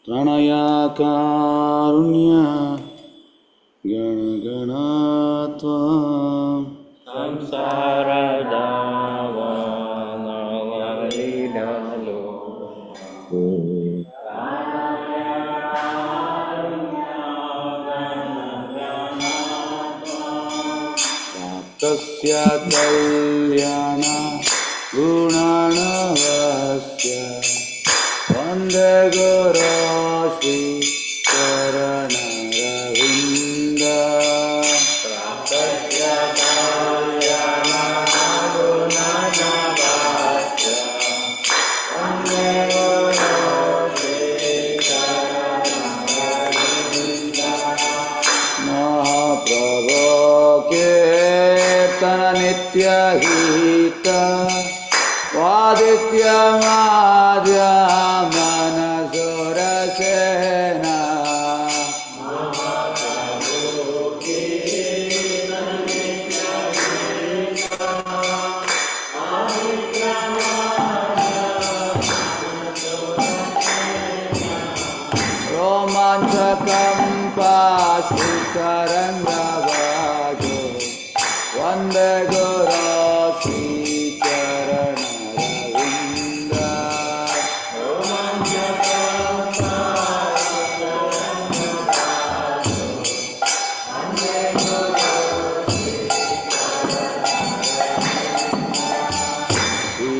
Pranaya karunya gana-ganatvam samsara davanavadidalo Tasya kalyana gunanavasya Vande Guru Shri Charana-ravinda Tasya kalyana gunanavasya Vande Guru Shri Charana-ravinda Mahaprabhu Kirtana Nitya Hita Vaditya Madhya Manasura Sena Romanchakam Pasitarangabajo Vande Guru Shri Charana-ravinda Shri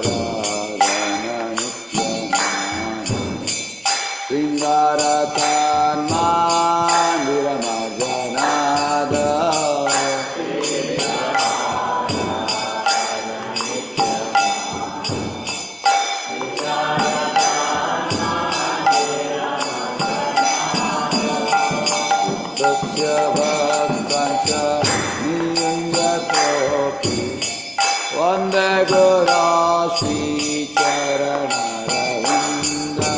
Vigraharadhana Nityananda Sringarathan Mandiramarjanada Tasya bhaktancha niyanyatopi Vande Guru Shri Charana-ravinda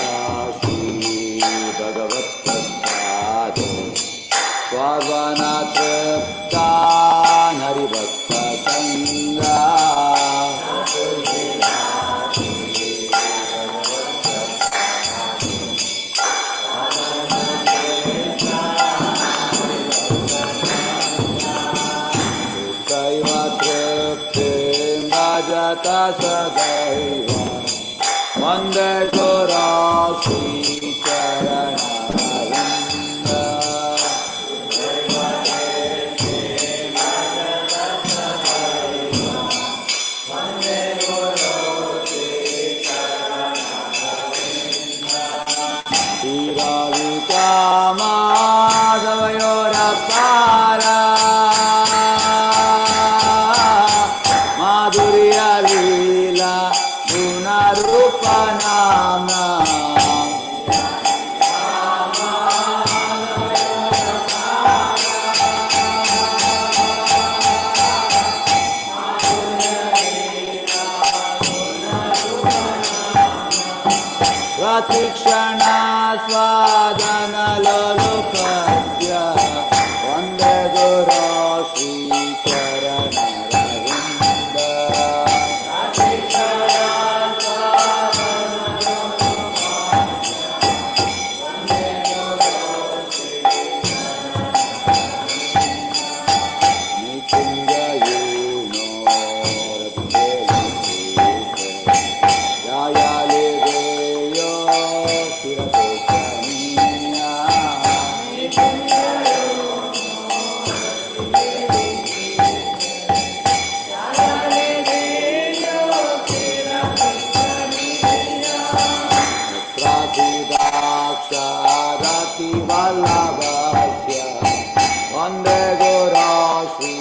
Chaturvidasi Bhagavad-prasado Swarvana-triptan Haribhakta-sangha Saiva-triptim bhajata sadaiva Vande Guru Shri Charana-ravinda Shiravika Madhavayorapara Madhurya Lila Gunarupa Namna Pratikshana Swadana Lolokatya Vande Guru Shri Charana-ravinda Nikunjayo Jaya Leveyo Sirapetaniya Vallabhasya Vande Guru Sri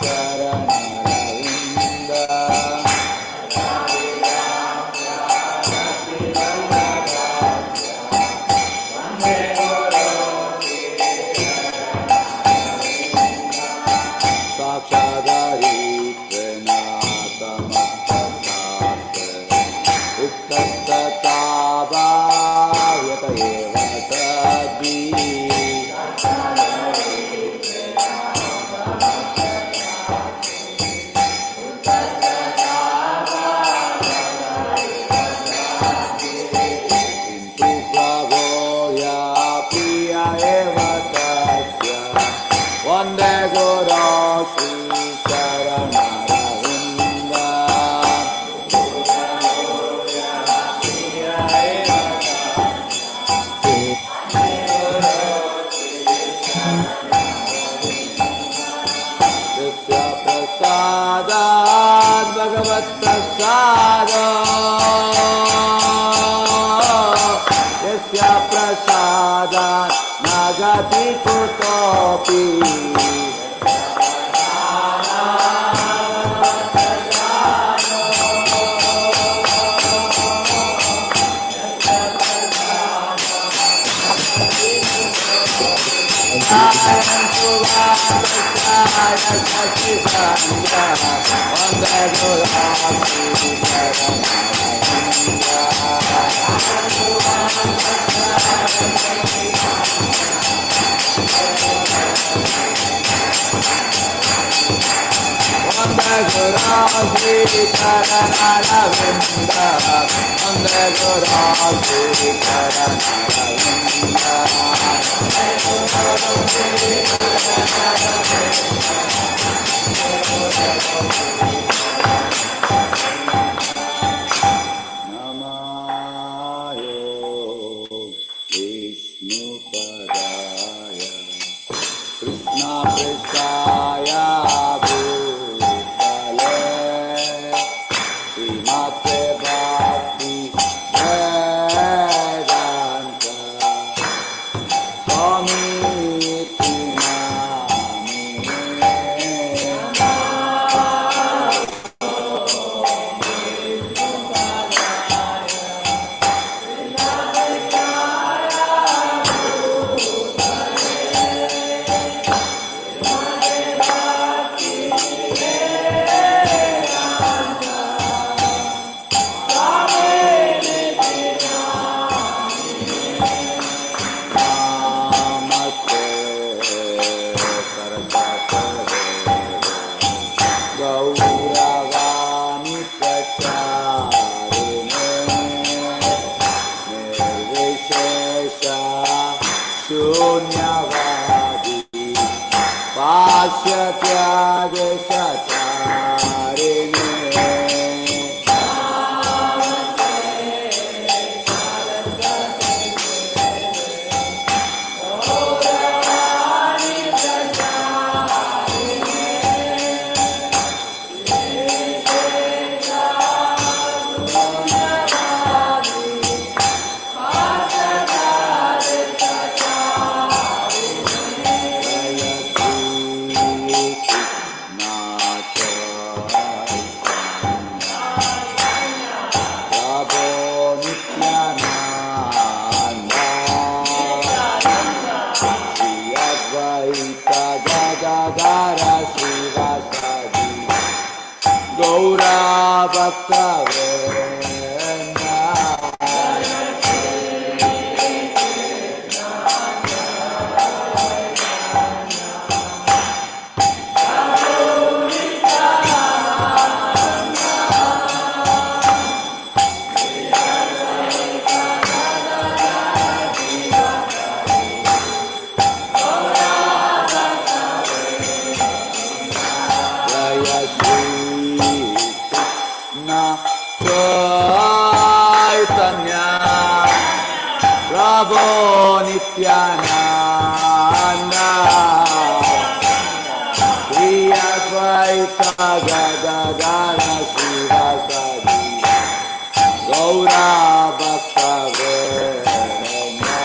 Charanavinda Sakshadari Pranatamastasate Uktastatava Yatayeva Sadhi Kintu Prabhoya Priya Eva Tasya Vande Guru Sri Charanavinda Yasya Prasadat Bhagavat Prasadat Yasya Prasadat Nagati Kutopi Krishna Prestaya Bhutale Srimate Bhakti Vedanta Swami Gauravani Pracharine Nirvishesha Shunyavadi Pasyatyadeshatarine Gaura Bhakta Vrinda Jaya Shri Krishna Chaitanya Prabhu Nityananda Shri Advaita Gadadara Srivasadi Gaura Bhakta Vrinda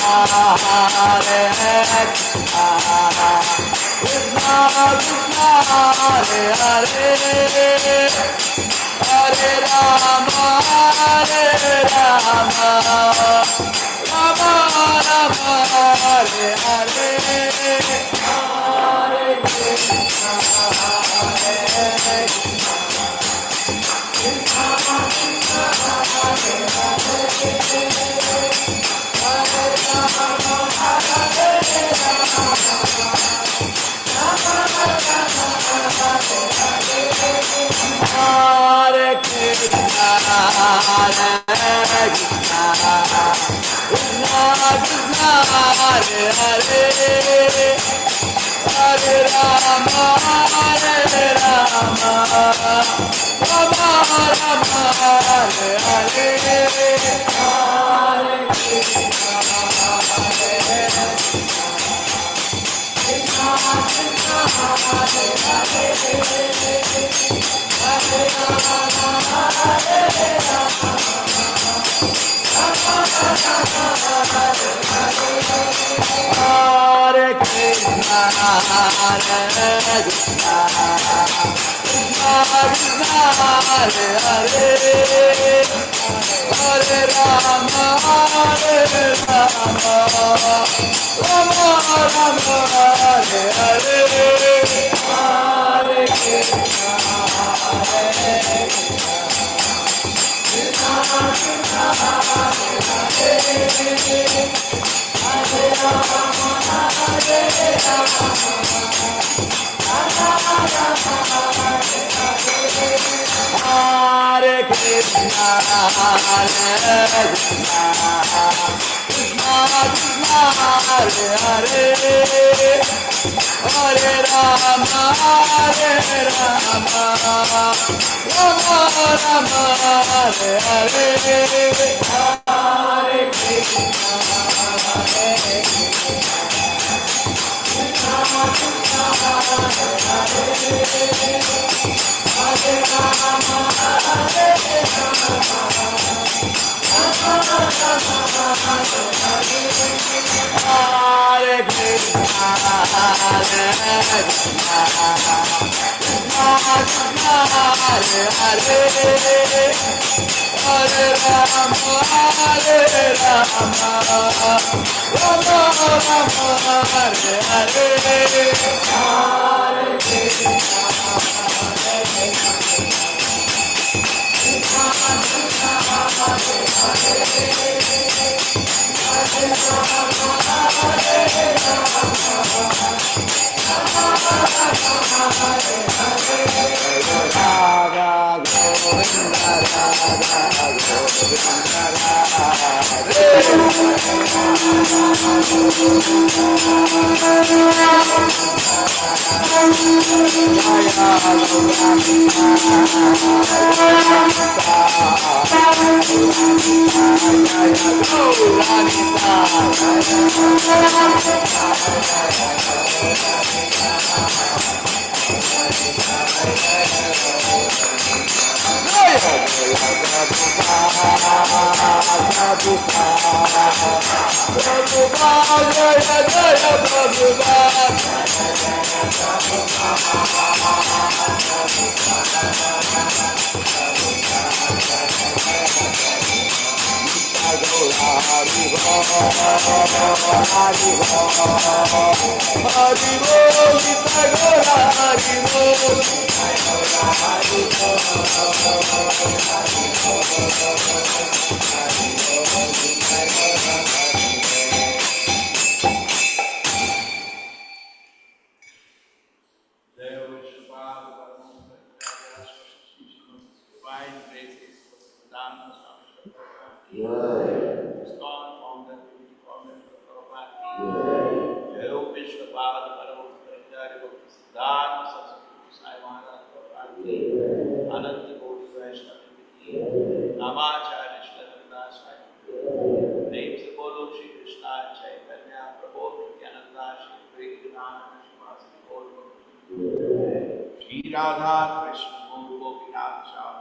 Hare Krishna, Krishna Krishna, Hare Hare, Hare Rama, Rama Rama, Hare Hare, Hare Krishna, Hare Krishna, Krishna Krishna, Hare Hare, Hare Rama, Hare Rama, Rama Rama, Hare Hare, Hare Krishna, Hare Krishna, Krishna Krishna, Hare Hare, Hare Rama, Rama Rama, Hare Hare, Hare Krishna, Hare Krishna, Krishna Hare Hare, Hare Rama, Hare Rama, Rama Rama, Hare Hare, Hare Krishna, Hare Krishna, Krishna Krishna, Hare Hare, Hare Rama, Rama Rama, Hare Hare, Hare Krishna, Hare Krishna, Krishna Krishna, Hare Hare, Hare Rama, Hare Rama, Rama Rama, Hare Hare, Hare Krishna, Hare Krishna, Krishna Krishna, Hare Hare, Hare Rama, Rama Rama, Hare Hare, Hare Krishna, Hare Krishna, Krishna Krishna, Hare Hare, Hare Rama, Hare Rama, Rama Rama, Hare Hare, Hare Krishna, Hare Krishna, Krishna Krishna, Hare Hare, Hare Rama, Rama Rama, Hare Hare, Hare Krishna, Hare Krishna, Krishna Hare Hare, Hare Rama, Hare Rama, Rama Rama, Hare Hare, Radha Govinda, Radha Govinda, Radha Krishna Guru Gopi Radha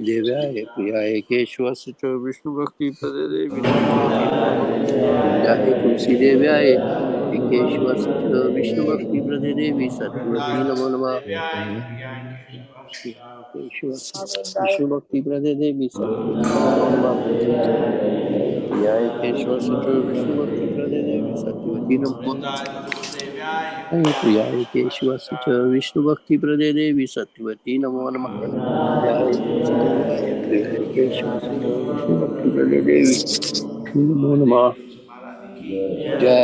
देव्याय प्रियाय केशवस्य च विष्णु भक्ति पदे देवी जय तुलसी देव्याय केशवस्य च विष्णु भक्ति प्रदे देवी सत्यवती नमो नमः विष्णु भक्ति प्रदे देवी सत्यवती नमो नमः प्रियाय केशवस्य च विष्णु भक्ति प्रदे देवी सत्यवती नमो गोविन्दाय प्रियाय केशवस्य च विष्णुभक्तिप्रदे देवी सत्यवती नमो नमः प्रियाय वासुदेवाय प्रियाय केशवस्य च विष्णुभक्तिप्रदे देवी नमो नमः जय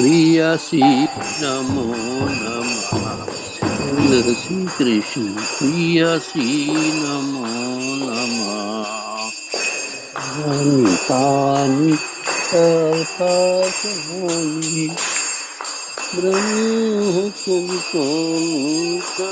प्रियासी नमो नमः श्री कृष्ण प्रियासी नमो नमः तानि तपसानि ब्रह्मकविकानि च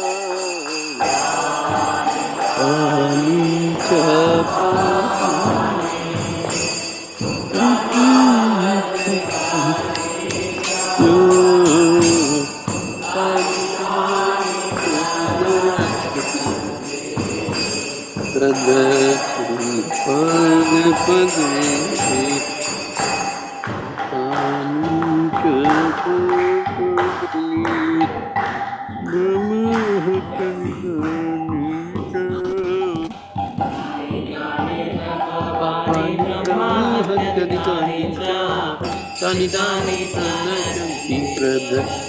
Tani tani pranachanti pradha.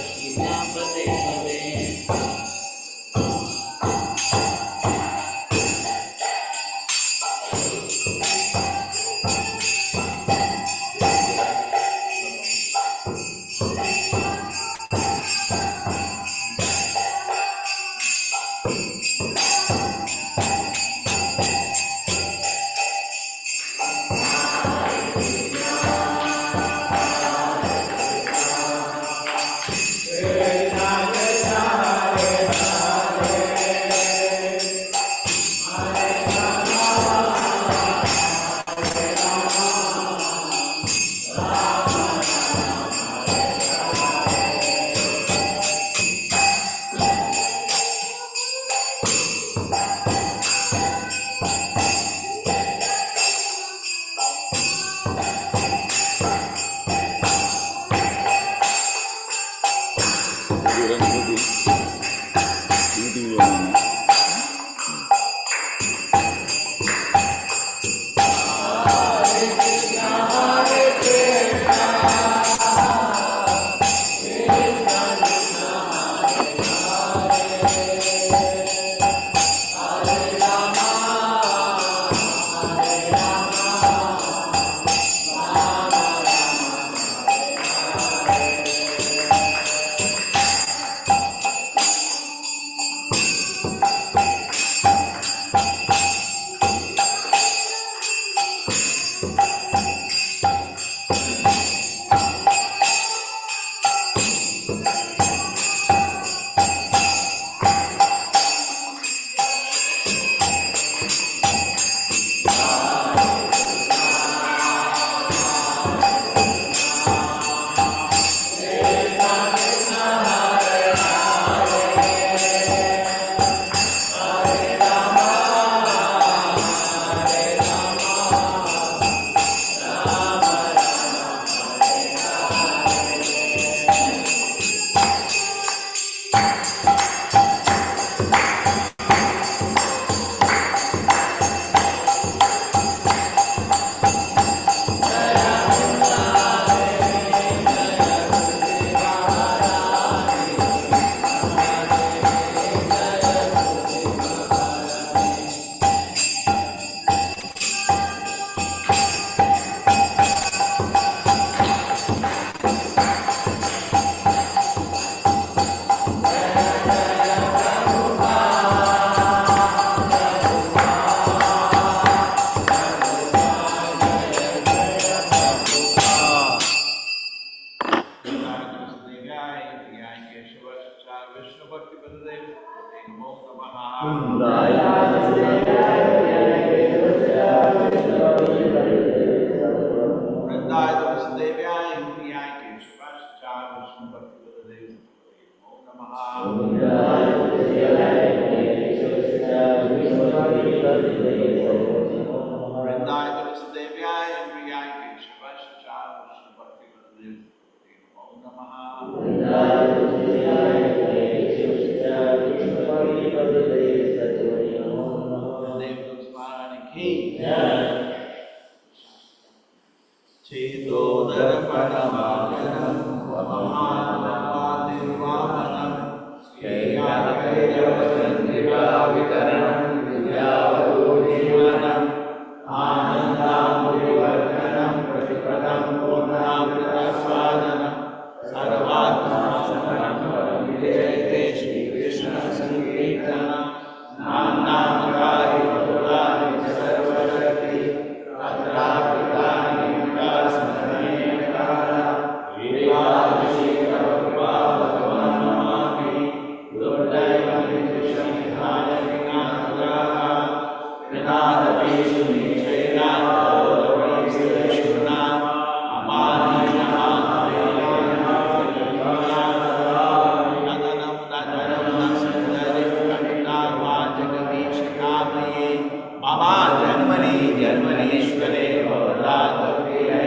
Mama जन्मनि जन्मनीश्वरे भवदात्मप्रियै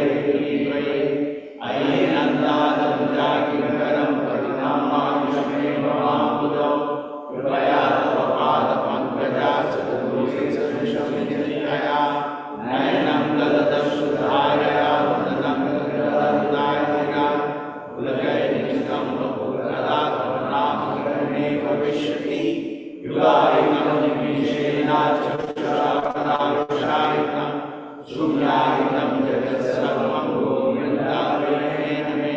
अये नन्दादमुजाकिङ्करं परिणामायुष्मे ममाबुधौ कृपया तव पादपङ्कजासुदूषितया नयनं ददतं सुधारया वदनं गृहदायिका कुलकैनिष्ठं बहुकदा तव नाम ग्रहणे भविष्यति युगायुगं निमिषेणाचक्षुषापदायुषायुतं शून्यायुतं जगत्सर्वं गोविन्दाय मे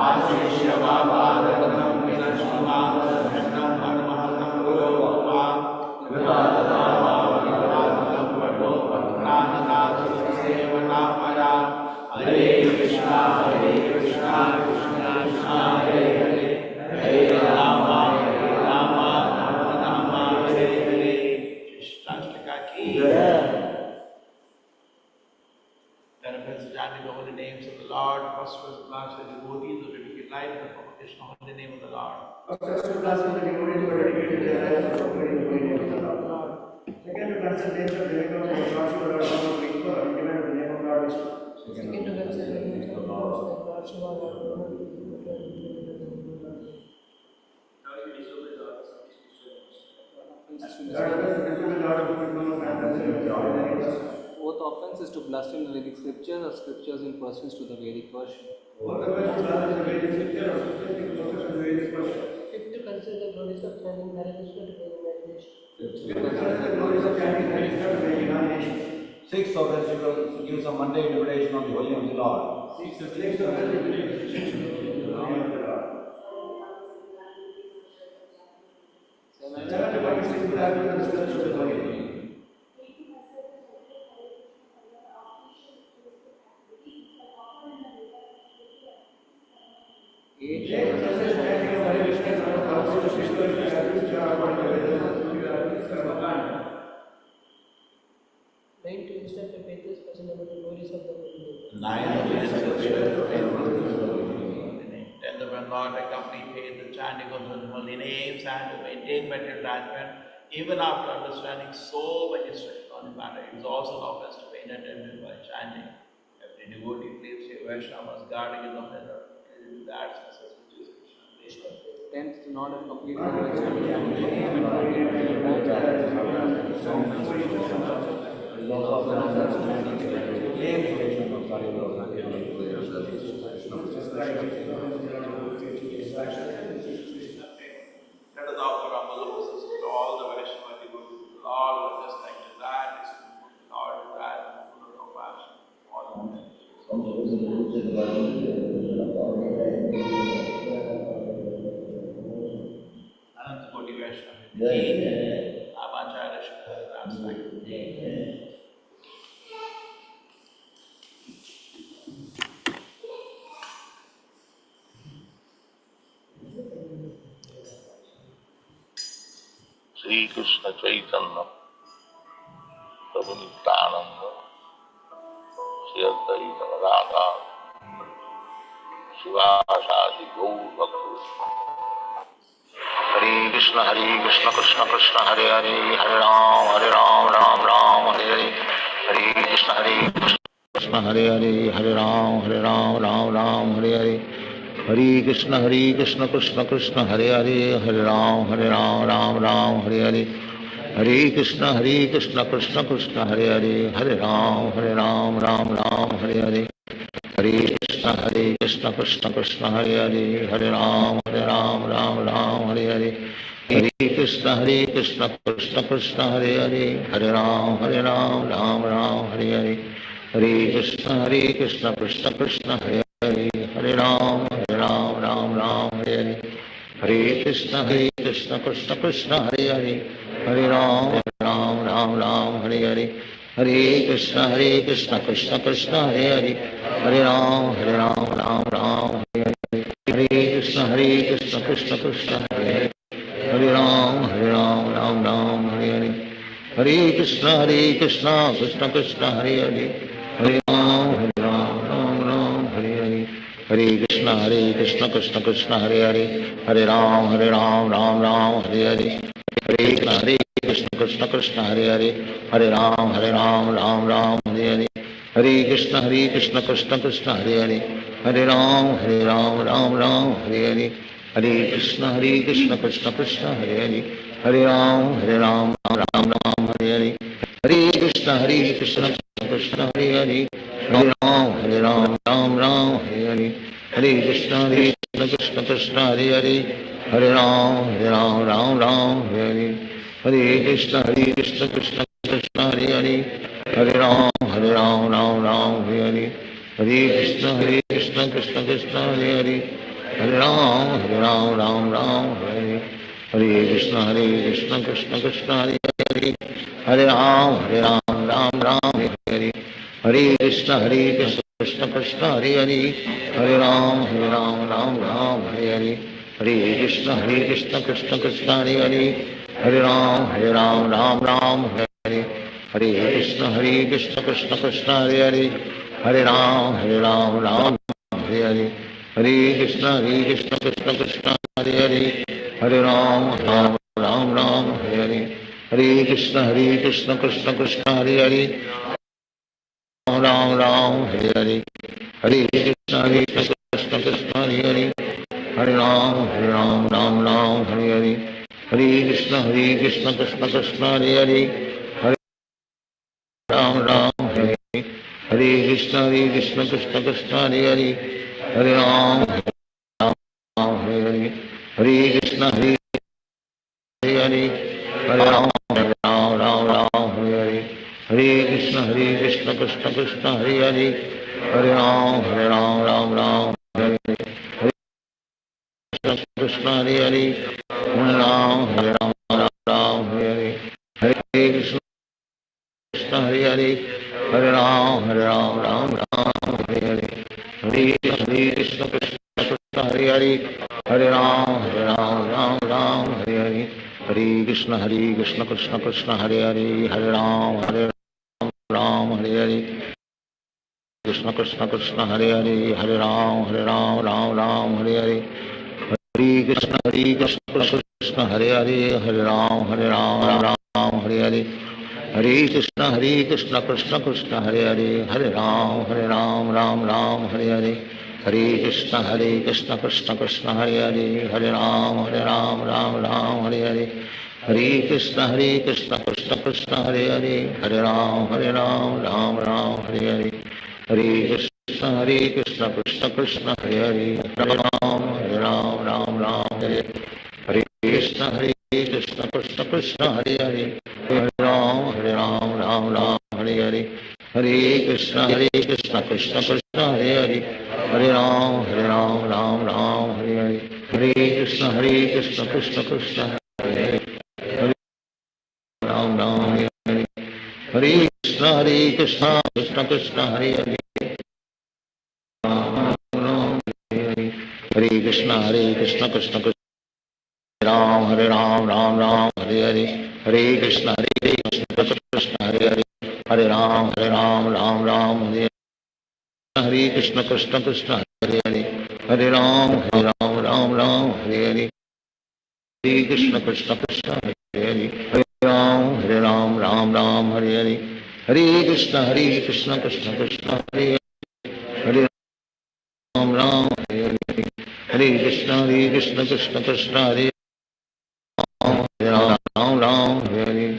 आशिष्य वापादकं विनश्मादर्शनं परमहंसं गुरोपा कृपाददाभावविवादं पठोपक्रान्तनाथसेवनामया हरे कृष्णा कृष्णा कृष्णा हरे हरे हरे राम राम राम हरे हरे। कृष्णाष्टका की benefits of chanting the holy names of the Lord. First was blessed with devotees who dedicate life to the propagation of the holy name of the Lord. First to class with the devotees who are dedicated their lives to the holy name of the Lord. Second to consider names of the name of the Lord Shiva, Lord Rama, Vishnu, and given the name of Lord Vishnu. Second to consider names of the Lord Shiva, Lord Rama, Both offense is to blaspheme the Vedic scriptures or scriptures in pursuance to the Vedic version. Fifth to consider the glories of chanting Hare Krishna to gain imagination. Sixth offense to give some mundane revelation on the holy name of the Lord. Nine to instruct the faithless person about the glories of the holy name. 9 10th of God accompany faith the chanting of the holy names and to maintain material attachment even after understanding so many instructions on the matter. It is also an offense to pay attention by chanting. Every devotee believes the Vaishnavas guarding his own letter. That success which is Krishna. Tenth, to not have completed the chanting. Let us offer our Malabhusas to all the Vaishnava devotees. Lord will just like that. Lord is that. Full of compassion. All of them. Ananta Koti Vaishnava. Abhacharya Shukara Ramsai. Shri Krishna Chaitanya प्रभु नित्यानंद श्री अद्वैत राधा शिवासादि गौर भक्त हरे कृष्ण कृष्ण कृष्ण हरे हरे हरे राम राम राम हरे हरे हरे कृष्ण कृष्ण हरे हरे हरे राम राम राम हरे हरे हरे कृष्ण कृष्ण कृष्ण हरे हरे हरे राम राम राम हरे हरे हरे कृष्ण कृष्ण कृष्ण हरे हरे हरे राम राम राम हरे हरे हरे कृष्ण कृष्ण कृष्ण हरे हरे हरे राम राम राम हरे हरे हरे कृष्ण कृष्ण कृष्ण हरे हरे हरे राम राम राम हरे हरे हरे कृष्ण कृष्ण कृष्ण हरे हरे हरे राम राम राम हरे हरे हरे कृष्ण कृष्ण कृष्ण हरे हरे हरे राम राम राम हरे हरे हरे कृष्ण कृष्ण कृष्ण हरे हरे हरे राम राम हरे हरे हरे कृष्ण कृष्ण कृष्ण हरे हरे हरे राम राम राम हरे हरे हरे कृष्ण कृष्ण कृष्ण हरे हरे हरे राम राम हरे हरे हरे कृष्ण कृष्ण कृष्ण हरे हरे हरे राम राम राम हरे हरे हरे कृष्ण कृष्ण हरे हरे हरे राम राम राम हरे हरे हरे कृष्ण कृष्ण कृष्ण हरे हरे हरे राम राम राम हरे हरे हरे कृष्ण कृष्ण कृष्ण हरे हरे हरे राम राम राम हरे हरे हरे कृष्ण कृष्ण कृष्ण हरे हरे हरे राम राम हरे हरे हरे कृष्ण कृष्ण कृष्ण हरे हरे हरे राम राम हरे हरे हरे कृष्ण कृष्ण कृष्ण हरे हरे हरे राम राम हरे हरे हरे कृष्ण कृष्ण कृष्ण हरे हरे हरे राम राम हरे हरे हरे कृष्ण कृष्ण कृष्ण हरे हरे हरे राम राम हरे हरे हरे कृष्ण कृष्ण कृष्ण हरे हरे हरे राम राम हरे हरे हरे कृष्ण कृष्ण कृष्ण हरे हरे हरे राम राम हरे हरे हरे कृष्ण कृष्ण कृष्ण हरे हरे हरे राम राम हरे हरे हरे कृष्ण कृष्ण कृष्ण हरे हरे हरे राम राम हरे हरे हरे कृष्ण कृष्ण कृष्ण हरे हरे राम हरे हरे हरे कृष्ण कृष्ण कृष्ण हरे हरे हरे राम राम हरे हरे हरे कृष्ण कृष्ण कृष्ण हरे हरे हरे राम हरे हरे कृष्ण कृष्ण कृष्ण हरे हरे हरे राम हरे हरे हरे कृष्ण हरे हरे हरे राम राम हरे हरे हरे कृष्ण कृष्ण कृष्ण हरे हरे हरे राम राम हरे हरे हरे कृष्ण हरे हरे हरे राम राम हरे हरे हरे कृष्ण कृष्ण हरे हरे हरे राम राम हरे हरे हरे कृष्ण कृष्ण कृष्ण हरे हरे हरे राम राम हरे हरे हरे कृष्ण कृष्ण कृष्ण हरे हरे हरे राम हरे हरे कृष्ण कृष्ण हरे हरे हरे राम राम हरे हरे हरे कृष्ण कृष्ण हरे हरे हरे राम हरे हरे हरे कृष्ण कृष्ण कृष्ण हरे हरे हरे राम राम हरे हरे हरे कृष्ण कृष्ण कृष्ण हरे हरे हरे राम राम हरे हरे हरे कृष्ण कृष्ण कृष्ण हरे हरे हरे राम राम हरे हरे हरे कृष्ण कृष्ण कृष्ण हरे हरे हरे राम हरे हरे कृष्ण कृष्ण कृष्ण हरे हरे हरे राम हरे हरे हरे कृष्ण कृष्ण कृष्ण हरे हरे हरे राम हरे हरे हरे कृष्ण कृष्ण कृष्ण हरे हरे हरे राम हरे हरे हरे कृष्ण कृष्ण कृष्ण हरे हरे हरे कृष्ण कृष्ण कृष्ण राम राम हरे हरे हरे कृष्ण कृष्ण हरे हरे हरे राम राम हरे हरे कृष्ण कृष्ण कृष्ण हरे हरे हरे राम राम हरे हरे हरे कृष्ण कृष्ण कृष्ण हरे हरे हरे राम राम हरे हरे हरे कृष्ण कृष्ण कृष्ण हरे हरे राम हरे हरे हरे कृष्ण कृष्ण कृष्ण हरे राम हरे हरे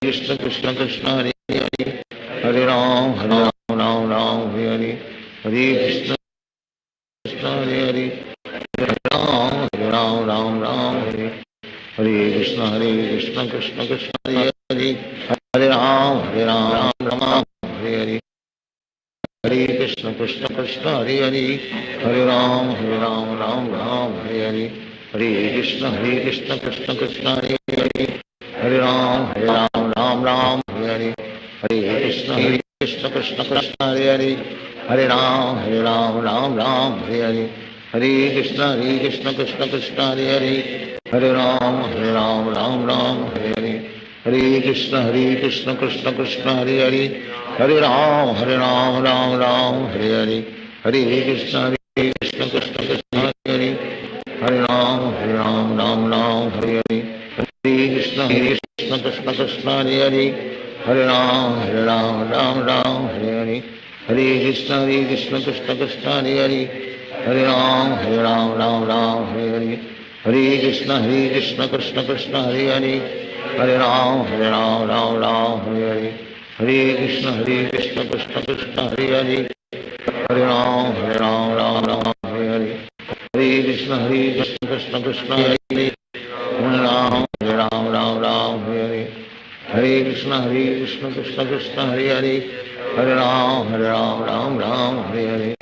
कृष्ण कृष्ण हरे हरे हरे राम राम हरे हरे हरे कृष्ण कृष्ण हरे हरे हरे राम हरे हरे कृष्ण कृष्ण कृष्ण हरे हरे हरे राम हरे हरे हरे कृष्ण कृष्ण हरे हरे हरे राम हरे हरे हरे कृष्ण कृष्ण कृष्ण हरे हरे हरे राम हरे हरे हरे कृष्ण कृष्ण कृष्ण हरे हरे हरे राम हरे हरे हरे कृष्ण कृष्ण कृष्ण हरे हरे हरे राम राम हरे हरे हरे कृष्ण कृष्ण कृष्ण हरे हरे हरे राम राम राम हरे हरे हरे कृष्ण कृष्ण कृष्ण हरे हरे हरे राम राम राम हरे हरे हरे कृष्ण कृष्ण कृष्ण हरे हरे हरे राम राम राम हरे हरे हरे कृष्ण कृष्ण कृष्ण हरे हरे हरे राम राम राम हरे हरे हरे कृष्ण कृष्ण कृष्ण हरे हरे हरे राम राम राम हरे हरे हरे कृष्ण कृष्ण कृष्ण हरे हरे हरे राम राम राम हरे हरे हरे कृष्ण कृष्ण कृष्ण हरे हरे हरे राम राम हरे हरे हरे कृष्ण कृष्ण कृष्ण हरे हरे हरे राम राम हरे हरे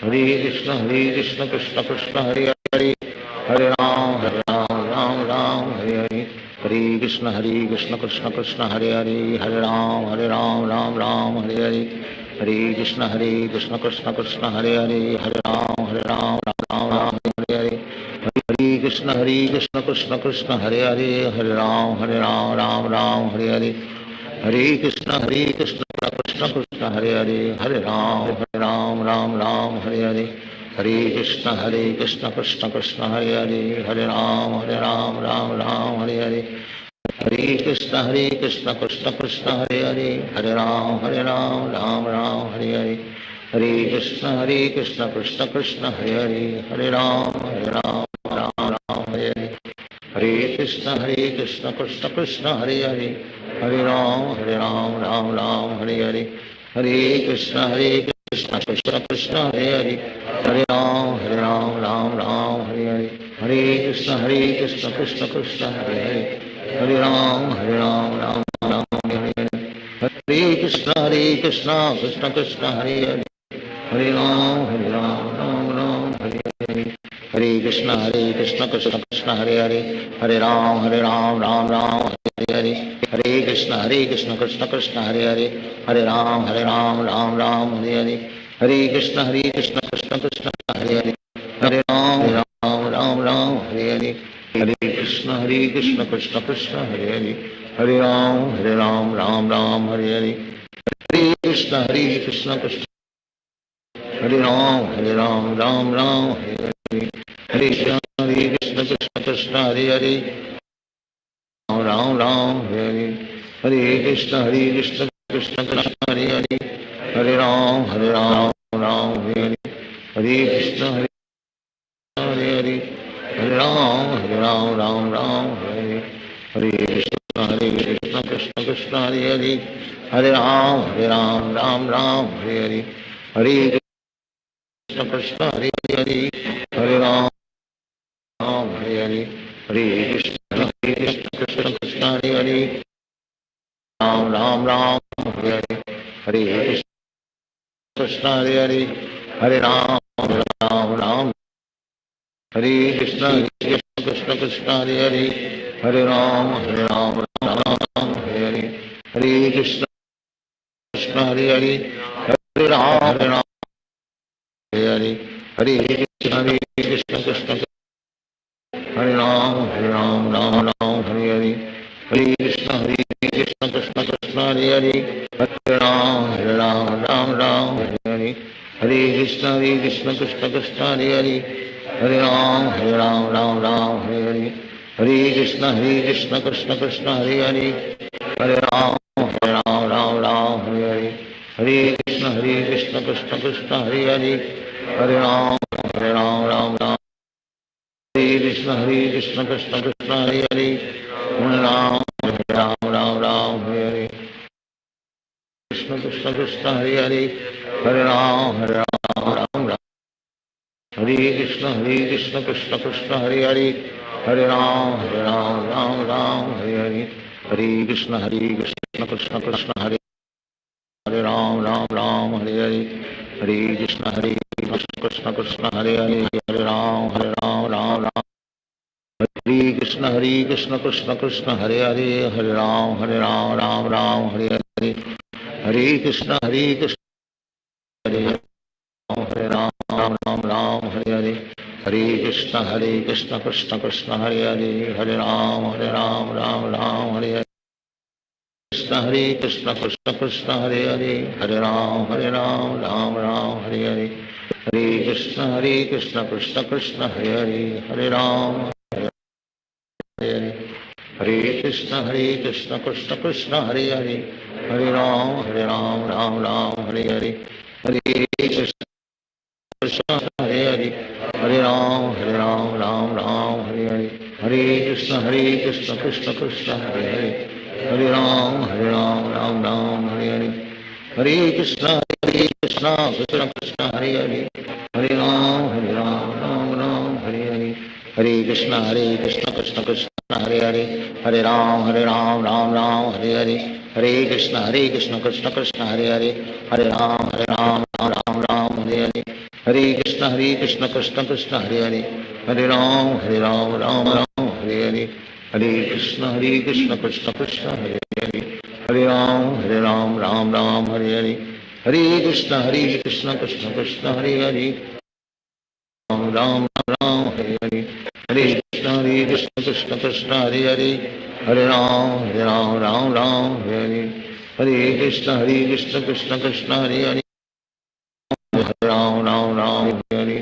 हरे कृष्ण कृष्ण कृष्ण हरे हरे हरे राम राम हरे हरे हरे कृष्ण कृष्ण कृष्ण हरे हरे हरे राम राम हरे हरे हरे कृष्ण कृष्ण कृष्ण हरे हरे हरे राम राम हरे हरे हरे कृष्ण कृष्ण कृष्ण हरे हरे हरे राम राम हरे हरे हरे कृष्ण कृष्ण कृष्ण हरे हरे हरे राम राम हरे हरे हरे कृष्ण कृष्ण कृष्ण हरे हरे हरे राम राम हरे हरे हरे कृष्ण कृष्ण कृष्ण हरे हरे हरे राम राम हरे हरे हरे कृष्ण कृष्ण कृष्ण हरे हरे हरे राम राम हरे हरे हरे कृष्ण कृष्ण कृष्ण हरे हरे हरे राम राम हरे हरे हरे कृष्ण कृष्ण कृष्ण हरे हरे हरे राम राम हरे हरे हरे कृष्ण कृष्ण कृष्ण हरे हरे हरे राम राम हरे हरे हरे कृष्ण कृष्ण कृष्ण हरे हरे हरे राम राम हरे हरे हरे कृष्ण कृष्ण कृष्ण हरे हरे हरे राम राम हरे हरे हरे कृष्ण कृष्ण कृष्ण हरे हरे हरे राम राम हरे हरे हरे कृष्ण कृष्ण कृष्ण हरे हरे हरे राम राम हरे हरे हरे कृष्ण कृष्ण कृष्ण हरे हरे हरे राम राम हरे हरे हरे कृष्ण कृष्ण हरे राम राम हरे हरे हरे कृष्ण कृष्ण हरे हरे राम हरे हरे हरे कृष्ण कृष्ण कृष्ण हरे हरे हरे राम राम हरे हरे हरे कृष्ण हरे हरे हरे राम राम हरे हरे कृष्ण कृष्ण कृष्ण हरे हरे हरे राम हरे हरे हरे कृष्ण कृष्ण हरे हरे हरे राम हरे हरे हरे कृष्ण कृष्ण कृष्ण हरे हरे राम हरे हरे हरे कृष्ण हरे हरे हरे राम हरे कृष्ण कृष्ण कृष्ण हरे हरे हरे राम हरे हरे हरे कृष्ण कृष्ण हरे हरे हरे राम हरे हरे हरे कृष्ण कृष्ण हरे राम हरे हरे हरे कृष्ण कृष्ण कृष्ण हरे हरे हरे राम हरे हरे हरे कृष्ण कृष्ण कृष्ण हरे हरे हरे राम हरे हरे हरे कृष्ण कृष्ण कृष्ण हरे हरे हरे राम हरे हरे हरे कृष्ण कृष्ण कृष्ण हरे हरे हरे राम हरे कृष्ण कृष्ण कृष्ण हरे हरे हरे राम हरे हरे कृष्ण कृष्ण हरे हरे हरे राम हरे कृष्ण कृष्ण कृष्ण हरे हरे हरे राम हरे हरे हरे कृष्ण कृष्ण कृष्ण हरे हरे राम हरे हरे हरे कृष्ण कृष्ण कृष्ण हरे हरे हरे राम राम हरे कृष्ण कृष्ण कृष्ण हरे हरे हरे राम हरे हरे हरे कृष्ण हरे हरे राम हरे हरे हरे कृष्ण कृष्ण कृष्ण हरे हरे हरे राम राम हरे हरे कृष्ण कृष्ण हरे हरे राम राम राम हरे हरे हरे कृष्ण कृष्ण हरे हरे राम हरे कृष्ण कृष्ण हरे राम राम राम हरे हरे कृष्ण हरे राम राम राम हरे हरे कृष्ण कृष्ण हरे राम राम राम हरे हरे कृष्ण कृष्ण हरे राम राम हरे हरे कृष्ण कृष्ण हरे राम राम राम हरे हरे कृष्ण कृष्ण हरे राम राम राम हरे हरे कृष्ण कृष्ण हरे राम राम हरे हरे कृष्ण कृष्ण हरे राम राम हरे हरे कृष्ण कृष्ण हरे राम राम हरे हरे कृष्ण कृष्ण हरे राम राम हरे हरे कृष्ण कृष्ण हरे राम राम हरे कृष्ण कृष्ण हरे राम हरे कृष्ण कृष्ण हरे राम राम हरे हरे कृष्ण कृष्ण हरे राम राम हरे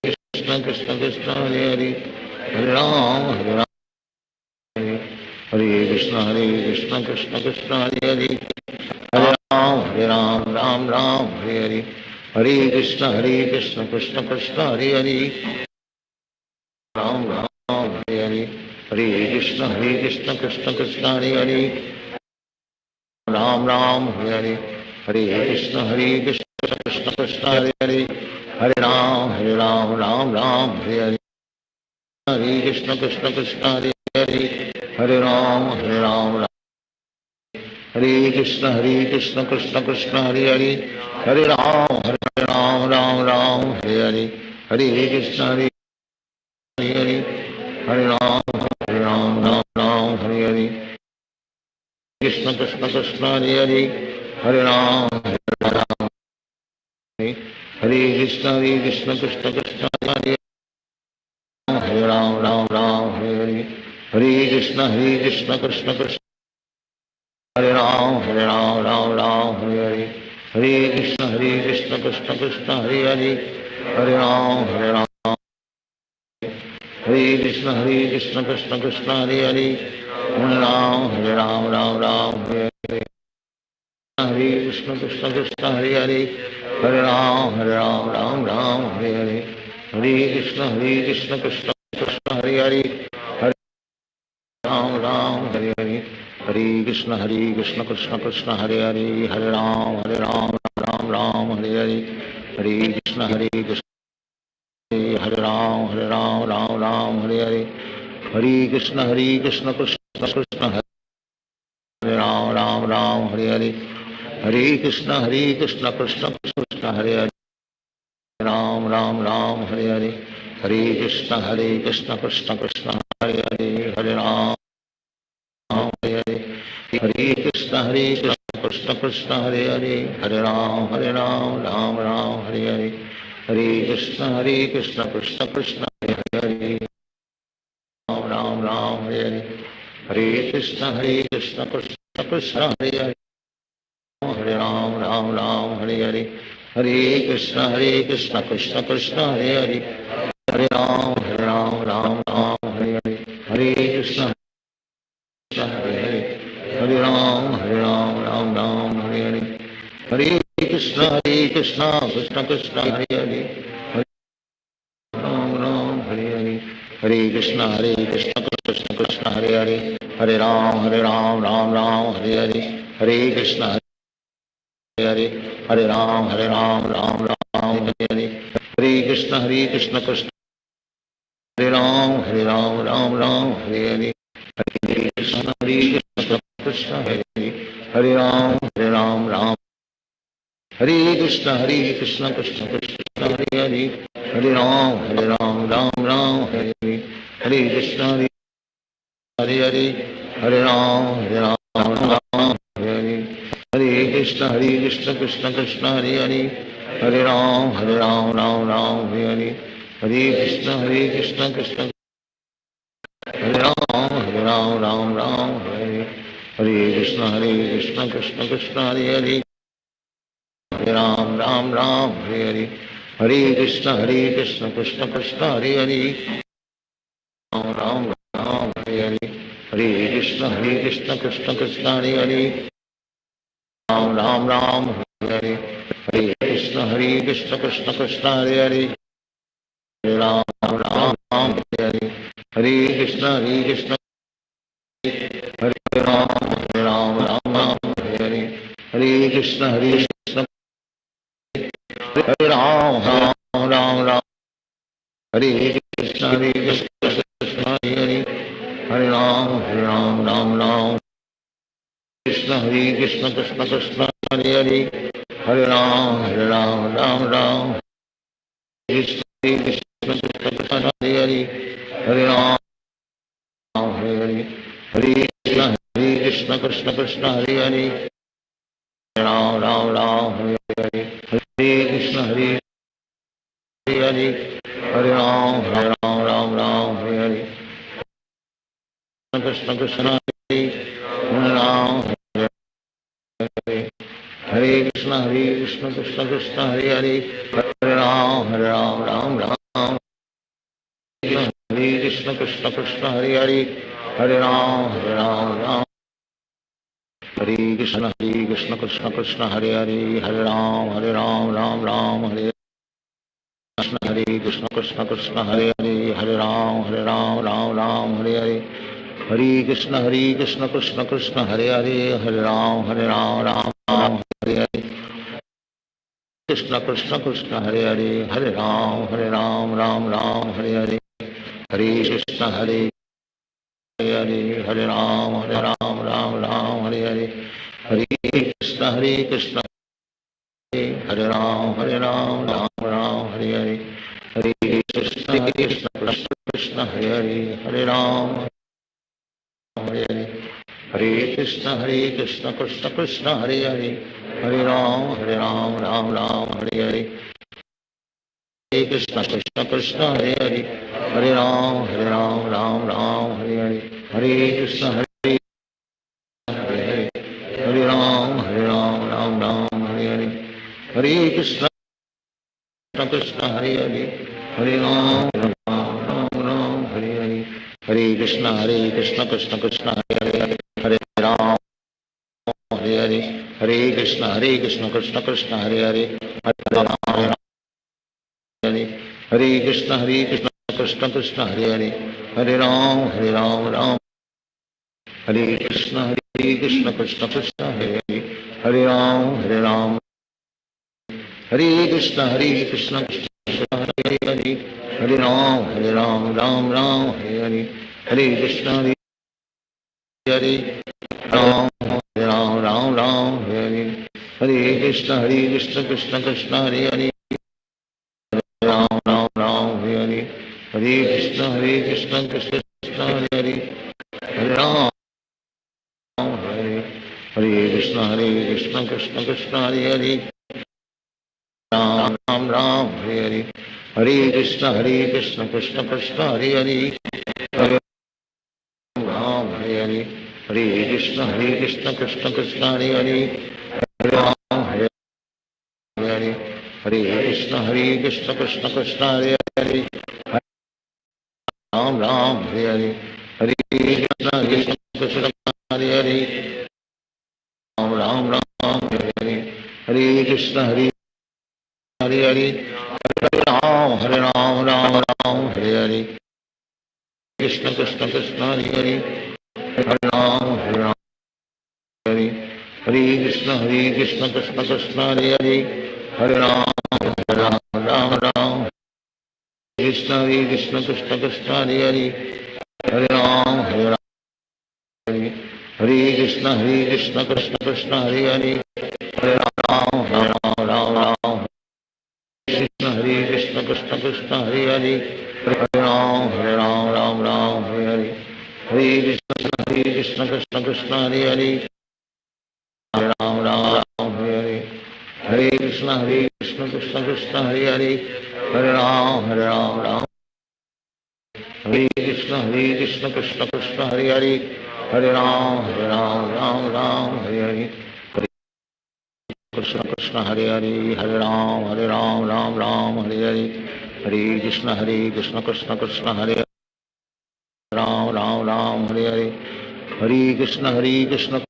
कृष्ण कृष्ण हरे राम राम हरे कृष्ण कृष्ण हरे राम राम हरे कृष्ण कृष्ण हरे राम हरे कृष्ण कृष्ण हरे राम राम हरे कृष्ण हरे राम राम हरे कृष्ण कृष्ण हरे राम हरे कृष्ण कृष्ण हरे राम हरे कृष्ण कृष्ण हरे राम राम हरे कृष्ण कृष्ण हरे राम हरे कृष्ण कृष्ण हरे राम राम हरे कृष्ण कृष्ण हरे राम राम हरे कृष्ण कृष्ण हरे राम हरे कृष्ण कृष्ण हरे राम राम हरे कृष्ण हरे राम राम हरे कृष्ण कृष्ण कृष्ण हरे राम हरे कृष्ण कृष्ण कृष्ण हरे राम राम हरे कृष्ण कृष्ण कृष्ण हरे राम हरे कृष्ण कृष्ण हरे राम राम हरे कृष्ण कृष्ण कृष्ण हरे राम हरे कृष्ण कृष्ण कृष्ण हरे राम हरे कृष्ण कृष्ण कृष्ण हरे राम हरे कृष्ण हरे राम हरे कृष्ण कृष्ण कृष्ण हरे राम हरे कृष्ण कृष्ण कृष्ण हरे राम राम हरे कृष्ण हरे राम हरे कृष्ण कृष्ण हरे राम राम हरे कृष्ण कृष्ण हरे राम हरे कृष्ण कृष्ण कृष्ण हरे राम राम हरे कृष्ण हरे राम हरे कृष्ण कृष्ण कृष्ण हरे राम राम हरे कृष्ण कृष्ण हरे राम राम हरे हरे कृष्ण कृष्ण कृष्ण हरे हरे हरे राम राम हरे हरे हरे कृष्ण कृष्ण कृष्ण हरे हरे राम राम हरे हरे हरे कृष्ण कृष्ण कृष्ण हरे हरे राम राम हरे हरे हरे कृष्ण कृष्ण कृष्ण हरे हरे हरे राम राम हरे हरे हरे कृष्ण हरे राम राम हरे हरे हरे कृष्ण हरे राम राम हरे कृष्ण कृष्ण हरे हरे हरे राम राम कृष्ण कृष्ण कृष्ण हरे हरे हरे राम राम कृष्ण कृष्ण कृष्ण हरे हरे हरे राम हरे हरे हरे कृष्ण कृष्ण कृष्ण हरे हरे राम हरे हरे हरे कृष्ण हरे हरे हरे राम हरे हरे कृष्ण कृष्ण हरे राम हरे कृष्ण कृष्ण कृष्ण हरे हरे हरे राम हरे कृष्ण कृष्ण कृष्ण हरे हरे हरे राम हरे कृष्ण कृष्ण कृष्ण हरे हरे हरे राम राम हरे कृष्ण कृष्ण कृष्ण हरे हरे हरे राम राम हरे हरे हरे कृष्ण कृष्ण कृष्ण हरे हरे हरे राम राम हरे हरे कृष्ण कृष्ण हरे हरे हरे राम राम हरे हरे हरे कृष्ण हरे हरे हरे राम राम हरे हरे हरे कृष्ण हरे राम राम हरे हरे हरे कृष्ण कृष्ण हरे हरे हरे राम हरे हरे हरे कृष्ण कृष्ण कृष्ण हरे हरे हरे राम राम हरे हरे हरे कृष्ण कृष्ण हरे हरे हरे राम राम हरे हरे हरे कृष्ण हरे हरे राम राम हरे हरे हरे कृष्ण कृष्ण हरे हरे हरे राम राम हरे हरे हरे कृष्ण कृष्ण कृष्ण हरे हरे हरे राम हरे हरे हरे कृष्ण कृष्ण कृष्ण हरे हरे हरे राम हरे हरे कृष्ण कृष्ण कृष्ण हरे हरे हरे राम राम हरे कृष्ण कृष्ण कृष्ण हरे हरे हरे राम हरे कृष्ण कृष्ण कृष्ण हरे हरे हरे राम राम हरे हरे हरे कृष्ण हरे राम राम हरे हरे हरे कृष्ण कृष्ण कृष्ण हरे हरे राम हरे हरे हरे कृष्ण कृष्ण कृष्ण हरे हरे हरे राम हरे हरे कृष्ण कृष्ण कृष्ण हरे हरे राम हरे हरे हरे कृष्ण कृष्ण कृष्ण हरे हरे हरे राम हरे हरे हरे कृष्ण कृष्ण कृष्ण हरे हरे हरे राम हरे हरे हरे कृष्ण कृष्ण कृष्ण हरे हरे राम हरे हरे हरे कृष्ण कृष्ण हरे हरे राम हरे हरे हरे कृष्ण हरे हरे हरे राम हरे हरे कृष्ण कृष्ण कृष्ण हरे हरे हरे राम हरे हरे कृष्ण कृष्ण कृष्ण हरे हरे हरे राम कृष्ण कृष्ण कृष्ण हरे हरे हरे राम हरे कृष्ण कृष्ण कृष्ण हरे हरे हरे राम कृष्ण कृष्ण कृष्ण हरे हरे हरे राम हरे हरे हरे कृष्ण कृष्ण कृष्ण हरे हरे हरे राम हरे हरे हरे कृष्ण कृष्ण कृष्ण हरे हरे हरे राम हरे Krishna Krishna Krishna Hare Hare Hare Ram, Ram Ram, Hare Hare. Krishna Krishna Hare Hare, Hare Ram, Ram Ram, Hare Hare. Hare Krishna Krishna Krishna Hare Ram, Ram Hare Hare. Hare Krishna Krishna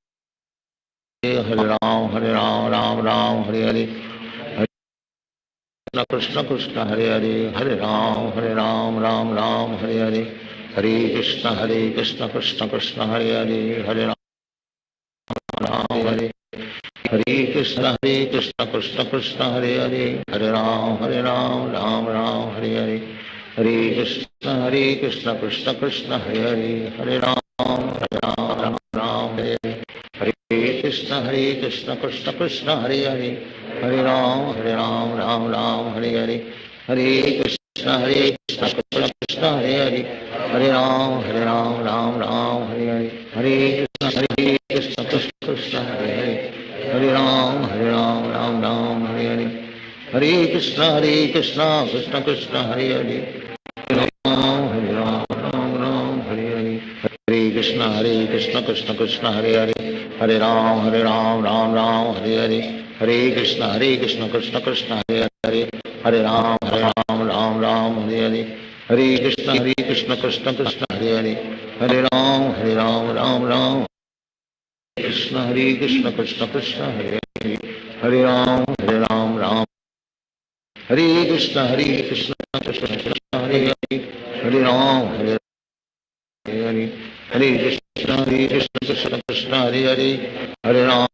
Hare Ram, Ram Hare Hare. Hare Krishna Krishna Hare Hare, Hare Ram, Ram Hare Hare. Hare Krishna Krishna Krishna Hare Hare, Hare Ram Hare. Hare Krishna Krishna Krishna Hare Hare, Hare Ram, Ram Hare Hare. Hare Krishna Krishna Krishna Hare Hare, Hare Ram, Ram Hare Hare. Hare Krishna Krishna Krishna Hare Hare, Hare Ram, Ram Hare Hare. Hare Krishna Krishna Krishna Hare Hare, Hare Ram, Ram Hare Hare. Hare Krishna Krishna Hare Hare, Hare Ram, Ram Hare Hare. Hare Krishna Krishna Krishna Hare Hare, Hare Ram, Ram Hare Hare. Hare Krishna Krishna Krishna Hare Hare, Hare Ram, Ram Hare Hare. Hare Krishna Krishna Krishna Hare Hare, Hare Ram, Ram Hare Hare. Hare Krishna Krishna Krishna Hare Hare, Hare Ram, Ram Krishna Krishna Krishna Hare Hare, Hare Ram, Ram. Hare Krishna Krishna Krishna Hare Hare, Hare Ram, Hare. Hare Krishna Krishna Krishna Hare Hare, Hare Ram,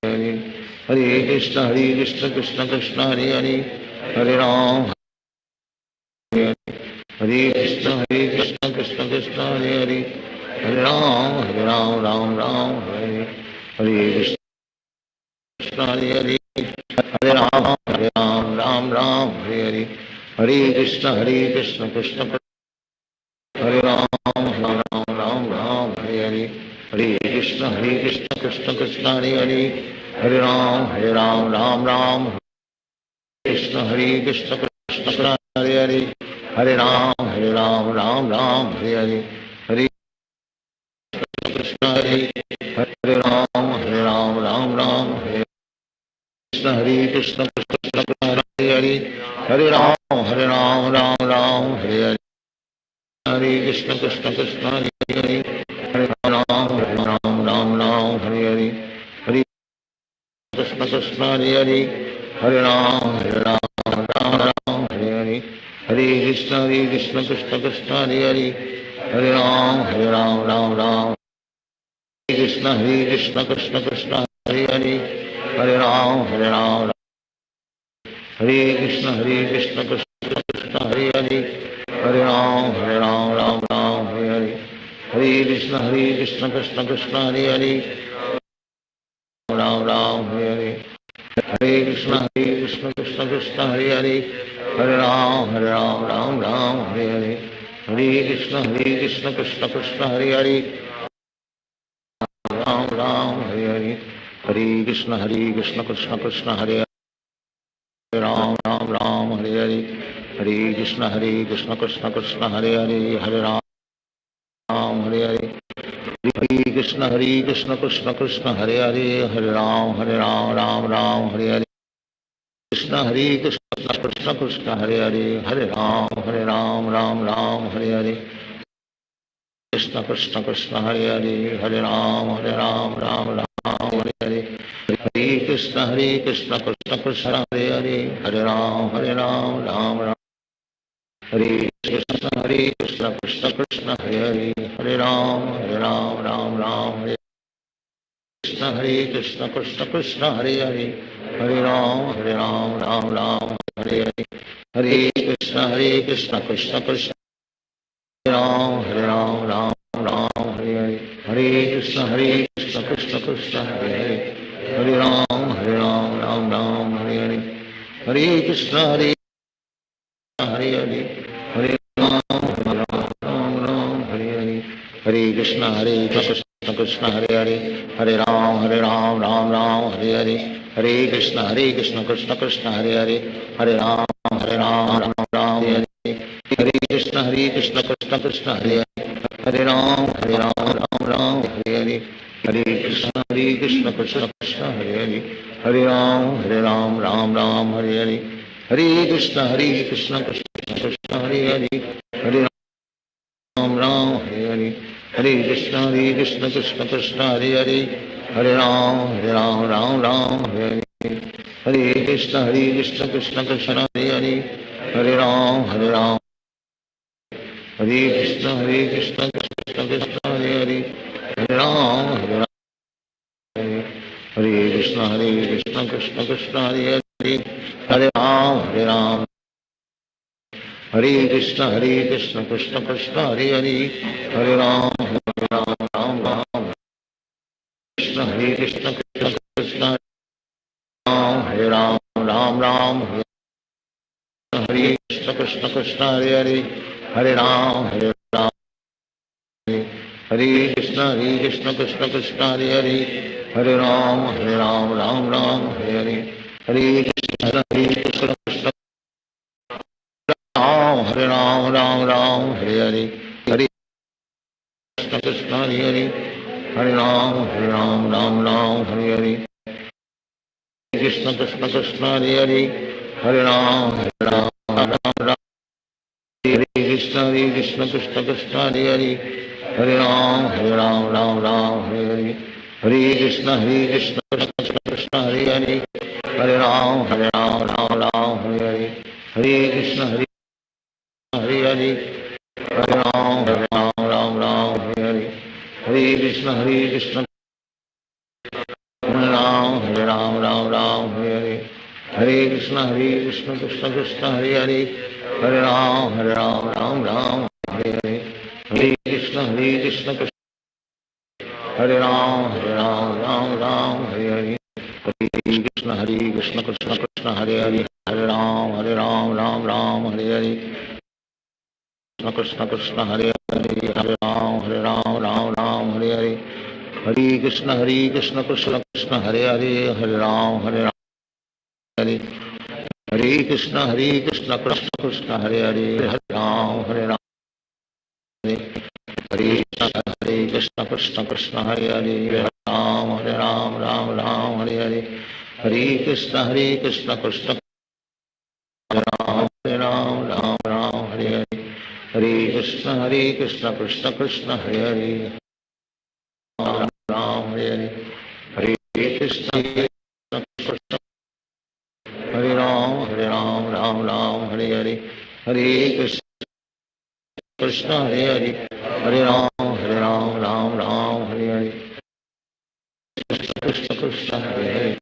Hare. Hare Krishna Krishna Krishna Hare Hare, Hare Ram, Hare. Hare Krishna Krishna Krishna Hare Hare, Hare Ram, Ram Hare. Hare Krishna Hare Hare, Hare Ram, Hare Hare. Hare Krishna Krishna Krishna Hare Ram, Ram Hare Hare. Hare Krishna Krishna Krishna Hare Hare, Hare Ram, Ram. Krishna Krishna Krishna Hare Hare, Hare Ram, Ram Hare Hare. Hare Krishna Hare Ram, Ram Hare. Krishna Krishna Krishna Hare Hare, Hare Ram, Ram Hare Hare. Hare Krishna Krishna Hare Hare, Hare Ram, Hare Hare. Hare Krishna Hare Hare, Hare Ram, Ram Hare Hare. Hare Krishna Krishna Hare Hare, Hare Ram. Hare Krishna Krishna Hare Hare, Hare Ram. Hare Krishna Krishna Krishna Hare Hare, Hare Ram, Hare Hare. Hare Krishna Krishna Krishna Hare Hare, Ram Hare Hare. Hare Krishna Krishna Krishna Hare Hare, Hare Ram, Hare Hare. Hare Krishna Krishna Krishna Hare Hare, Ram Hare Hare. Hare Krishna Krishna Krishna Hare Hare, Ram Hare Hare. Hare Krishna Krishna Krishna Hare Hare, Hare Ram Hare Hare. Hare Krishna Krishna Krishna Hare Hare, Hare Ram Hare Hare. Krishna Krishna Krishna Hare Hare, Hare Ram Hare Hare. Krishna Krishna Hare Hare, Hare Ram Hare Hare. Hare Krishna Krishna Krishna Hare Hare, Hare Ram Ram. Hare Krishna Krishna Krishna Hare Hare, Hare Ram Hare. Krishna Krishna Krishna Hare Hare, Hare Ram Hare Hare. Hare Krishna Krishna Krishna Ram Hare Hare. Hare Krishna Krishna Krishna Hare Hare, Hare Ram Hare Hare. Hare Krishna Hare Hare, Hare Ram Hare Hare. Hare Krishna Krishna Krishna Hare Hare, Hare Ram Hare Hare. Hare Krishna Krishna Krishna Hare Hare, Hare Ram Hare Hare. Hare Krishna Krishna Krishna Hare Hare, Hare Ram, Ram Ram, Hare Hare, Hare Krishna, Krishna Krishna, Hare Hare, Hare Ram, Ram Ram, Hare Hare, Hare Krishna, Krishna Krishna, Hare Hare, Hare Ram, Ram, Hare Hare, Hare Krishna, Krishna Krishna, Hare Hare, Hare Ram, Ram Ram, Hare Hare, Hare Krishna, Krishna Krishna, Hare Hare, Hare Ram, Hare Krishna, Krishna Krishna, Hare Hare, Hare Ram, Hare Krishna, Krishna Krishna, Hare Hare, Hare Ram, Hare Krishna, Krishna Krishna, Hare Hare, Hare Ram, Ram Ram, Krishna, Krishna Krishna, Hare Ram, Ram, Hare Krishna, Krishna, Hare Hare, Hare Ram, Hare Krishna, Krishna Krishna, Hare Hare, Hare Ram, Ram, Hare Hare, Hare Krishna, Krishna, Hare Ram, Ram, Hare Hare, Hare Krishna, Krishna, Hare Hare, Hare Ram, Ram, Hare Hare, Krishna, Krishna, Hare Hare, Hare Ram, Ram, Hare Krishna, Krishna Krishna, Hare Hare, Hare Ram, Ram, Hare Hare, Hare Krishna, Krishna Krishna, Hare Hare, Hare Ram, Hare Hare, Hare Krishna, Hare Hare, Hare Ram, Hare Hare, Hare Krishna, Krishna, Hare Ram, Hare Hare, Hare Krishna, Krishna Krishna, Hare Hare, Hare Ram, Hare Hare, Hare Krishna, Krishna, Hare Ram, Hare Hare, Hare Krishna, Krishna Krishna, Hare Hare, Hare Ram, Hare Hare, Krishna Krishna, Hare Hare, Hare Ram, Hare Hare, Hare Krishna, Krishna Krishna, Hare Hare, Hare Ram, Hare Hare Krishna, Krishna Krishna, Hare Hare, Hare Ram, Hare Hare Krishna, Krishna Krishna, Hare Hare, Hare Ram, Hare Hare, Hare Krishna, Krishna Krishna, Hare Ram, Hare Hare, Hare Krishna, Krishna Krishna, Hare Hare, Ram, Hare Hare, Hare Krishna, Krishna Hare Ram, Hare Hare, Hare Krishna, Krishna Hare Hare, Hare Ram, Hare Hare, Krishna Krishna, Hare Hare,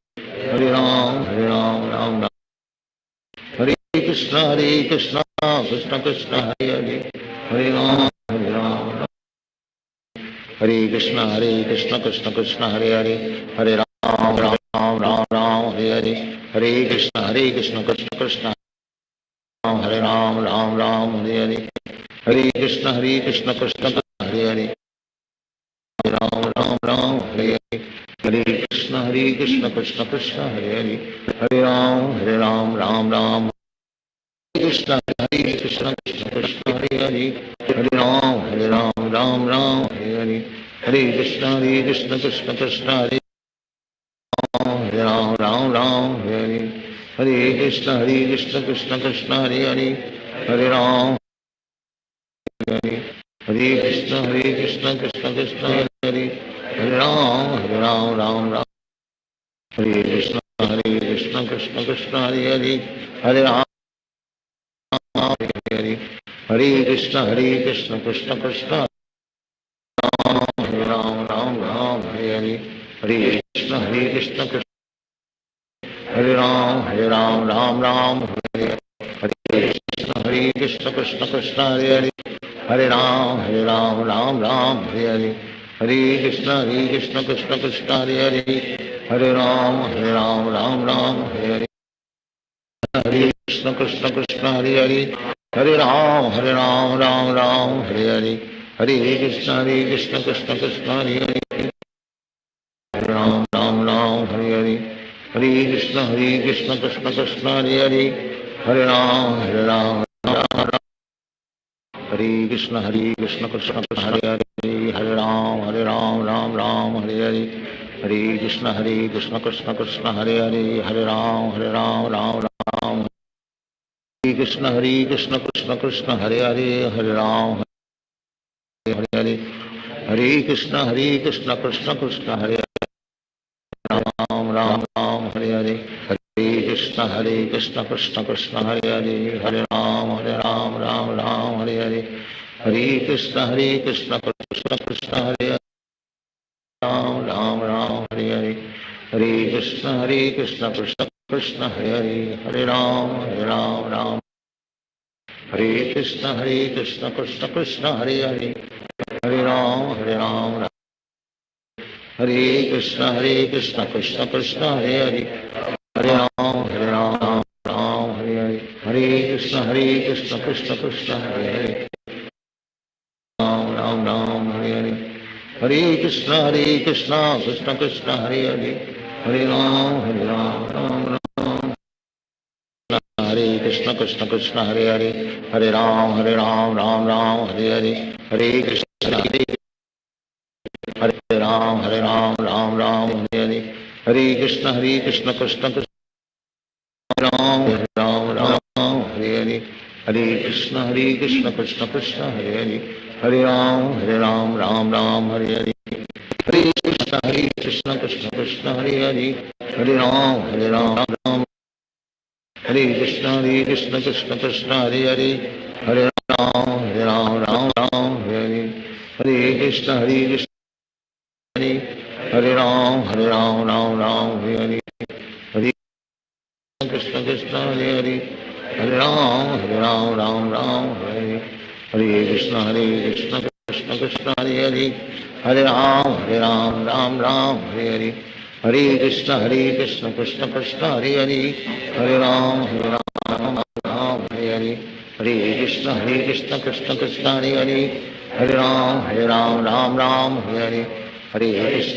Hare Ram, Hare Krishna, Krishna Krishna, Hare Hare, Hare Ram, Hare Krishna, Krishna Krishna, Hare Hare, Hare Ram, Hare Hare, Hare Krishna, Krishna Krishna, Hare Ram, Hare Hare, Hare Krishna, Krishna Krishna, Hare Hare, Hare Ram, Hare Hare, Hare Krishna, Krishna Krishna, Hare Hare, Hare Ram, Krishna, Krishna Krishna, Hare Hare, Hare Ram, Hare Hare, Hare Krishna, Krishna Krishna, Hare Hare Ram, Hare Hare, Hare Krishna, Krishna Krishna, Hare Hare, Hare Ram, Hare Krishna, Krishna Krishna, Hare Hare, Hare Ram, Hare Krishna, Krishna Krishna, Hare Hare, Hare Ram, Hare Hare, Hare Krishna, Krishna Krishna, Hare Ram, Hare Hare, Hare Krishna, Krishna Krishna, Hare Ram, Hare Hare, Hare Krishna, Krishna Krishna, Hare Hare, Hare Ram, Hare Hare, Hare Krishna, Krishna Krishna, Hare Hare, Hare Ram, Hare Hare, Hare Krishna, Krishna Krishna, Hare Hare, Hare Ram, Hare Hare, Hare Krishna, Krishna Krishna, Hare Hare, Hare Ram, Hare Hare, Hare Krishna, Krishna Krishna, Hare Hare, Hare Ram, Hare हरे कृष्ण कृष्ण कृष्ण हरे हरे हरे राम राम राम हरे हरे हरे कृष्ण कृष्ण कृष्ण हरे हरे राम राम राम हरे कृष्ण कृष्ण कृष्ण हरे हरे राम हरे हरे हरे कृष्ण कृष्ण कृष्ण हरे राम राम हरे हरे हरे कृष्ण कृष्ण कृष्ण हरे हरे राम राम हरे हरे हरे कृष्ण कृष्ण कृष्ण हरे राम हरे हरे हरे कृष्ण कृष्ण कृष्ण हरे राम हरे कृष्ण कृष्ण कृष्ण हरे राम हरे कृष्ण कृष्ण कृष्ण हरे राम हरे हरे कृष्ण कृष्ण कृष्ण हरे राम हरे कृष्ण कृष्ण कृष्ण हरे राम हरे कृष्ण कृष्ण हरे राम राम हरे हरे कृष्ण हरे राम राम हरे कृष्ण कृष्ण कृष्ण राम हरे हरे कृष्ण कृष्ण कृष्ण हरे राम राम हरे हरे कृष्ण कृष्ण कृष्ण हरे राम हरे कृष्ण कृष्ण कृष्ण हरे राम हरे कृष्ण हरे राम राम हरे हरे कृष्ण कृष्ण हरे राम हरे हरे कृष्ण कृष्ण कृष्ण हरे राम हरे हरे कृष्ण कृष्ण कृष्ण हरे राम हरे हरे कृष्ण कृष्ण कृष्ण हरे राम हरे हरे कृष्ण कृष्ण कृष्ण हरे राम हरे हरे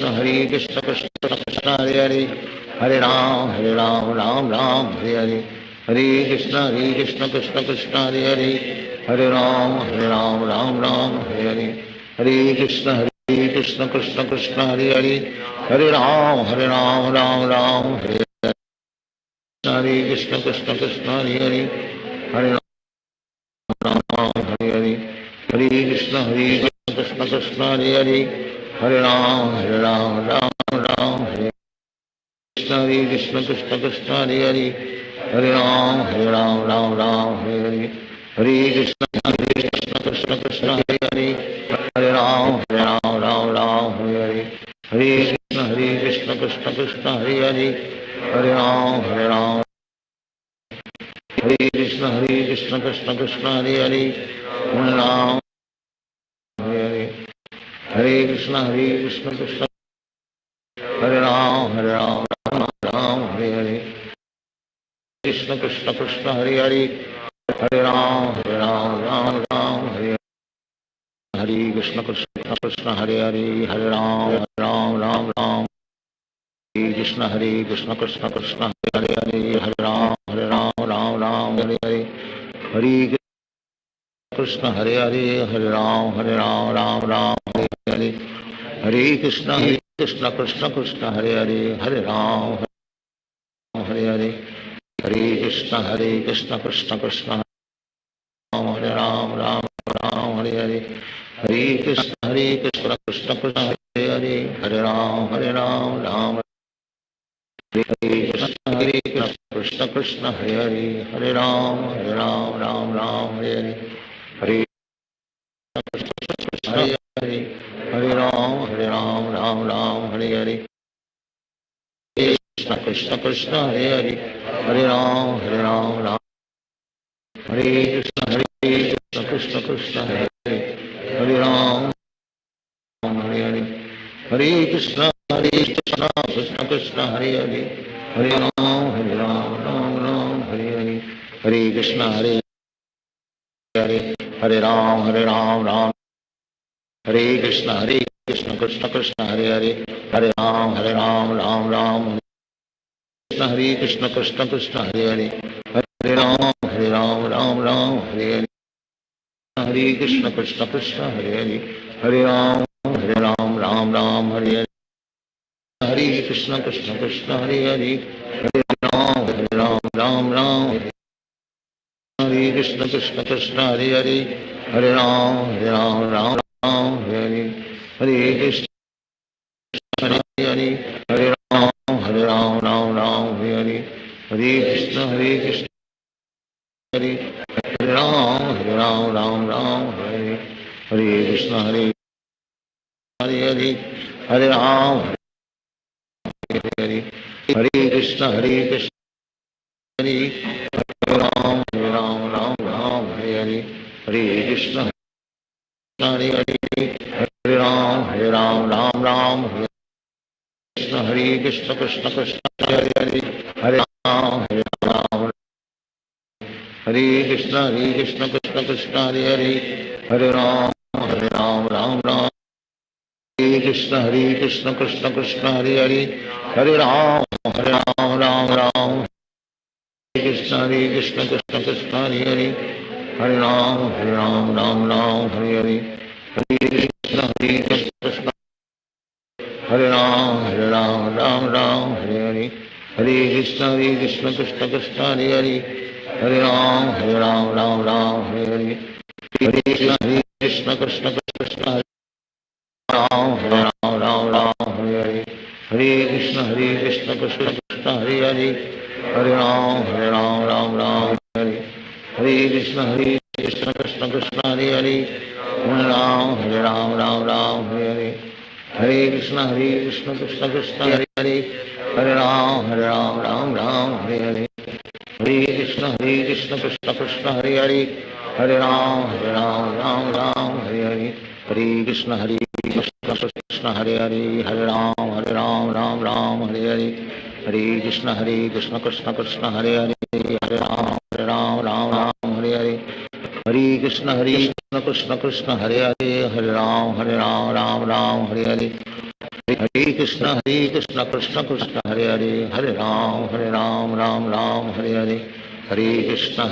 कृष्ण कृष्ण कृष्ण हरे राम हरे हरे कृष्ण कृष्ण कृष्ण हरे राम हरे हरे कृष्ण कृष्ण कृष्ण हरे राम हरे हरे कृष्ण कृष्ण कृष्ण हरे राम हरे कृष्ण कृष्ण कृष्ण हरे राम हरे हरे कृष्ण कृष्ण कृष्ण हरे राम हरे हरे कृष्ण कृष्ण कृष्ण हरे राम हरे कृष्ण कृष्ण कृष्ण हरे राम हरे कृष्ण कृष्ण हरे राम हरे कृष्ण कृष्ण कृष्ण हरे राम हरे हरे कृष्ण कृष्ण कृष्ण हरे राम राम हरे कृष्ण कृष्ण कृष्ण हरे राम हरे कृष्ण हरे राम हरे हरे कृष्ण कृष्ण कृष्ण हरे राम हरे हरे कृष्ण कृष्ण कृष्ण हरे राम हरे हरे कृष्ण कृष्ण कृष्ण हरे राम हरे हरे कृष्ण कृष्ण हरे राम हरे हरे कृष्ण हरे राम हरे कृष्ण कृष्ण हरे राम हरे कृष्ण कृष्ण हरे राम हरे हरे कृष्ण कृष्ण कृष्ण हरे राम हरे हरे कृष्ण हरे राम हरे कृष्ण कृष्ण कृष्ण हरे राम हरे कृष्ण कृष्ण कृष्ण हरे राम हरे हरे कृष्ण कृष्ण कृष्ण हरे हरे हरे राम राम राम हरे हरे हरे कृष्ण कृष्ण हरे हरे हरे राम राम राम हरे कृष्ण कृष्ण हरे हरे हरे राम राम राम हरे हरे हरे कृष्ण हरे हरे हरे राम राम राम हरे हरे हरे कृष्ण हरे हरे राम राम राम हरे हरे कृष्ण हरे हरे हरे राम हरे हरे कृष्ण हरे राम राम राम हरे हरे हरे कृष्ण हरे हरे राम राम राम हरे कृष्ण हरे कृष्ण कृष्ण कृष्ण हरे हरे हरे राम हरे कृष्ण कृष्ण कृष्ण हरे हरे हरे राम राम राम हरे कृष्ण कृष्ण कृष्ण हरे हरे हरे राम राम राम हरे कृष्ण कृष्ण कृष्ण हरे हरे हरे राम राम राम हरे हरे हरे कृष्ण कृष्ण हरे राम राम राम हरे हरे हरे कृष्ण कृष्ण कृष्ण हरे हरे हरे राम राम राम हरे हरे हरे कृष्ण कृष्ण कृष्ण हरे राम राम हरे हरे हरे कृष्ण कृष्ण कृष्ण हरे हरे हरे राम राम राम हरे हरे कृष्ण कृष्ण कृष्ण हरे हरे हरे राम राम हरे हरे हरे कृष्ण कृष्ण कृष्ण हरे हरे हरे राम राम हरे हरे हरे कृष्ण कृष्ण कृष्ण हरे हरे हरे राम राम हरे हरे हरे कृष्ण कृष्ण हरे हरे हरे राम राम हरे हरे हरे कृष्ण कृष्ण कृष्ण हरे हरे हरे राम राम हरे हरे हरे कृष्ण कृष्ण कृष्ण हरे हरे हरे राम राम हरे हरे हरे कृष्ण कृष्ण कृष्ण हरे हरे हरे राम राम हरे हरे हरे कृष्ण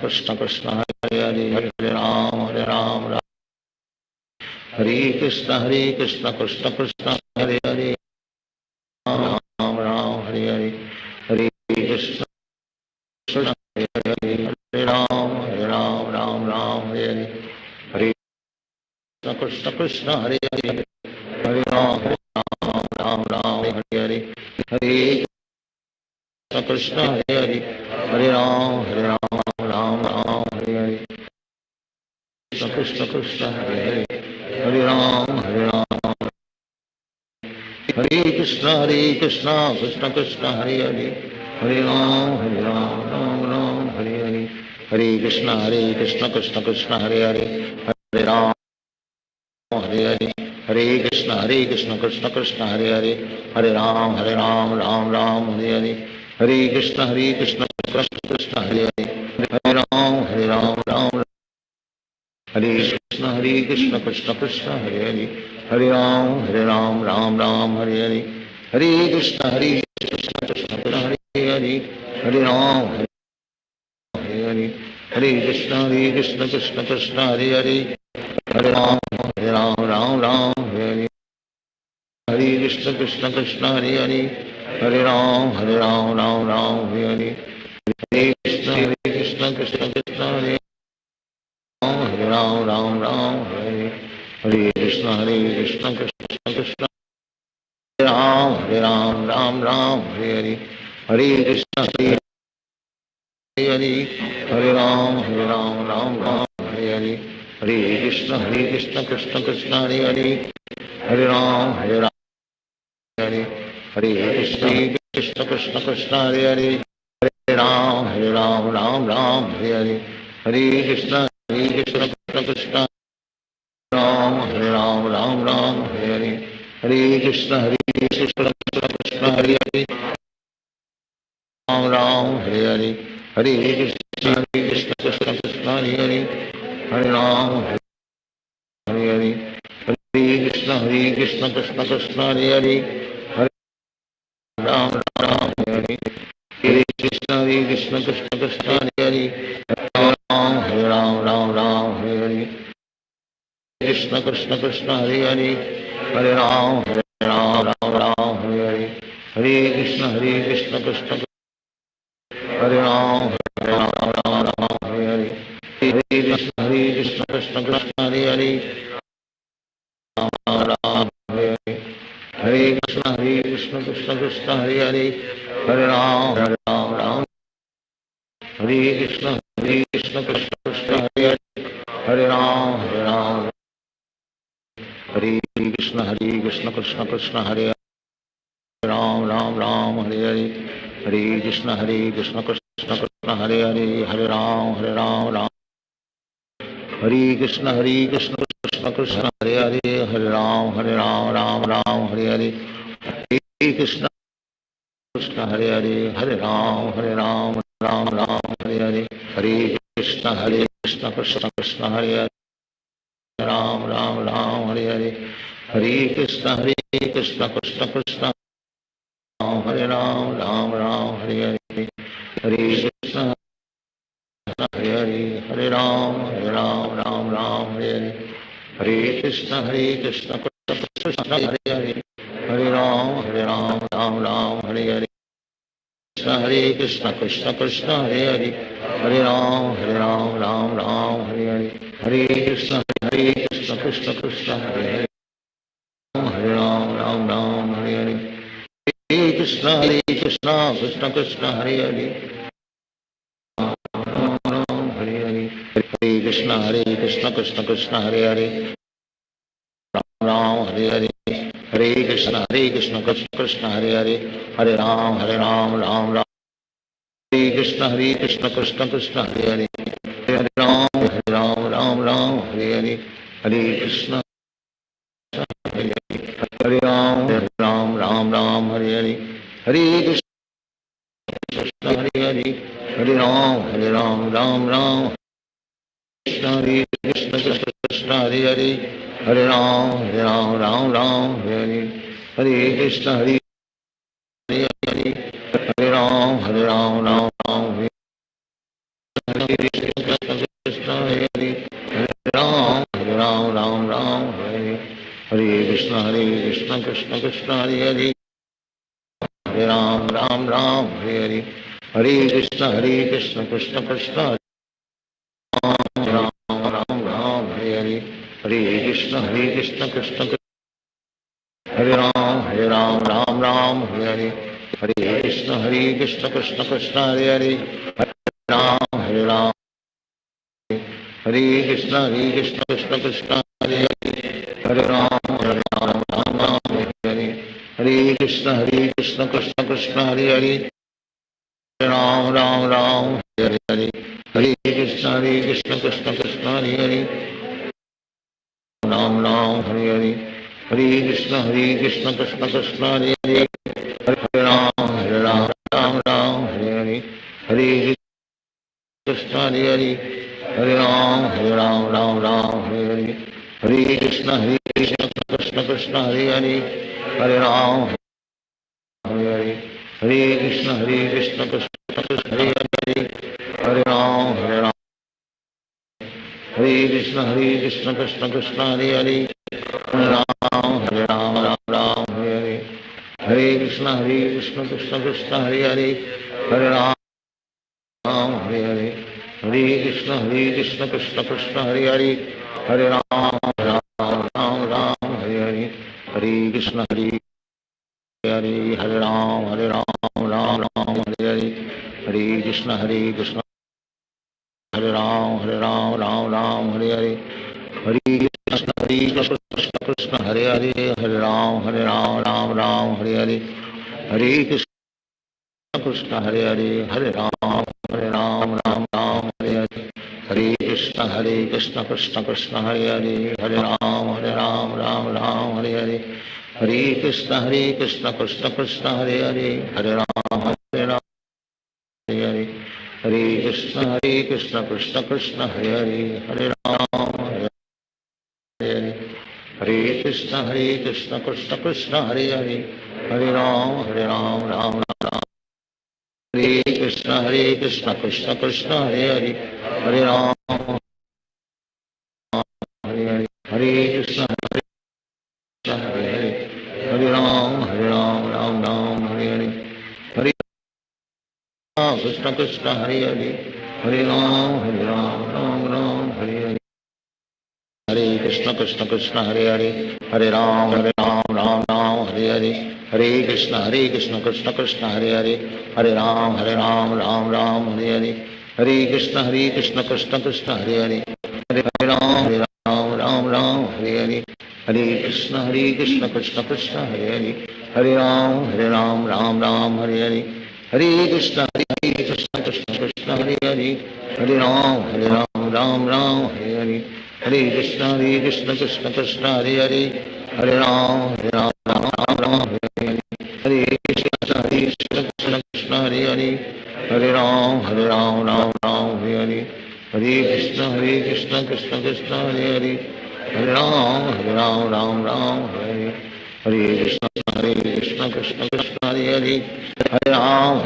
कृष्ण कृष्ण हरे हरे हरे राम हरे कृष्ण कृष्ण कृष्ण हरे हरे राम हरे हरे हरे कृष्ण हरे हरे हरे राम राम हरे हरे हरे कृष्ण कृष्ण हरे हरे हरे राम हरे हरे हरे कृष्ण हरे हरे हरे राम राम हरे हरे कृष्ण कृष्ण हरे हरे हरे राम हरे कृष्ण कृष्ण कृष्ण हरे हरे हरे राम राम हरे हरे हरे कृष्ण कृष्ण कृष्ण हरे हरे हरे राम हरे हरे हरे कृष्ण कृष्ण कृष्ण हरे हरे हरे राम राम हरे हरे हरे कृष्ण कृष्ण कृष्ण हरे हरे हरे राम राम हरे कृष्ण कृष्ण कृष्ण हरे हरे हरे राम राम हरे हरे हरे कृष्ण कृष्ण कृष्ण हरे हरे हरे राम हरे हरे हरे कृष्ण कृष्ण कृष्ण हरे हरे हरे राम राम हरे हरे हरे कृष्ण कृष्ण हरे हरे हरे राम राम हरे हरे हरे कृष्ण कृष्ण कृष्ण हरे हरे राम हरे हरे कृष्ण कृष्ण कृष्ण हरे राम हरे हरे हरे कृष्ण हरे हरे हरे राम हरे हरे हरे कृष्ण कृष्ण कृष्ण हरे हरे हरे राम हरे हरे कृष्ण कृष्ण कृष्ण हरे हरे हरे राम हरे हरे हरे कृष्ण कृष्ण कृष्ण राम हरे हरे हरे कृष्ण कृष्ण कृष्ण हरे हरे राम हरे हरे हरे कृष्ण कृष्ण कृष्ण हरे हरे हरे राम हरे हरे हरे कृष्ण कृष्ण कृष्ण हरे हरे हरे राम हरे हरे हरे कृष्ण कृष्ण कृष्ण हरे हरे हरे राम हरे हरे कृष्ण कृष्ण कृष्ण हरे हरे हरे राम राम राम हरे हरे हरे कृष्ण कृष्ण हरे राम राम हरे हरे हरे कृष्ण कृष्ण कृष्ण हरे हरे राम राम हरे हरे हरे कृष्ण कृष्ण कृष्ण हरे हरे हरे राम राम हरे कृष्ण कृष्ण कृष्ण हरे हरे हरे राम हरे कृष्ण कृष्ण कृष्ण हरे राम राम हरे हरे हरे कृष्ण कृष्ण कृष्ण हरे हरे हरे राम राम हरे कृष्ण कृष्ण कृष्ण हरे हरे हरे राम राम राम हरे हरे हरे कृष्ण कृष्ण हरे हरे हरे राम राम राम हरे हरे हरे कृष्ण कृष्ण कृष्ण हरे हरे राम राम हरे हरे हरे कृष्ण कृष्ण कृष्ण हरे राम राम हरे हरे हरे कृष्ण हरे हरे हरे राम राम हरे हरे हरे कृष्ण कृष्ण कृष्ण हरे हरे हरे राम राम हरे हरे कृष्ण कृष्ण कृष्ण हरे हरे हरे राम राम हरे हरे हरे कृष्ण कृष्ण कृष्ण हरे हरे हरे राम राम हरे हरे हरे कृष्ण कृष्ण कृष्ण हरे हरे राम हरे हरे हरे कृष्ण कृष्ण कृष्ण हरे हरे राम हरे हरे हरे कृष्ण कृष्ण कृष्ण हरे हरे हरे राम राम हरे कृष्ण कृष्ण कृष्ण हरे हरे हरे राम राम हरे हरे हरे कृष्ण हरे राम राम हरे हरे हरे कृष्ण हरे हरे हरे राम राम कृष्ण कृष्ण कृष्ण हरे हरे हरे राम राम हरे हरे हरे कृष्ण हरे हरे हरे राम राम हरे हरे कृष्ण कृष्ण हरे हरे हरे राम राम हरे हरे कृष्ण कृष्ण कृष्ण हरे हरे हरे राम हरे हरे हरे कृष्ण कृष्ण कृष्ण राम हरे हरे हरे कृष्ण कृष्ण हरे राम राम हरे हरे हरे कृष्ण कृष्ण कृष्ण हरे हरे हरे राम हरे कृष्ण कृष्ण कृष्ण हरे हरे हरे राम हरे हरे हरे कृष्ण कृष्ण कृष्ण हरे हरे राम हरे हरे हरे कृष्ण कृष्ण कृष्ण हरे हरे राम हरे हरे हरे कृष्ण कृष्ण कृष्ण हरे हरे हरे राम हरे हरे हरे कृष्ण हरे हरे हरे राम हरे हरे हरे कृष्ण कृष्ण कृष्ण हरे हरे हरे राम हरे हरे हरे कृष्ण कृष्ण कृष्ण हरे हरे हरे राम हरे कृष्ण कृष्ण कृष्ण हरे हरे हरे राम हरे हरे हरे कृष्ण कृष्ण कृष्ण हरे हरे हरे राम हरे हरे हरे कृष्ण कृष्ण कृष्ण हरे हरे हरे राम हरे हरे हरे कृष्ण हरे हरे राम हरे हरे हरे कृष्ण हरे राम हरे हरे हरे कृष्ण कृष्ण कृष्ण हरे हरे हरे राम हरे हरे हरे कृष्ण कृष्ण हरे हरे राम हरे हरे हरे कृष्ण कृष्ण कृष्ण हरे हरे राम हरे हरे हरे कृष्ण कृष्ण कृष्ण हरे हरे राम हरे हरे हरे कृष्ण कृष्ण कृष्ण हरे हरे राम हरे हरे हरे कृष्ण कृष्ण कृष्ण हरे हरे राम राम हरे कृष्ण कृष्ण कृष्ण हरे हरे राम हरे हरे हरे कृष्ण कृष्ण हरे हरे हरे राम राम राम हरे हरे हरे कृष्ण कृष्ण हरे हरे हरे राम राम राम हरे हरे हरे कृष्ण कृष्ण कृष्ण हरे हरे हरे राम राम राम हरे हरे हरे कृष्ण कृष्ण कृष्ण हरे हरे हरे राम राम हरे हरे हरे कृष्ण कृष्ण कृष्ण हरे हरे हरे राम राम हरे हरे हरे कृष्ण कृष्ण कृष्ण हरे हरे हरे राम राम हरे हरे हरे कृष्ण कृष्ण कृष्ण हरे हरे हरे राम राम हरे हरे हरे कृष्ण कृष्ण हरे हरे हरे राम राम हरे हरे हरे कृष्ण कृष्ण कृष्ण हरे हरे हरे राम राम हरे हरे कृष्ण कृष्ण कृष्ण हरे हरे हरे राम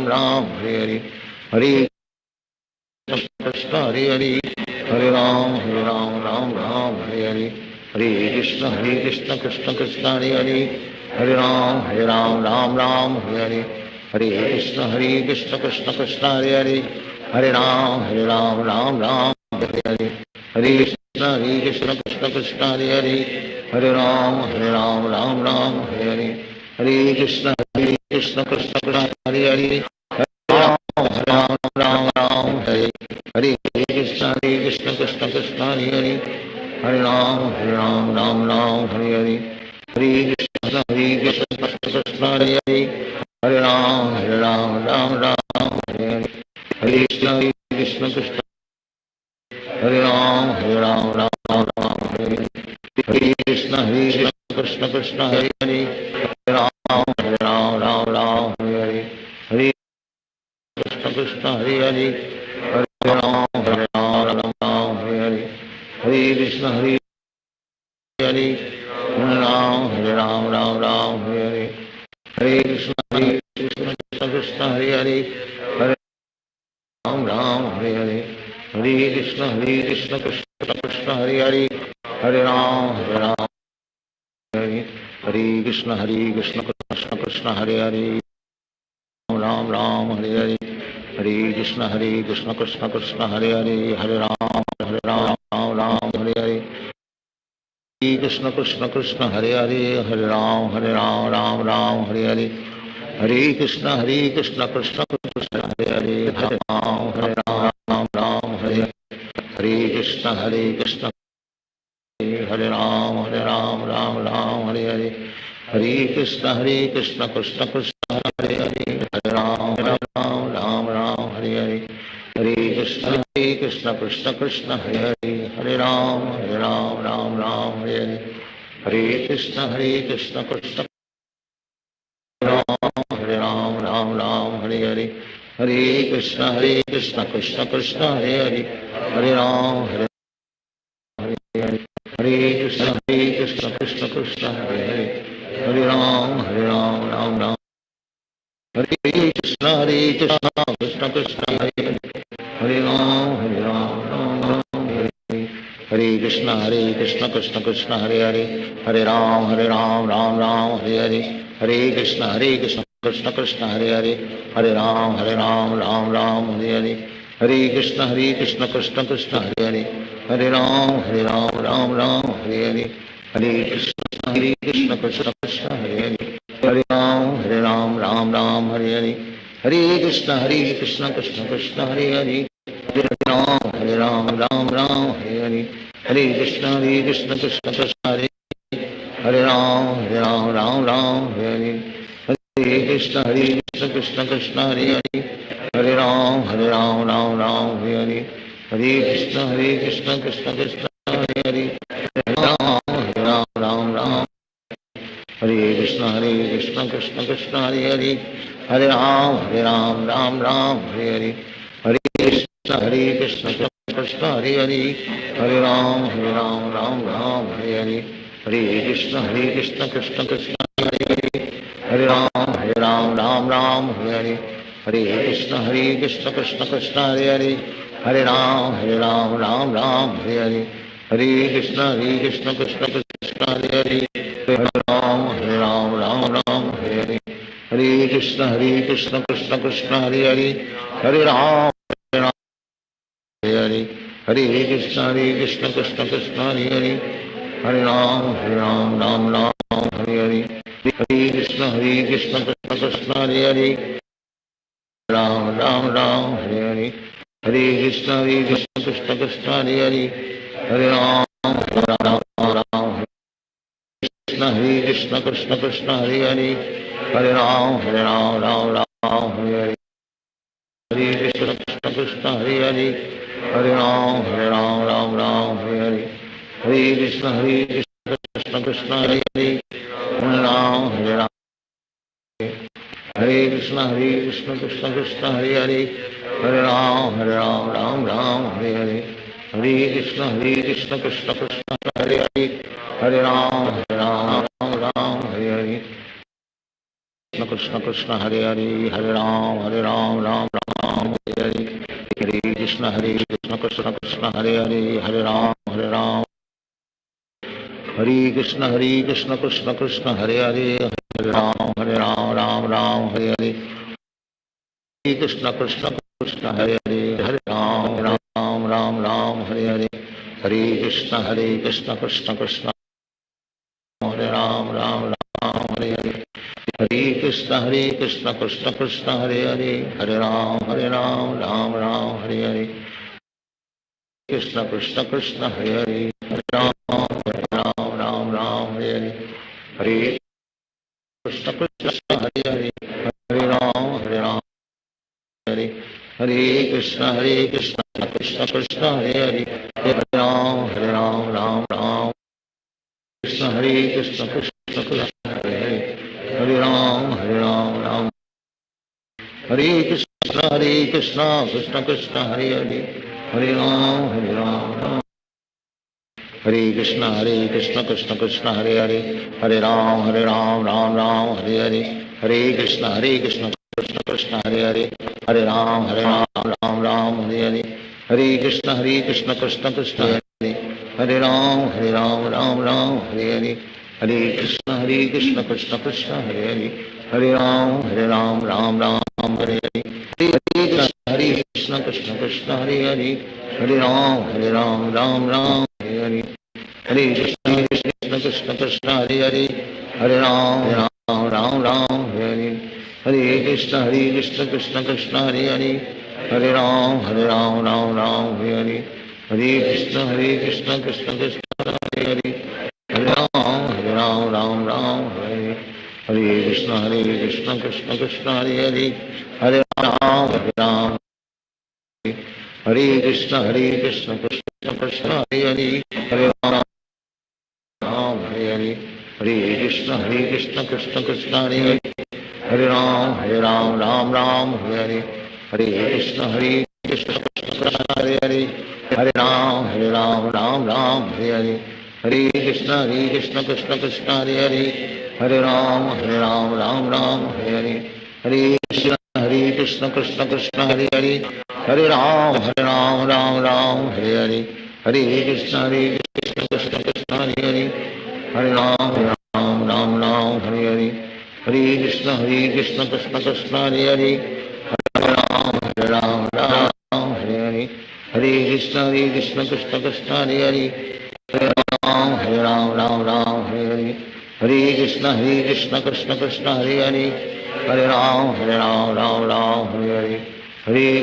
राम हरे हरे हरे कृष्ण हरे हरे हरे राम राम हरे हरे हरे कृष्ण कृष्ण कृष्ण हरे हरे हरे राम राम हरे हरे हरे कृष्ण कृष्ण कृष्ण हरे हरे हरे राम राम हरे हरे हरे कृष्ण कृष्ण कृष्ण हरे हरे हरे राम राम हरे हरे हरे कृष्ण कृष्ण कृष्ण हरे हरे राम हरे हरे कृष्ण कृष्ण कृष्ण हरे हरे हरे राम राम हरे हरे हरे कृष्ण कृष्ण हरे हरे हरे राम राम हरे हरे हरे कृष्ण कृष्ण हरे राम राम हरे हरे कृष्ण कृष्ण कृष्ण हरे हरे हरे राम राम हरे हरे हरे कृष्ण कृष्ण हरे हरे हरे राम हरे हरे हरे कृष्ण हरे हरे राम हरे हरे हरे कृष्ण कृष्ण कृष्ण हरे हरे हरे राम हरे हरे हरे कृष्ण कृष्ण कृष्ण हरे हरे हरे राम हरे हरे कृष्ण कृष्ण कृष्ण हरे हरे राम हरे हरे हरे कृष्ण कृष्ण कृष्ण हरे हरे हरे राम राम हरे हरे हरे कृष्ण कृष्ण हरे हरे हरे राम राम हरे हरे हरे कृष्ण कृष्ण कृष्ण हरे हरे हरे राम राम हरे हरे कृष्ण हरे राम राम हरे हरे हरे कृष्ण कृष्ण कृष्ण हरे हरे हरे राम राम हरे हरे हरे कृष्ण कृष्ण कृष्ण हरे हरे हरे राम राम हरे हरे हरे कृष्ण कृष्ण हरे राम हरे हरे हरे कृष्ण कृष्ण कृष्ण हरे हरे हरे राम हरे कृष्ण कृष्ण कृष्ण हरे हरे हरे राम राम हरे कृष्ण कृष्ण कृष्ण हरे हरे राम हरे हरे कृष्ण कृष्ण कृष्ण हरे हरे हरे राम राम हरे हरे हरे कृष्ण कृष्ण कृष्ण हरे हरे हरे राम राम हरे हरे हरे कृष्ण कृष्ण कृष्ण हरे हरे हरे राम राम हरे हरे हरे कृष्ण कृष्ण कृष्ण हरे हरे हरे राम राम हरे हरे हरे कृष्ण कृष्ण कृष्ण हरे हरे हरे राम राम हरे हरे हरे कृष्ण कृष्ण कृष्ण हरे हरे राम राम हरे हरे हरे कृष्ण कृष्ण कृष्ण हरे हरे हरे राम राम हरे हरे हरे कृष्ण कृष्ण कृष्ण हरे हरे हरे राम हरे कृष्ण कृष्ण कृष्ण हरे हरे हरे राम राम हरे हरे हरे कृष्ण कृष्ण हरे हरे हरे राम राम हरे हरे हरे कृष्ण कृष्ण कृष्ण हरे हरे हरे राम राम हरे हरे हरे कृष्ण कृष्ण कृष्ण हरे हरे हरे राम राम हरे हरे हरे कृष्ण कृष्ण कृष्ण हरे हरे हरे राम राम हरे हरे हरे कृष्ण कृष्ण कृष्ण हरे हरे हरे राम हरे हरे हरे कृष्ण कृष्ण कृष्ण हरे हरे हरे राम राम राम हरे हरे हरे कृष्ण कृष्ण कृष्ण हरे हरे राम राम हरे हरे हरे कृष्ण कृष्ण कृष्ण हरे हरे हरे राम राम कृष्ण कृष्ण कृष्ण हरे हरे हरे राम राम हरे हरे हरे कृष्ण कृष्ण हरे हरे हरे राम राम हरे हरे हरे कृष्ण कृष्ण कृष्ण हरे हरे हरे राम हरे कृष्ण कृष्ण कृष्ण हरे हरे हरे राम राम हरे हरे हरे कृष्ण कृष्ण कृष्ण हरे हरे हरे राम राम हरे हरे कृष्ण कृष्ण हरे हरे हरे राम राम हरे हरे हरे कृष्ण कृष्ण कृष्ण हरे हरे हरे राम हरे कृष्ण कृष्ण कृष्ण हरे हरे हरे राम राम हरे हरे हरे कृष्ण कृष्ण हरे हरे हरे राम राम हरे हरे हरे कृष्ण कृष्ण कृष्ण हरे राम हरे हरे हरे कृष्ण कृष्ण कृष्ण हरे हरे हरे राम राम हरे हरे कृष्ण कृष्ण हरे हरे हरे राम राम हरे हरे हरे कृष्ण हरे हरे हरे राम हरे हरे कृष्ण कृष्ण कृष्ण हरे हरे हरे राम राम कृष्ण कृष्ण कृष्ण हरे हरे हरे राम राम हरे कृष्ण कृष्ण कृष्ण हरे हरे हरे राम हरे कृष्ण कृष्ण कृष्ण हरे हरे हरे राम राम हरे हरे हरे कृष्ण कृष्ण कृष्ण हरे हरे हरे राम राम हरे हरे हरे कृष्ण कृष्ण कृष्ण हरे हरे राम राम हरे हरे हरे कृष्ण कृष्ण कृष्ण हरे हरे हरे राम राम हरे हरे हरे कृष्ण कृष्ण कृष्ण हरे हरे हरे राम राम हरे हरे हरे कृष्ण कृष्ण कृष्ण हरे हरे हरे राम राम हरे हरे हरे कृष्ण कृष्ण कृष्ण हरे हरे हरे राम राम हरे हरे हरे कृष्ण कृष्ण कृष्ण हरे हरे हरे राम राम हरे हरे हरे कृष्ण कृष्ण कृष्ण हरे हरे हरे राम हरे कृष्ण कृष्ण कृष्ण हरे हरे हरे राम हरे हरे हरे कृष्ण कृष्ण कृष्ण हरे हरे हरे राम राम हरे हरे हरे कृष्ण कृष्ण कृष्ण हरे हरे हरे राम राम हरे हरे हरे कृष्ण कृष्ण कृष्ण हरे हरे हरे राम राम हरे हरे हरे कृष्ण कृष्ण कृष्ण हरे हरे हरे राम राम हरे हरे हरे कृष्ण कृष्ण कृष्ण हरे हरे हरे राम राम हरे हरे हरे कृष्ण कृष्ण कृष्ण हरे हरे हरे राम हरे हरे हरे कृष्ण कृष्ण कृष्ण हरे हरे हरे राम राम हरे हरे हरे कृष्ण कृष्ण कृष्ण हरे हरे हरे राम राम हरे हरे हरे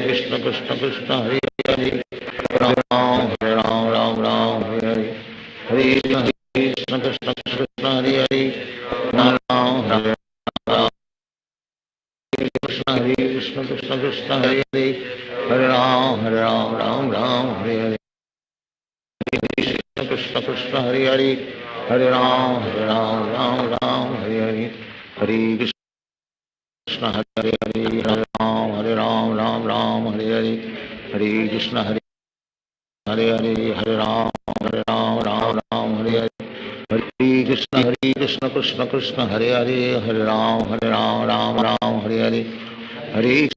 कृष्ण कृष्ण कृष्ण हरे हरे हरे राम राम हरे हरे हरे कृष्ण कृष्ण कृष्ण हरे हरे हरे राम कृष्ण कृष्ण कृष्ण हरे हरे हरे राम राम हरे हरे कृष्ण कृष्ण हरे हरे हरे राम राम हरे हरे हरे कृष्ण हरे हरे हरे राम राम हरे हरे हरे कृष्ण हरे हरे राम राम हरे हरे हरे कृष्ण कृष्ण कृष्ण हरे हरे हरे राम राम हरे हरे हरे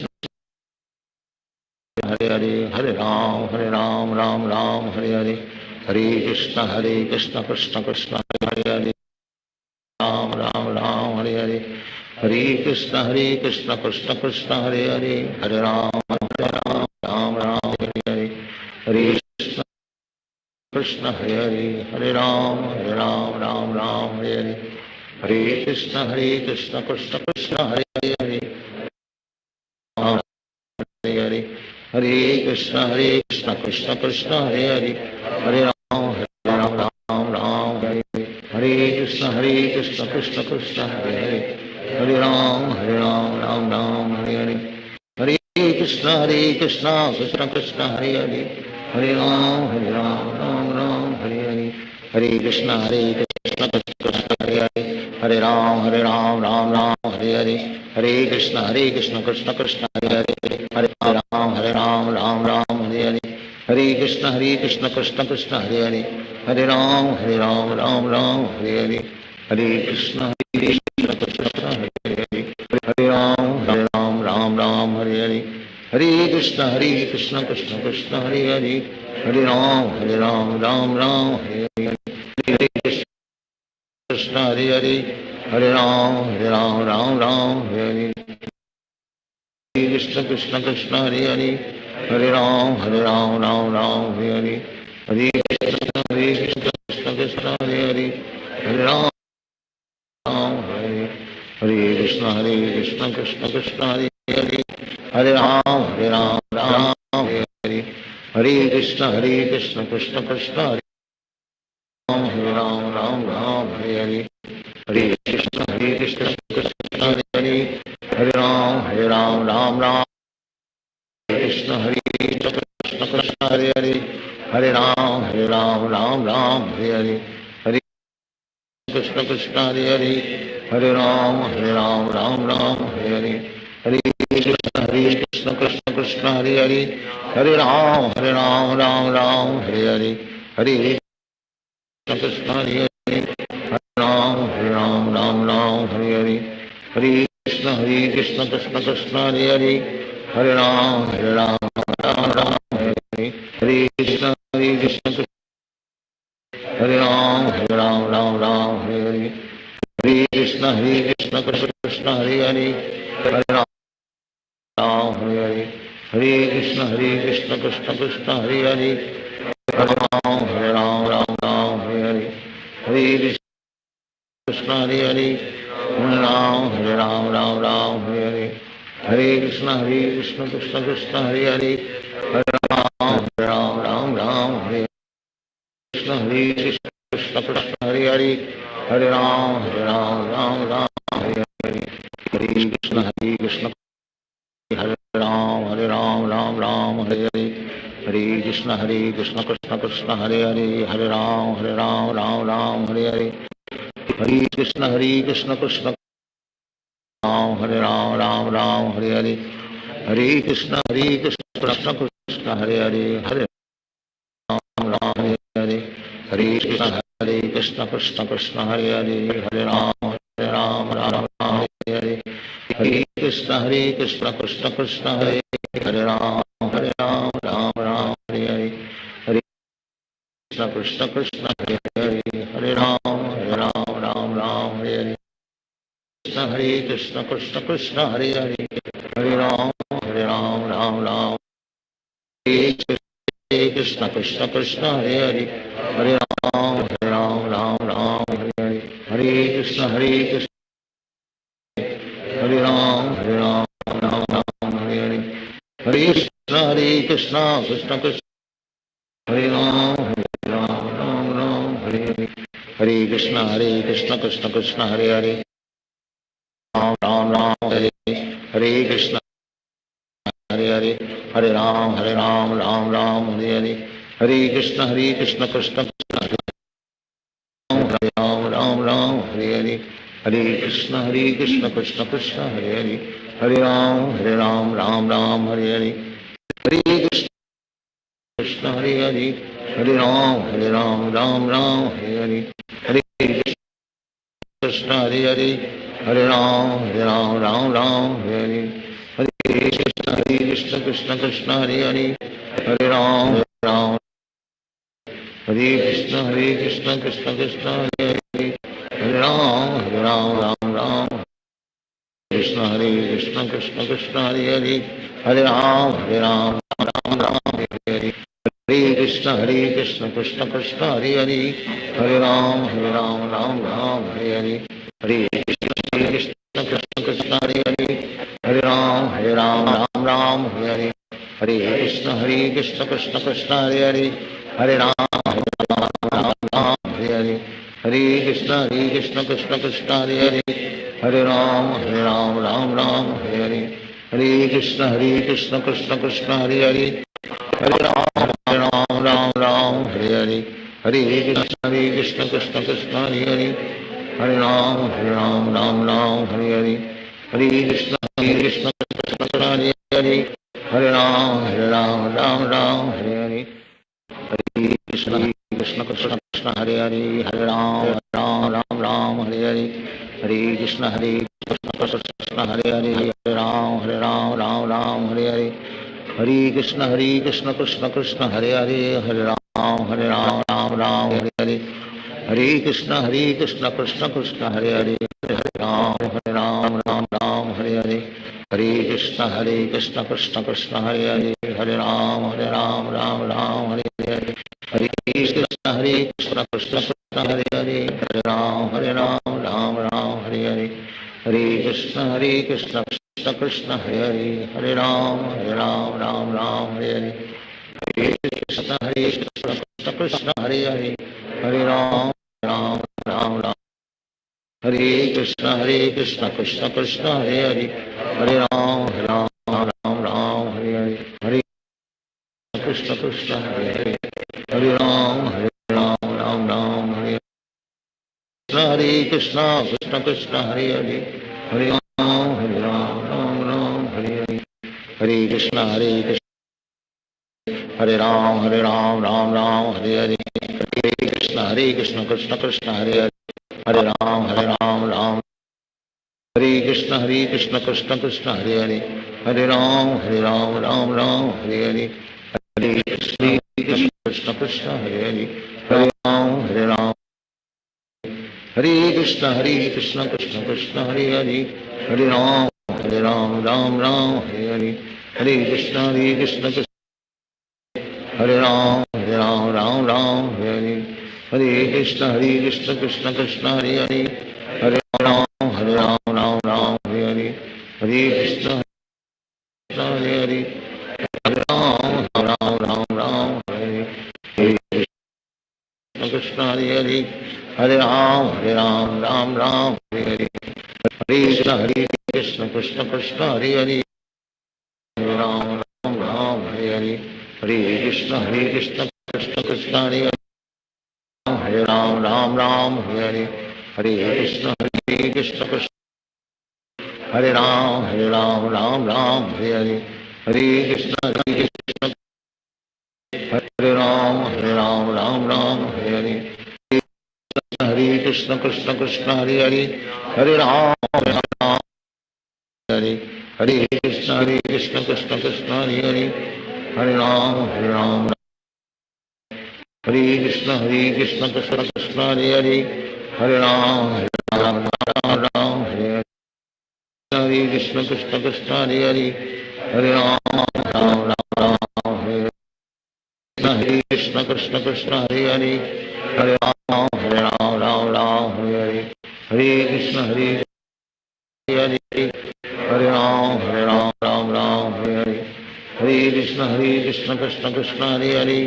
हरे राम राम हरे हरे हरे कृष्ण कृष्ण कृष्ण हरे हरे राम हरे हरे हरे कृष्ण कृष्ण कृष्ण हरे हरे हरे राम राम राम हरे हरे हरे कृष्ण हरे राम राम राम हरे हरे हरे कृष्ण कृष्ण कृष्ण हरे हरे राम हरे हरे हरे कृष्ण कृष्ण कृष्ण हरे हरे हरे राम राम हरे हरे कृष्ण कृष्ण कृष्ण हरे हरे हरे राम राम हरे हरे हरे कृष्ण कृष्ण कृष्ण हरे हरे हरे राम राम हरे हरे हरे कृष्ण कृष्ण कृष्ण हरे हरे हरे राम राम हरे हरे हरे कृष्ण कृष्ण कृष्ण हरे हरे हरे राम राम हरे हरे हरे कृष्ण कृष्ण कृष्ण हरे हरे हरे राम राम हरे हरे हरे कृष्ण कृष्ण कृष्ण हरे हरे हरे राम राम हरे हरे हरे कृष्ण कृष्ण कृष्ण हरे हरे हरे राम राम हरे हरे हरे कृष्ण हरे हरे राम हरे हरे हरे कृष्ण कृष्ण हरे हरे हरे राम राम हरे हरे हरे कृष्ण कृष्ण हरे हरे हरे राम हरे हरे कृष्ण कृष्ण कृष्ण हरे हरे हरे राम हरे हरे हरे कृष्ण कृष्ण कृष्ण हरे राम हरे हरे हरे कृष्ण कृष्ण हरे हरे हरे राम कृष्ण कृष्ण कृष्ण हरे हरे हरे राम राम हरे हरे हरे कृष्ण कृष्ण हरे हरे हरे राम राम हरे हरे हरे कृष्ण कृष्ण कृष्ण हरे हरे हरे राम राम हरे हरे हरे कृष्ण हरे हरे हरे राम हरे हरे हरे कृष्ण कृष्ण कृष्ण हरे हरे हरे राम राम हरे हरे हरे कृष्ण कृष्ण हरे राम हरे हरे हरे कृष्ण कृष्ण कृष्ण हरे हरे हरे राम हरे हरे हरे कृष्ण कृष्ण कृष्ण हरे हरे हरे राम हरे हरे हरे कृष्ण हरे हरे हरे राम हरे हरे हरे कृष्ण कृष्ण कृष्ण हरे हरे हरे राम हरे कृष्ण कृष्ण कृष्ण हरे हरे हरे राम हरे हरे हरे कृष्ण हरे राम हरे हरे हरे कृष्ण कृष्ण कृष्ण हरे हरे हरे राम हरे हरे हरे कृष्ण कृष्ण हरे राम हरे हरे हरे कृष्ण कृष्ण कृष्ण हरे हरे हरे राम हरे हरे हरे कृष्ण कृष्ण कृष्ण हरे हरे हरे राम हरे हरे हरे कृष्ण कृष्ण कृष्ण हरे हरे राम हरे हरे हरे कृष्ण कृष्ण हरे हरे हरे राम हरे हरे कृष्ण कृष्ण कृष्ण हरे हरे हरे राम राम हरे कृष्ण कृष्ण कृष्ण हरे हरे हरे राम हरे हरे हरे कृष्ण हरे राम हरे हरे हरे कृष्ण कृष्ण कृष्ण हरे राम हरे हरे हरे कृष्ण कृष्ण कृष्ण हरे हरे राम हरे हरे कृष्ण हरे हरे हरे राम राम हरे हरे हरे कृष्ण कृष्ण कृष्ण हरे राम हरे हरे हरे कृष्ण कृष्ण कृष्ण हरे हरे हरे राम राम हरे हरे हरे कृष्ण हरे हरे हरे राम राम हरे हरे हरे कृष्ण हरे हरे हरे राम राम हरे हरे हरे कृष्ण कृष्ण कृष्ण हरे हरे हरे राम हरे कृष्ण कृष्ण कृष्ण हरे हरे हरे राम राम कृष्ण कृष्ण कृष्ण हरे हरे हरे राम राम राम हरे हरे हरे कृष्ण कृष्ण कृष्ण हरे हरे हरे राम राम राम हरे हरे हरे कृष्ण कृष्ण कृष्ण हरे हरे हरे राम राम हरे हरे हरे कृष्ण कृष्ण कृष्ण हरे हरे हरे राम राम हरे हरे हरे कृष्ण कृष्ण कृष्ण हरे हरे हरे राम राम हरे हरे हरे कृष्ण कृष्ण कृष्ण हरे हरे हरे राम राम हरे हरे हरे कृष्ण कृष्ण कृष्ण हरे हरे हरे राम राम हरे हरे हरे कृष्ण कृष्ण कृष्ण हरे हरे हरे राम राम हरे हरे हरे कृष्ण कृष्ण कृष्ण हरे हरे हरे राम राम हरे हरे हरे कृष्ण कृष्ण कृष्ण हरे हरे हरे राम राम हरे हरे हरे कृष्ण कृष्ण कृष्ण हरे हरे हरे राम राम हरे हरे हरे कृष्ण कृष्ण कृष्ण हरे हरे हरे राम राम हरे हरे हरे कृष्ण कृष्ण कृष्ण हरे हरे हरे राम राम हरे हरे हरे कृष्ण कृष्ण कृष्ण हरे हरे हरे राम राम हरे हरे हरे कृष्ण कृष्ण कृष्ण हरे हरे हरे राम राम हरे हरे हरे कृष्ण कृष्ण कृष्ण हरे हरे हरे राम राम हरे कृष्ण कृष्ण कृष्ण हरे हरे हरे राम राम हरे हरे हरे कृष्ण कृष्ण हरे हरे हरे राम राम हरे हरे कृष्ण कृष्ण हरे हरे हरे राम राम हरे हरे हरे कृष्ण हरे राम राम हरे हरे हरे कृष्ण कृष्ण कृष्ण हरे हरे हरे राम राम हरे कृष्ण कृष्ण कृष्ण हरे हरे हरे राम राम हरे हरे हरे कृष्ण कृष्ण कृष्ण हरे हरे हरे राम हरे कृष्ण कृष्ण कृष्ण हरे हरे हरे राम राम हरे हरे हरे कृष्ण कृष्ण हरे राम राम हरे हरे हरे कृष्ण कृष्ण कृष्ण हरे हरे हरे राम राम हरे हरे हरे कृष्ण हरे हरे हरे राम राम हरे हरे कृष्ण हरे हरे हरे राम राम हरे हरे हरे कृष्ण कृष्ण हरे हरे हरे राम हरे हरे हरे कृष्ण कृष्ण कृष्ण हरे हरे हरे राम राम हरे हरे हरे कृष्ण कृष्ण हरे राम राम हरे हरे हरे कृष्ण हरे राम राम हरे हरे हरे कृष्ण कृष्ण हरे हरे हरे राम हरे हरे कृष्ण कृष्ण कृष्ण हरे हरे हरे राम हरे कृष्ण कृष्ण कृष्ण हरे हरे हरे राम हरे हरे कृष्ण कृष्ण हरे हरे हरे राम हरे कृष्ण कृष्ण हरे हरे हरे राम हरे हरे हरे कृष्ण हरे हरे हरे राम हरे हरे हरे कृष्ण कृष्ण कृष्ण हरे हरे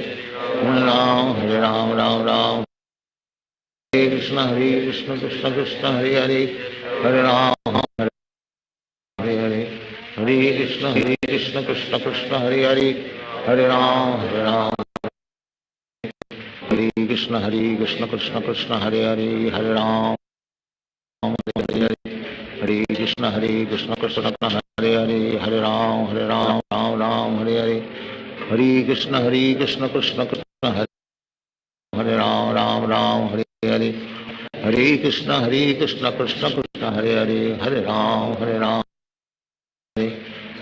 हरे राम हरे कृष्ण कृष्ण कृष्ण हरे हरे हरे राम हरे हरे हरे कृष्ण कृष्ण कृष्ण हरे हरे हरे राम हरे कृष्ण कृष्ण कृष्ण हरे हरे हरे राम हरे हरे हरे कृष्ण कृष्ण कृष्ण हरे हरे हरे राम राम हरे हरे हरे कृष्ण कृष्ण कृष्ण हरे राम हरे हरे हरे कृष्ण कृष्ण कृष्ण हरे हरे हरे राम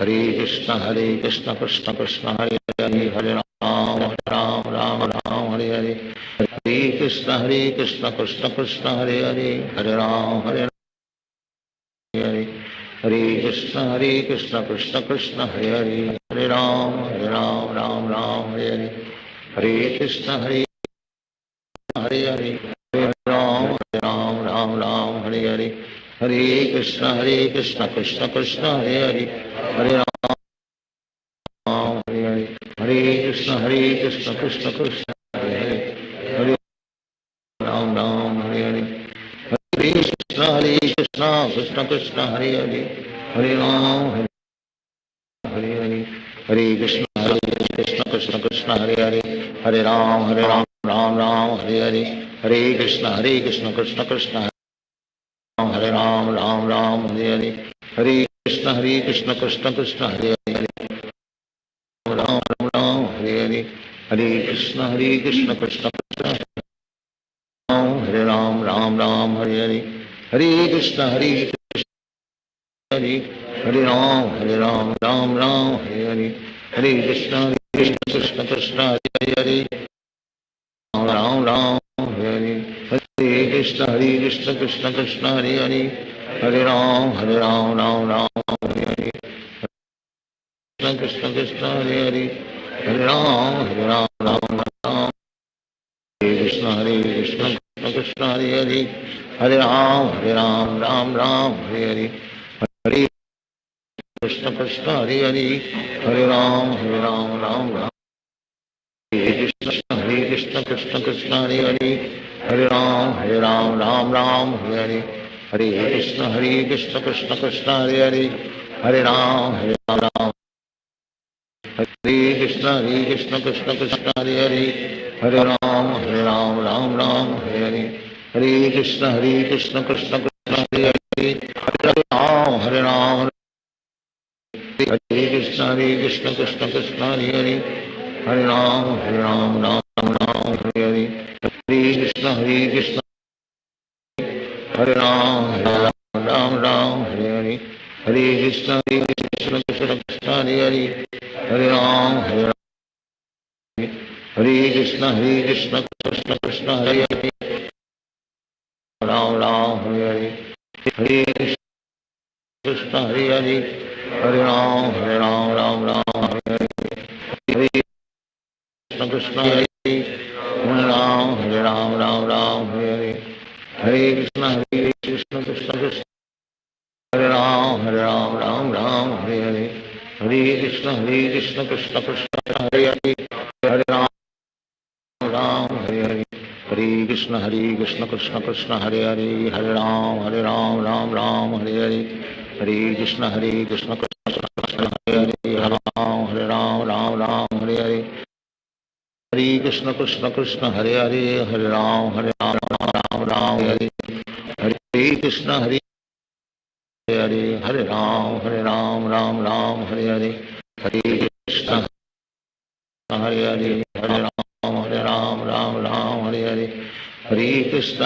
हरे कृष्ण कृष्ण कृष्ण हरे हरे हरे राम हरे हरे हरे कृष्ण कृष्ण कृष्ण हरे हरे हरे राम हरे हरे हरे कृष्ण कृष्ण कृष्ण हरे हरे, हरे राम राम राम हरे हरे, हरे कृष्ण हरे हरे हरे, हरे राम राम हरे हरे, हरे कृष्ण कृष्ण कृष्ण हरे हरे, हरे राम हरे हरे, हरे कृष्ण कृष्ण कृष्ण हरे हरे, हरे राम हरे हरे, हरे कृष्ण कृष्ण कृष्ण हरे हरे, हरे राम हरे हरे, हरे कृष्ण कृष्ण कृष्ण हरे हरे, हरे राम राम हरे हरे, हरे कृष्ण कृष्ण कृष्ण हरे राम हरे हरे, हरे कृष्ण कृष्ण कृष्ण हरे हरे, राम हरे हरे, हरे कृष्ण कृष्ण कृष्ण हरे राम हरे हरे, हरे कृष्ण हरे हरे राम राम हरे हरे, हरे कृष्ण कृष्ण हरे हरे, राम हरे हरे, हरे कृष्ण कृष्ण कृष्ण हरे हरे, हरे राम राम हरे हरे, कृष्ण कृष्ण हरे हरे, हरे राम राम हरे कृष्ण कृष्ण कृष्ण हरे हरे, हरे राम राम हरे हरे, हरे कृष्ण हरे हरे, हरे राम राम हरे कृष्ण कृष्ण कृष्ण हरे हरे, हरे राम राम हरे हरे, हरे कृष्ण कृष्ण कृष्ण हरे हरे, हरे राम हरे कृष्ण कृष्ण कृष्ण हरे हरे, हरे राम राम हरे हरे, हरे कृष्ण कृष्ण कृष्ण हरे हरे, हरे राम हरे कृष्ण कृष्ण कृष्ण हरे हरे, हरे राम राम हरे हरे, हरे कृष्ण हरे राम हरे हरे, हरे कृष्ण कृष्ण कृष्ण हरे हरे, हरे राम हरे कृष्ण कृष्ण कृष्ण हरे हरे, राम हरे हरे, हरे कृष्ण हरे हरे, हरे राम राम हरे हरे, हरे कृष्ण कृष्ण हरे हरे राम हरे हरे, हरे कृष्ण कृष्ण कृष्ण हरे राम हरे हरे, हरे कृष्ण कृष्ण कृष्ण हरे हरे, हरे राम हरे हरे, हरे कृष्ण कृष्ण कृष्ण हरे हरे, हरे राम राम हरे हरे, हरे कृष्ण कृष्ण कृष्ण हरे हरे, हरे राम हरे हरे, हरे कृष्ण कृष्ण हरे हरे, हरे राम हरे हरे, हरे कृष्ण हरे हरे, हरे राम राम हरे हरे, हरे कृष्ण हरे हरे, हरे राम राम हरे हरे, हरे कृष्ण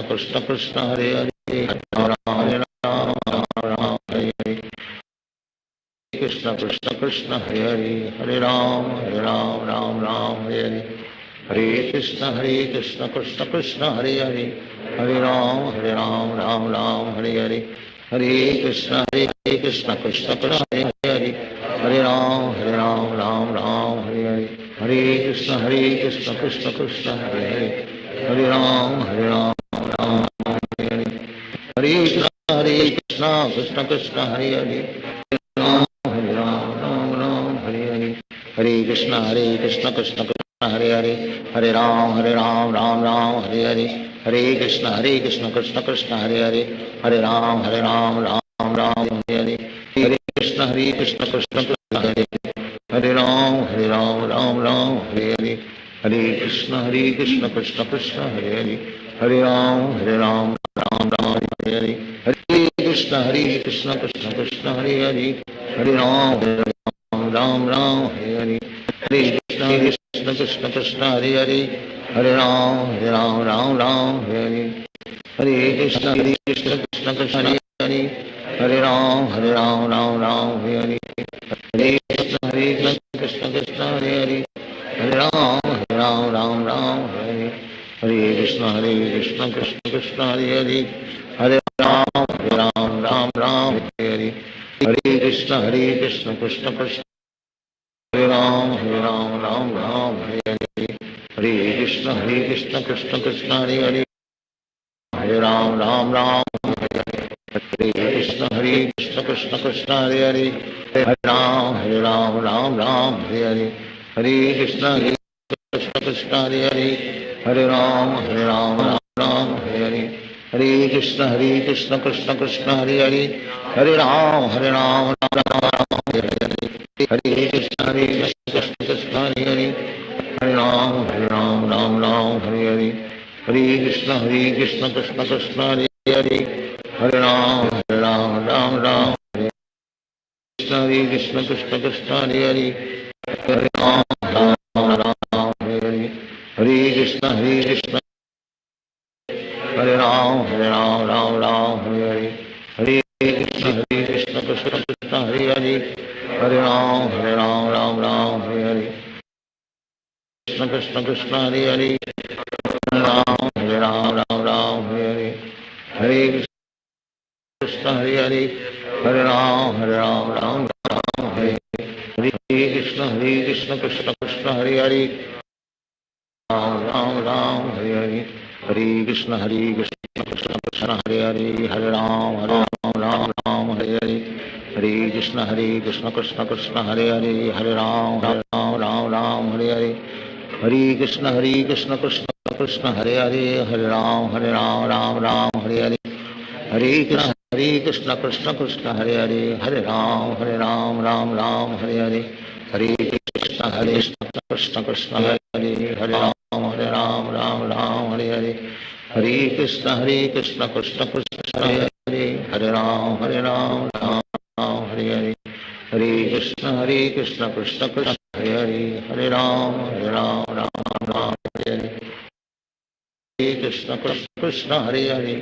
कृष्ण कृष्ण हरे हरे, हरे राम हरे हरे, कृष्ण कृष्ण हरे हरे, हरे राम राम हरे हरे, हरे कृष्ण कृष्ण कृष्ण हरे हरे, हरे राम राम हरे हरे, हरे कृष्ण कृष्ण कृष्ण हरे हरे, हरे राम राम हरे हरे, हरे कृष्ण कृष्ण कृष्ण हरे हरे, हरे राम हरे हरे, हरे कृष्ण कृष्ण कृष्ण हरे हरे, हरे राम हरे हरे, हरे कृष्ण कृष्ण कृष्ण हरे हरे, हरे राम राम हरे हरे, हरे कृष्ण कृष्ण कृष्ण हरे हरे, हरे राम राम हरे हरे, हरे कृष्ण कृष्ण कृष्ण हरे हरे, हरे राम हरे हरे, हरे कृष्ण कृष्ण कृष्ण हरे हरे, हरे राम हरे हरे, हरे कृष्ण कृष्ण कृष्ण हरे हरे, हरे राम हरे हरे, हरे कृष्ण कृष्ण कृष्ण हरे हरे, हरे राम हरे हरे, हरे कृष्ण कृष्ण कृष्ण हरे हरे, हरे राम हरे हरे, हरे कृष्ण कृष्ण हरे हरे, हरे राम हरे हरे, हरे कृष्ण कृष्ण कृष्ण हरे हरे, हरे राम राम हरे हरे, हरे कृष्ण कृष्ण कृष्ण हरे राम राम राम हरे हरे हरे कृष्ण कृष्ण कृष्ण हरे हरे हरे राम राम हरे हरे कृष्ण कृष्ण कृष्ण हरे हरे हरे राम राम हरे हरे हरे कृष्ण कृष्ण हरे हरे हरे राम राम हरे हरे हरे कृष्ण कृष्ण कृष्ण हरे हरे हरे राम राम हरे हरे हरे कृष्ण कृष्ण हरे हरे हरे राम राम हरे हरे हरे कृष्ण कृष्ण कृष्ण हरे हरे हरे राम राम हरे कृष्ण कृष्ण कृष्ण हरे हरे हरे राम हरे हरे हरे कृष्ण हरे राम राम हरे हरे हरे कृष्ण कृष्ण कृष्ण हरे हरे हरे राम राम हरे हरे कृष्ण कृष्ण हरे हरे हरे राम हरे हरे हरे कृष्ण हरे हरे हरे राम राम हरे हरे कृष्ण कृष्ण कृष्ण हरे हरे राम हरे हरे हरे कृष्ण कृष्ण कृष्ण हरे हरे हरे राम राम हरे हरे हरे कृष्ण कृष्ण कृष्ण हरे हरे हरे राम राम हरे हरे हरे कृष्ण कृष्ण कृष्ण हरे हरे हरे राम राम हरे हरे हरे कृष्ण कृष्ण कृष्ण हरे हरे हरे राम राम हरे हरे हरे कृष्ण कृष्ण कृष्ण हरे हरे हरे राम राम हरे हरे हरे कृष्ण कृष्ण कृष्ण हरे हरे हरे राम राम हरे हरे हरे कृष्ण कृष्ण कृष्ण हरे हरे हरे राम हरे हरे हरे कृष्ण कृष्ण हरे हरे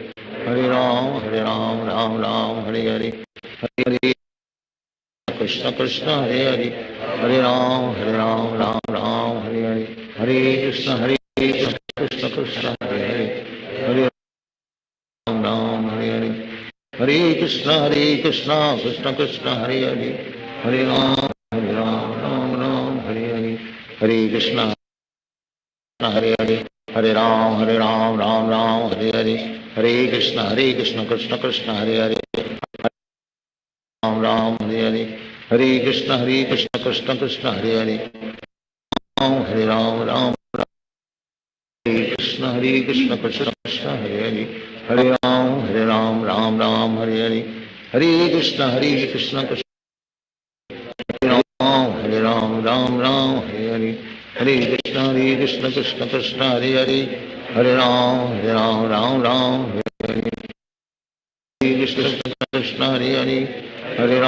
हरे राम राम हरे हरे हरे कृष्ण कृष्ण हरे हरे हरे राम राम हरे हरे हरे कृष्ण कृष्ण कृष्ण हरे हरे हरे राम हरे हरे हरे कृष्ण कृष्ण कृष्ण हरे हरे हरे राम हरे हरे हरे कृष्ण हरे हरे हरे राम राम हरे हरे हरे कृष्ण कृष्ण कृष्ण हरे हरे राम हरे हरे हरे कृष्ण कृष्ण कृष्ण हरे हरे हरे राम हरे कृष्ण कृष्ण कृष्ण हरे हरे हरे राम राम हरे हरे हरे कृष्ण कृष्ण कृष्ण हरे राम हरे हरे हरे कृष्ण कृष्ण कृष्ण हरे हरे हरे राम हरे हरे हरे कृष्ण कृष्ण हरे हरे हरे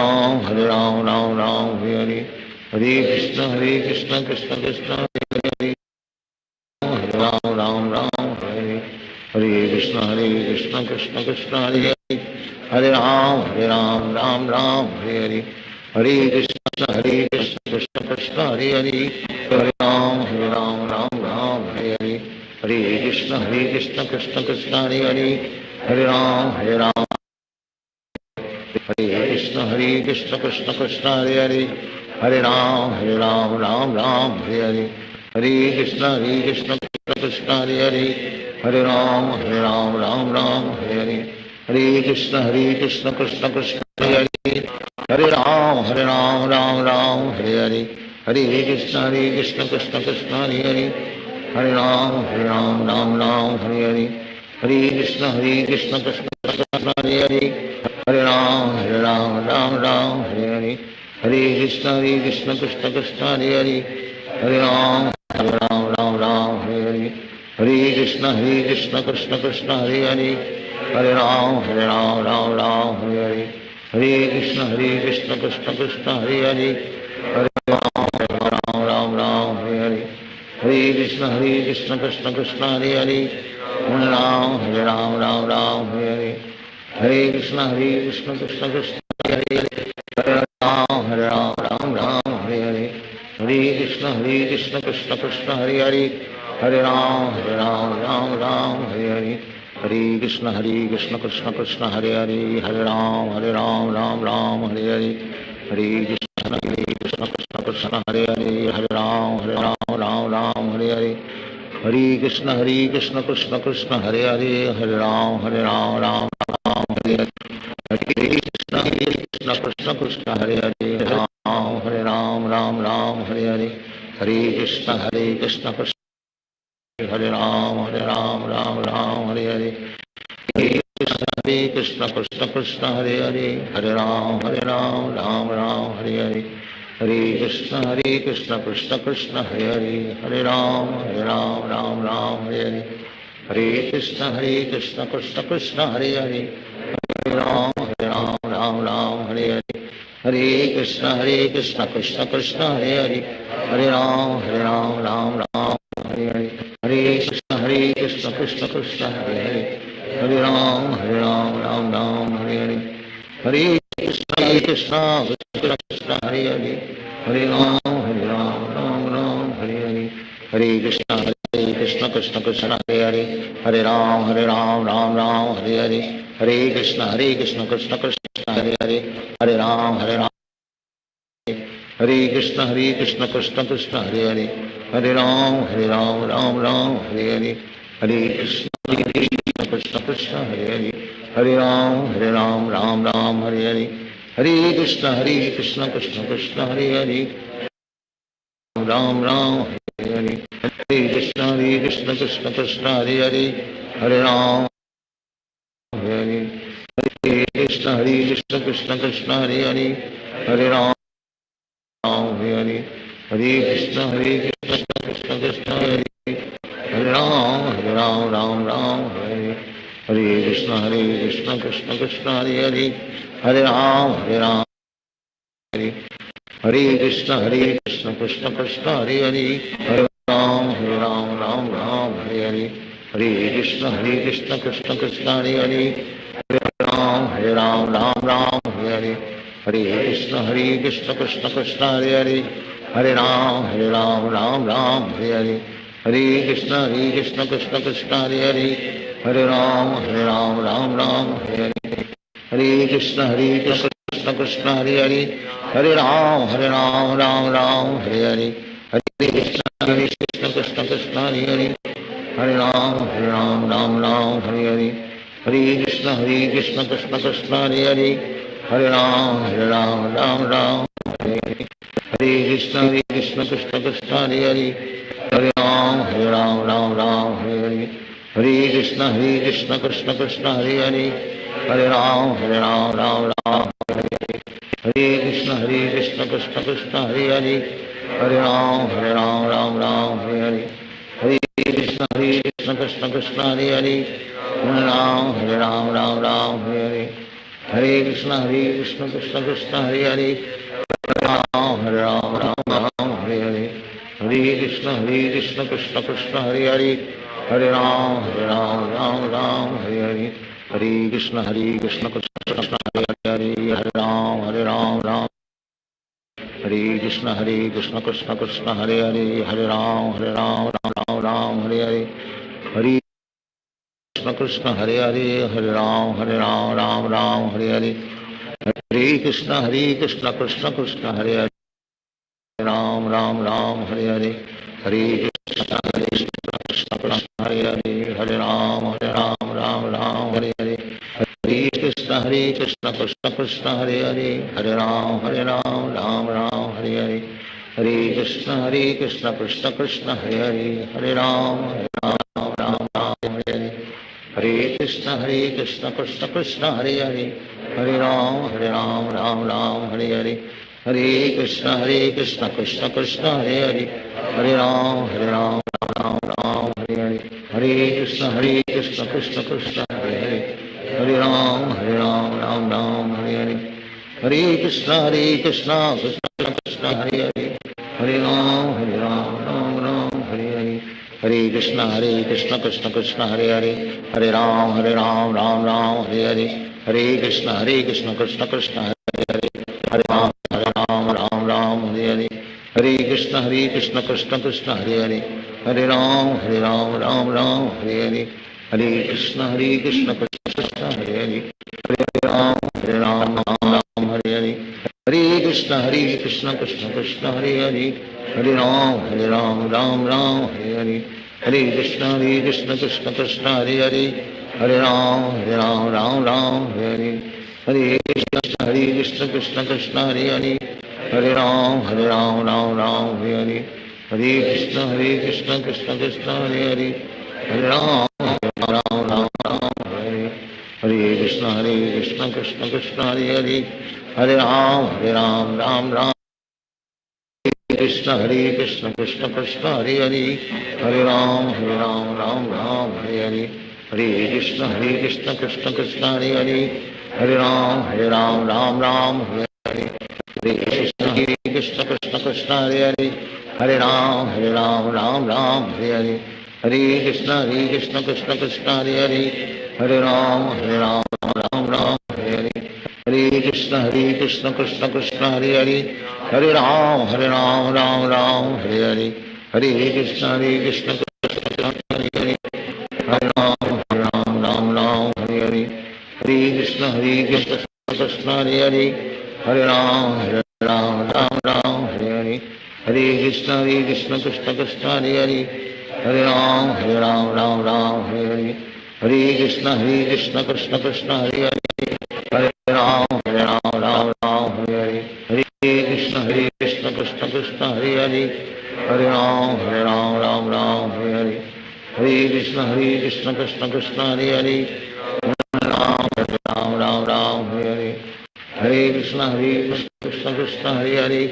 राम राम हरे हरे हरे कृष्ण कृष्ण कृष्ण हरे हरे हरे राम हरे हरे हरे कृष्ण कृष्ण कृष्ण हरे हरे हरे राम हरे हरे हरे कृष्ण कृष्ण कृष्ण हरे हरे हरे राम हरे हरे हरे कृष्ण कृष्ण कृष्ण हरे हरे हरे राम हरे कृष्ण कृष्ण कृष्ण हरे हरे हरे राम राम हरे हरे हरे कृष्ण कृष्ण कृष्ण हरे हरे हरे राम राम हरे हरे हरे कृष्ण कृष्ण कृष्ण हरे हरे हरे राम राम हरे हरे हरे कृष्ण कृष्ण कृष्ण हरे हरे हरे राम हरे हरे हरे कृष्ण कृष्ण कृष्ण हरे हरे हरे राम हरे हरे हरे कृष्ण कृष्ण कृष्ण हरे हरे हरे राम हरे हरे हरे कृष्ण कृष्ण कृष्ण हरे हरे हरे राम हरे हरे हरे कृष्ण कृष्ण कृष्ण हरे हरे हरे राम हरे हरे हरे कृष्ण कृष्ण कृष्ण हरे हरे हरे राम हरे हरे हरे कृष्ण कृष्ण कृष्ण हरे हरे हरे राम हरे हरे हरे कृष्ण कृष्ण कृष्ण हरे हरे हरे राम राम हरे हरे हरे कृष्ण कृष्ण कृष्ण हरे हरे, हरे राम राम राम हरे हरे, हरे कृष्ण कृष्ण कृष्ण हरे हरे, हरे राम राम राम हरे हरे, हरे कृष्ण कृष्ण कृष्ण हरे हरे, हरे राम राम राम हरे हरे, हरे कृष्ण कृष्ण कृष्ण हरे हरे, हरे राम राम हरे हरे, हरे कृष्ण कृष्ण हरे राम राम हरे हरे, हरे कृष्ण कृष्ण हरे हरे, हरे राम राम हरे हरे, हरे कृष्ण कृष्ण हरे हरे, हरे राम राम हरे हरे, हरे कृष्ण कृष्ण कृष्ण हरे हरे, हरे राम हरे हरे, हरे कृष्ण कृष्ण कृष्ण हरे हरे, हरे राम राम हरे हरे, हरे कृष्ण कृष्ण कृष्ण हरे हरे, हरे राम राम हरे हरे, हरे कृष्ण कृष्ण हरे हरे, हरे राम राम हरे हरे, हरे कृष्ण कृष्ण कृष्ण हरे हरे, हरे राम राम हरे हरे, हरे कृष्ण कृष्ण कृष्ण हरे हरे, हरे राम हरे कृष्ण कृष्ण कृष्ण हरे हरे, हरे राम राम हरे हरे, हरे कृष्ण कृष्ण कृष्ण हरे हरे, हरे राम राम हरे हरे, हरे कृष्ण कृष्ण कृष्ण हरे हरे, राम हरे हरे, हरे कृष्ण कृष्ण कृष्ण हरे हरे, हरे राम हरे हरे, हरे कृष्ण कृष्ण कृष्ण हरे हरे, हरे राम हरे हरे, हरे कृष्ण कृष्ण कृष्ण हरे हरे, राम हरे हरे, हरे कृष्ण कृष्ण कृष्ण हरे हरे, हरे राम हरे, हरे कृष्ण कृष्ण कृष्ण हरे हरे, हरे राम हरे हरे, हरे कृष्ण कृष्ण कृष्ण हरे हरे, हरे राम हरे हरे, हरे कृष्ण कृष्ण कृष्ण हरे हरे, हरे राम राम हरे हरे, हरे कृष्ण कृष्ण कृष्ण हरे हरे, हरे राम राम हरे हरे, हरे कृष्ण कृष्ण हरे हरे, हरे राम राम हरे हरे, हरे कृष्ण कृष्ण कृष्ण हरे हरे, हरे राम राम हरे हरे, हरे कृष्ण कृष्ण कृष्ण हरे हरे, हरे राम राम हरे हरे, हरे कृष्ण कृष्ण कृष्ण हरे हरे, हरे राम राम हरे हरे, हरे कृष्ण कृष्ण कृष्ण हरे हरे, हरे राम राम हरे हरे, हरे कृष्ण कृष्ण कृष्ण हरे हरे, हरे राम राम हरे हरे, हरे कृष्ण कृष्ण कृष्ण हरे हरे, हरे राम राम हरे हरे, हरे कृष्ण कृष्ण कृष्ण हरे हरे, हरे राम हरे हरे, हरे कृष्ण कृष्ण कृष्ण हरे हरे, हरे राम हरे हरे, हरे कृष्ण कृष्ण कृष्ण हरे हरे, हरे राम हरे कृष्ण कृष्ण कृष्ण हरे हरे, हरे राम हरे हरे, हरे कृष्ण हरे राम हरे हरे, हरे कृष्ण कृष्ण कृष्ण हरे हरे, राम हरे हरे, हरे कृष्ण कृष्ण हरे हरे, हरे राम राम हरे हरे, हरे कृष्ण कृष्ण कृष्ण हरे हरे, हरे राम राम हरे हरे, हरे कृष्ण कृष्ण कृष्ण हरे हरे, हरे राम हरे हरे, हरे कृष्ण कृष्ण कृष्ण हरे हरे, हरे राम राम हरे हरे, हरे कृष्ण कृष्ण कृष्ण हरे हरे, हरे राम राम हरे हरे, हरे कृष्ण कृष्ण कृष्ण हरे हरे, हरे राम राम हरे हरे, हरे कृष्ण कृष्ण कृष्ण हरे हरे, हरे राम राम हरे हरे, हरे कृष्ण कृष्ण कृष्ण हरे हरे, हरे राम राम हरे हरे, हरे कृष्ण कृष्ण कृष्ण हरे हरे, हरे राम हरे हरे, हरे कृष्ण कृष्ण कृष्ण हरे हरे, हरे राम राम हरे हरे, हरे कृष्ण कृष्ण कृष्ण हरे हरे हरे राम राम राम हरे हरे हरे कृष्ण कृष्ण कृष्ण हरे हरे हरे राम राम राम हरे हरे हरे कृष्ण कृष्ण कृष्ण हरे हरे हरे राम राम राम हरे हरे हरे कृष्ण कृष्ण कृष्ण हरे हरे हरे राम राम राम हरे हरे हरे कृष्ण कृष्ण कृष्ण हरे हरे हरे राम राम राम हरे हरे कृष्ण कृष्ण कृष्ण हरे हरे हरे राम राम राम कृष्ण कृष्ण कृष्ण हरे हरे हरे राम राम राम हरे हरे हरे कृष्ण कृष्ण कृष्ण हरे हरे हरे राम राम राम हरे हरे हरे कृष्ण कृष्ण कृष्ण हरे हरे हरे राम राम राम हरे हरे हरे कृष्ण कृष्ण कृष्ण हरे हरे हरे राम राम राम हरे हरे हरे कृष्ण कृष्ण कृष्ण हरे हरे हरे राम राम राम हरे हरे हरे कृष्ण कृष्ण कृष्ण हरे हरे हरे राम राम राम हरे हरे हरे कृष्ण कृष्ण हरे हरे हरे राम राम राम हरे हरे हरे कृष्ण कृष्ण कृष्ण हरे हरे हरे राम राम राम हरे हरे हरे कृष्ण कृष्ण कृष्ण हरे हरे हरे राम राम राम हरे हरे हरे कृष्ण कृष्ण कृष्ण हरे हरे हरे राम राम राम हरे हरे हरे कृष्ण कृष्ण कृष्ण हरे हरे राम राम हरे हरे हरे कृष्ण कृष्ण कृष्ण हरे हरे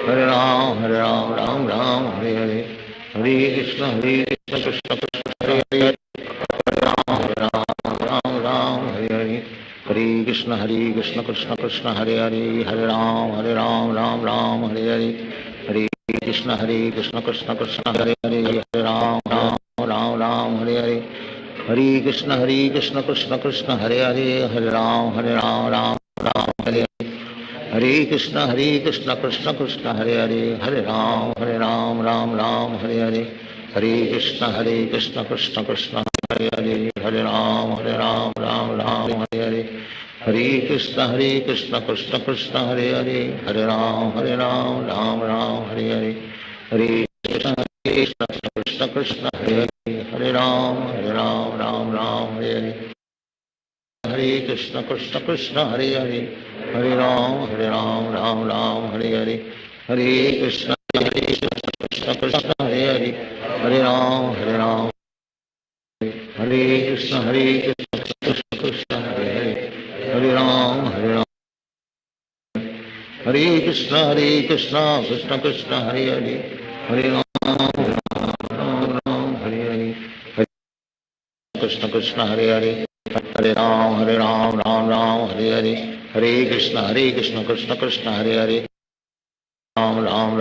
हरे राम राम राम हरे हरे हरे कृष्ण कृष्ण कृष्ण हरे हरे राम राम हरे हरे हरे कृष्ण कृष्ण कृष्ण हरे हरे हरे राम राम राम हरे हरे हरे कृष्ण कृष्ण कृष्ण हरे हरे हरे राम राम हरे हरे हरे कृष्ण कृष्ण कृष्ण हरे हरे हरे राम राम हरे हरे हरे कृष्ण कृष्ण कृष्ण हरे हरे हरे राम राम राम हरे हरे हरे कृष्ण कृष्ण कृष्ण हरे हरे हरे राम राम हरे हरे हरे कृष्ण कृष्ण कृष्ण हरे हरे हरे राम राम हरे हरे हरे कृष्ण कृष्ण कृष्ण हरे हरे हरे राम राम हरे हरे हरे कृष्ण कृष्ण हरे हरे हरे राम राम हरे हरे हरे कृष्ण कृष्ण कृष्ण हरे हरे हरे राम हरे कृष्ण कृष्ण कृष्ण हरे हरे हरे राम हरे कृष्ण कृष्ण कृष्ण हरे हरे हरे राम हरे हरे हरे कृष्ण कृष्ण हरे हरे हरे राम राम हरे हरे हरे कृष्ण कृष्ण कृष्ण हरे हरे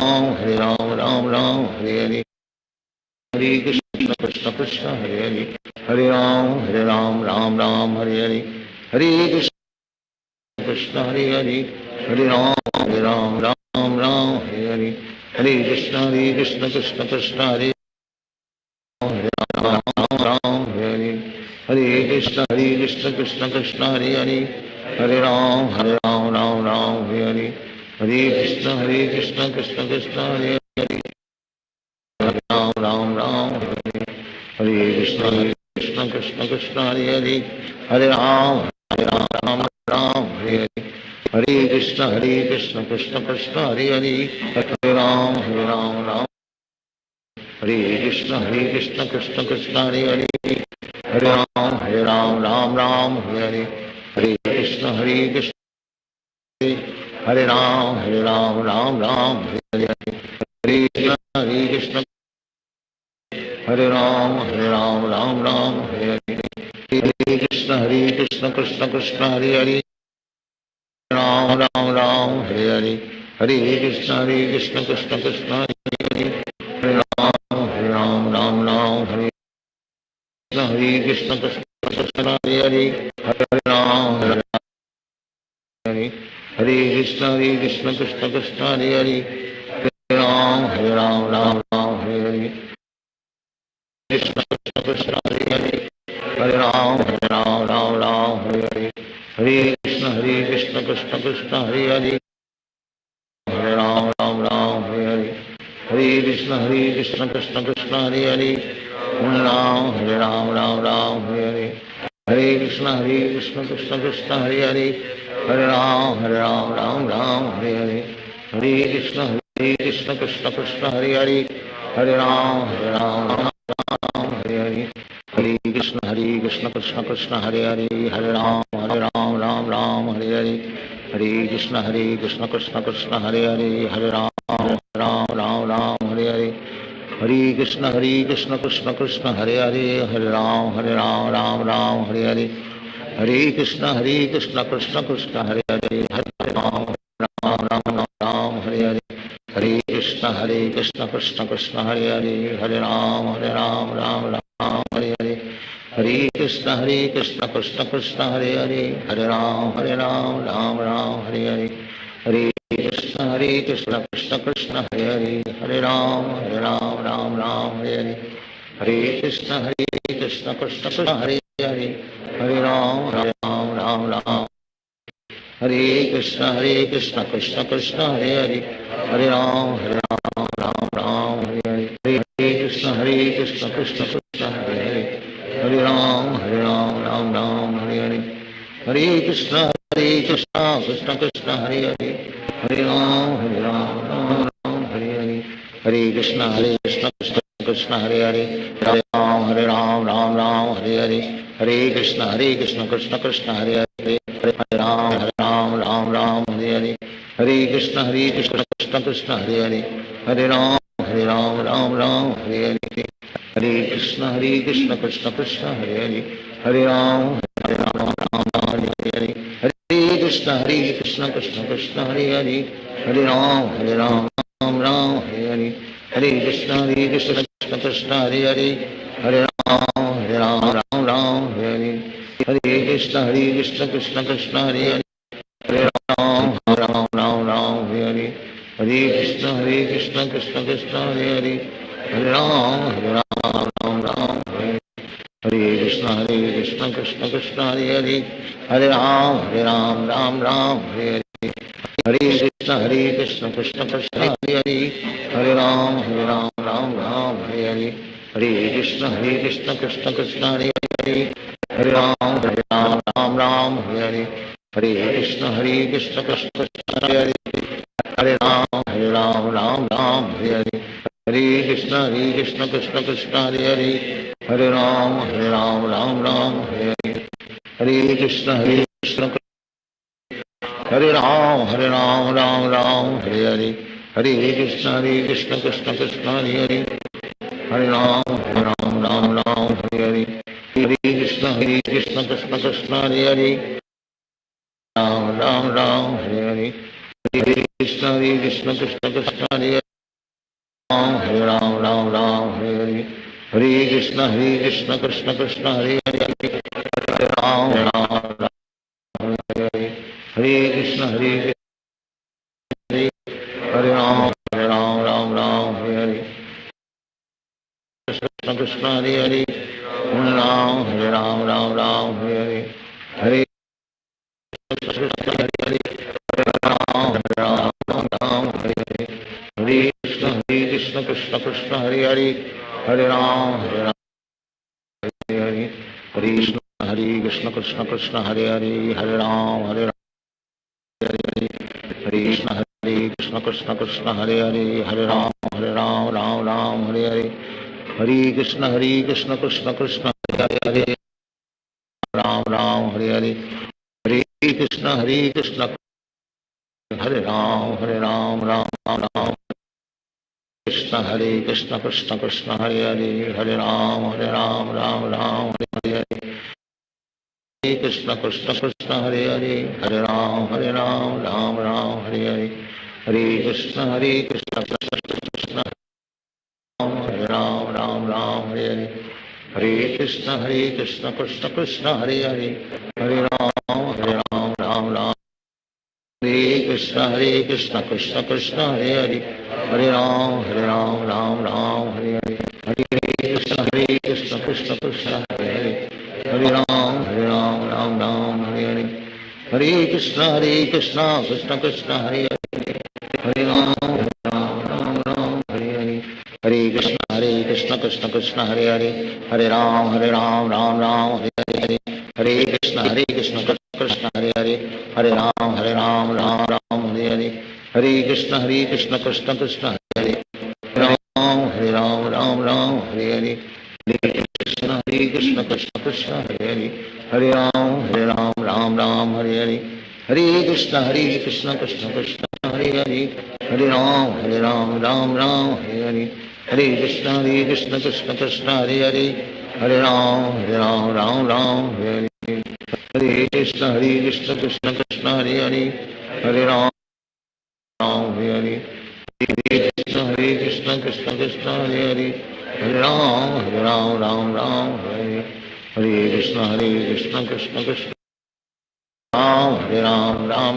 राम हरे हरे हरे कृष्ण कृष्ण कृष्ण हरे हरे हरे राम राम हरे हरे हरे कृष्ण कृष्ण हरे हरे हरे राम राम हरे हरे हरे कृष्ण कृष्ण हरे हरे हरे राम राम हरे हरे हरे कृष्ण कृष्ण कृष्ण हरे राम हरे हरे हरे कृष्ण कृष्ण कृष्ण हरे हरे हरे राम राम हरे हरे हरे कृष्ण कृष्ण कृष्ण हरे हरे राम हरे हरे कृष्ण कृष्ण कृष्ण हरे हरे हरे राम राम हरे हरे हरे कृष्ण कृष्ण कृष्ण हरे हरे हरे राम हरे कृष्ण कृष्ण कृष्ण हरे हरे हरे राम राम हरे हरे हरे कृष्ण हरे राम राम हरे हरे हरे कृष्ण हरे राम राम हरे हरे हरे कृष्ण कृष्ण कृष्ण हरे हरे राम हरे हरे हरे कृष्ण कृष्ण कृष्ण हरे हरे हरे राम हरे कृष्ण कृष्ण कृष्ण हरे हरे हरे राम हरे हरे कृष्ण कृष्ण कृष्ण हरे हरे हरे राम राम कृष्ण हरे हरे हरे राम राम राम हरे हरे कृष्ण कृष्ण हरे हरे हरे राम राम हरे हरे कृष्ण कृष्ण हरे हरे हरे राम राम हरे हरे कृष्ण कृष्ण कृष्ण हरे हरे हरे राम राम हरे हरे कृष्ण कृष्ण कृष्ण हरे हरे हरे राम राम हरे हरे हरे कृष्ण कृष्ण कृष्ण हरे हरे हरे राम राम हरे हरे हरे कृष्ण कृष्ण कृष्ण हरे हरे हरे राम राम हरे हरे हरे कृष्ण कृष्ण कृष्ण हरे हरे हरे राम राम हरे हरे हरे कृष्ण कृष्ण कृष्ण हरे हरे हरे राम हरे हरे हरे कृष्ण कृष्ण कृष्ण हरे हरे हरे राम राम हरे हरे हरे कृष्ण कृष्ण कृष्ण हरे हरे हरे राम राम हरे हरे हरे कृष्ण कृष्ण कृष्ण हरे हरे हरे राम राम हरे हरे हरे कृष्ण कृष्ण कृष्ण हरे हरे हरे राम राम हरे कृष्ण कृष्ण कृष्ण हरे हरे हरे राम राम हरे हरे हरे कृष्ण कृष्ण कृष्ण हरे हरे हरे राम राम हरे हरे हरे कृष्ण कृष्ण कृष्ण हरे हरे हरे राम हरे हरे हरे कृष्ण कृष्ण कृष्ण हरे हरे हरे राम राम हरे हरे हरे कृष्ण कृष्ण कृष्ण हरे हरे हरे राम राम हरे हरे हरे कृष्ण कृष्ण कृष्ण हरे हरे हरे राम हरे हरे हरे कृष्ण कृष्ण कृष्ण हरे हरे हरे राम हरे हरे हरे कृष्ण कृष्ण कृष्ण हरे हरे हरे राम हरे हरे हरे कृष्ण कृष्ण हरे हरे हरे राम हरे हरे हरे कृष्ण कृष्ण कृष्ण हरे हरे हरे राम हरे हरे हरे कृष्ण कृष्ण कृष्ण हरे हरे हरे राम हरे हरे कृष्ण कृष्ण कृष्ण हरे हरे हरे राम हरे हरे हरे कृष्ण कृष्ण कृष्ण हरे हरे हरे राम हरे हरे हरे कृष्ण कृष्ण कृष्ण हरे हरे हरे राम हरे हरे हरे कृष्ण कृष्ण कृष्ण हरे हरे हरे राम हरे हरे हरे कृष्ण कृष्ण कृष्ण हरे हरे हरे राम हरे हरे हरे कृष्ण हरे राम हरे हरे हरे कृष्ण कृष्ण कृष्ण हरे हरे हरे राम हरे हरे हरे कृष्ण कृष्ण कृष्ण हरे हरे राम हरे हरे हरे कृष्ण कृष्ण कृष्ण हरे हरे हरे राम हरे हरे हरे कृष्ण कृष्ण कृष्ण हरे हरे हरे राम हरे हरे हरे कृष्ण हरे राम हरे हरे कृष्ण कृष्ण हरे हरे हरे राम हरे हरे हरे कृष्ण हरे हरे राम हरे हरे हरे कृष्ण कृष्ण कृष्ण हरे हरे हरे राम हरे हरे हरे कृष्ण कृष्ण कृष्ण हरे हरे हरे राम हरे हरे हरे कृष्ण कृष्ण कृष्ण हरे हरे हरे राम राम हरे हरे हरे कृष्ण कृष्ण कृष्ण हरे हरे राम हरे हरे हरे कृष्ण हरे राम राम कृष्ण कृष्ण कृष्ण हरे हरे हरे राम राम हरे हरे हरे कृष्ण कृष्ण हरे हरे हरे राम राम हरे हरे हरे कृष्ण कृष्ण हरे राम हरे हरे हरे कृष्ण कृष्ण कृष्ण हरे हरे हरे राम राम हरे कृष्ण कृष्ण कृष्ण हरे हरे हरे राम राम हरे हरे हरे कृष्ण कृष्ण कृष्ण कृष्ण हरे हरे हरे राम राम राम हरे हरे हरे कृष्ण कृष्ण कृष्ण हरे हरे हरे राम राम हरे हरे हरे कृष्ण कृष्ण कृष्ण हरे हरे हरे राम राम राम हरे हरे हरे कृष्ण कृष्ण कृष्ण हरे हरे हरे राम राम राम हरे हरे हरे कृष्ण कृष्ण कृष्ण हरे हरे हरे राम राम हरे हरे हरे कृष्ण कृष्ण कृष्ण हरे हरे हरे राम राम हरे हरे हरे कृष्ण कृष्ण कृष्ण हरे हरे हरे राम राम हरे हरे हरे कृष्ण कृष्ण कृष्ण हरे हरे हरे राम राम हरे हरे हरे कृष्ण कृष्ण कृष्ण हरे हरे हरे राम हरे हरे हरे कृष्ण कृष्ण कृष्ण हरे हरे हरे राम राम हरे हरे कृष्ण कृष्ण कृष्ण हरे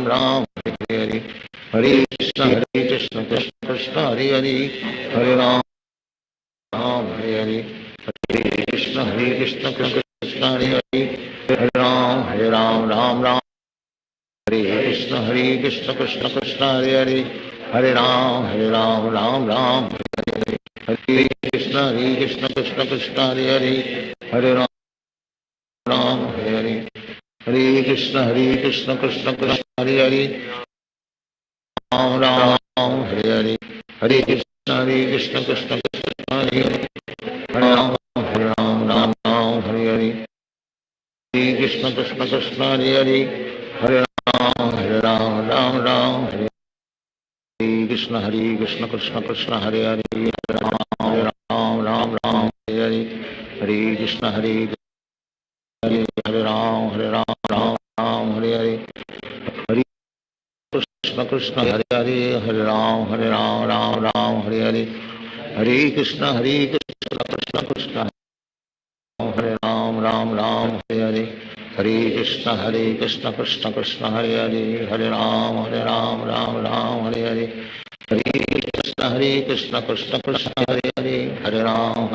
राम हरे हरे हरे कृष्ण कृष्ण कृष्ण हरे हरे हरे राम हरे हरे हरे कृष्ण कृष्ण कृष्ण हरे हरे हरे राम राम हरे कृष्ण कृष्ण कृष्ण हरे हरे हरे राम राम हरे कृष्ण कृष्ण कृष्ण हरे हरे हरे राम हरे हरे हरे कृष्ण कृष्ण कृष्ण हरे हरे राम हरे हरे हरे कृष्ण कृष्ण कृष्ण हरे हरे हरे राम हरे हरे हरे कृष्ण कृष्ण कृष्ण हरे हरे हरे राम हरे हरे कृष्ण कृष्ण कृष्ण हरे हरे हरे राम हरे हरे हरे कृष्ण हरे राम हरे हरे हरे कृष्ण हरे हरे हरे राम हरे हरे हरे कृष्ण कृष्ण कृष्ण हरे राम हरे हरे हरे कृष्ण कृष्ण कृष्ण हरे हरे हरे राम राम हरे हरे हरे कृष्ण कृष्ण कृष्ण हरे हरे हरे राम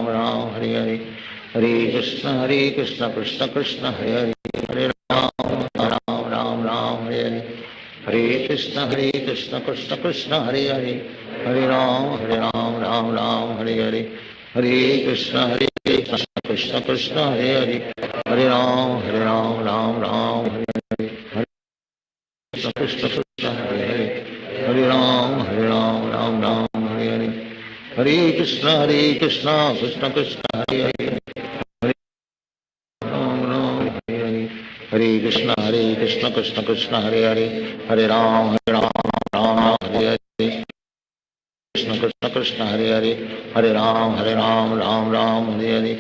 राम हरे हरे हरे कृष्ण कृष्ण कृष्ण हरे हरे हरे राम हरे हरे हरे कृष्ण कृष्ण कृष्ण हरे हरे हरे राम हरे हरे हरे कृष्ण कृष्ण कृष्ण हरे हरे हरे राम हरे हरे हरे कृष्ण कृष्ण हरे हरे हरे राम राम हरे हरे हरे कृष्ण कृष्ण कृष्ण हरे हरे हरे राम हरे हरे हरे कृष्ण कृष्ण कृष्ण हरे हरे हरे राम हरे हरे कृष्ण कृष्ण हरे हरे हरे राम राम हरे हरे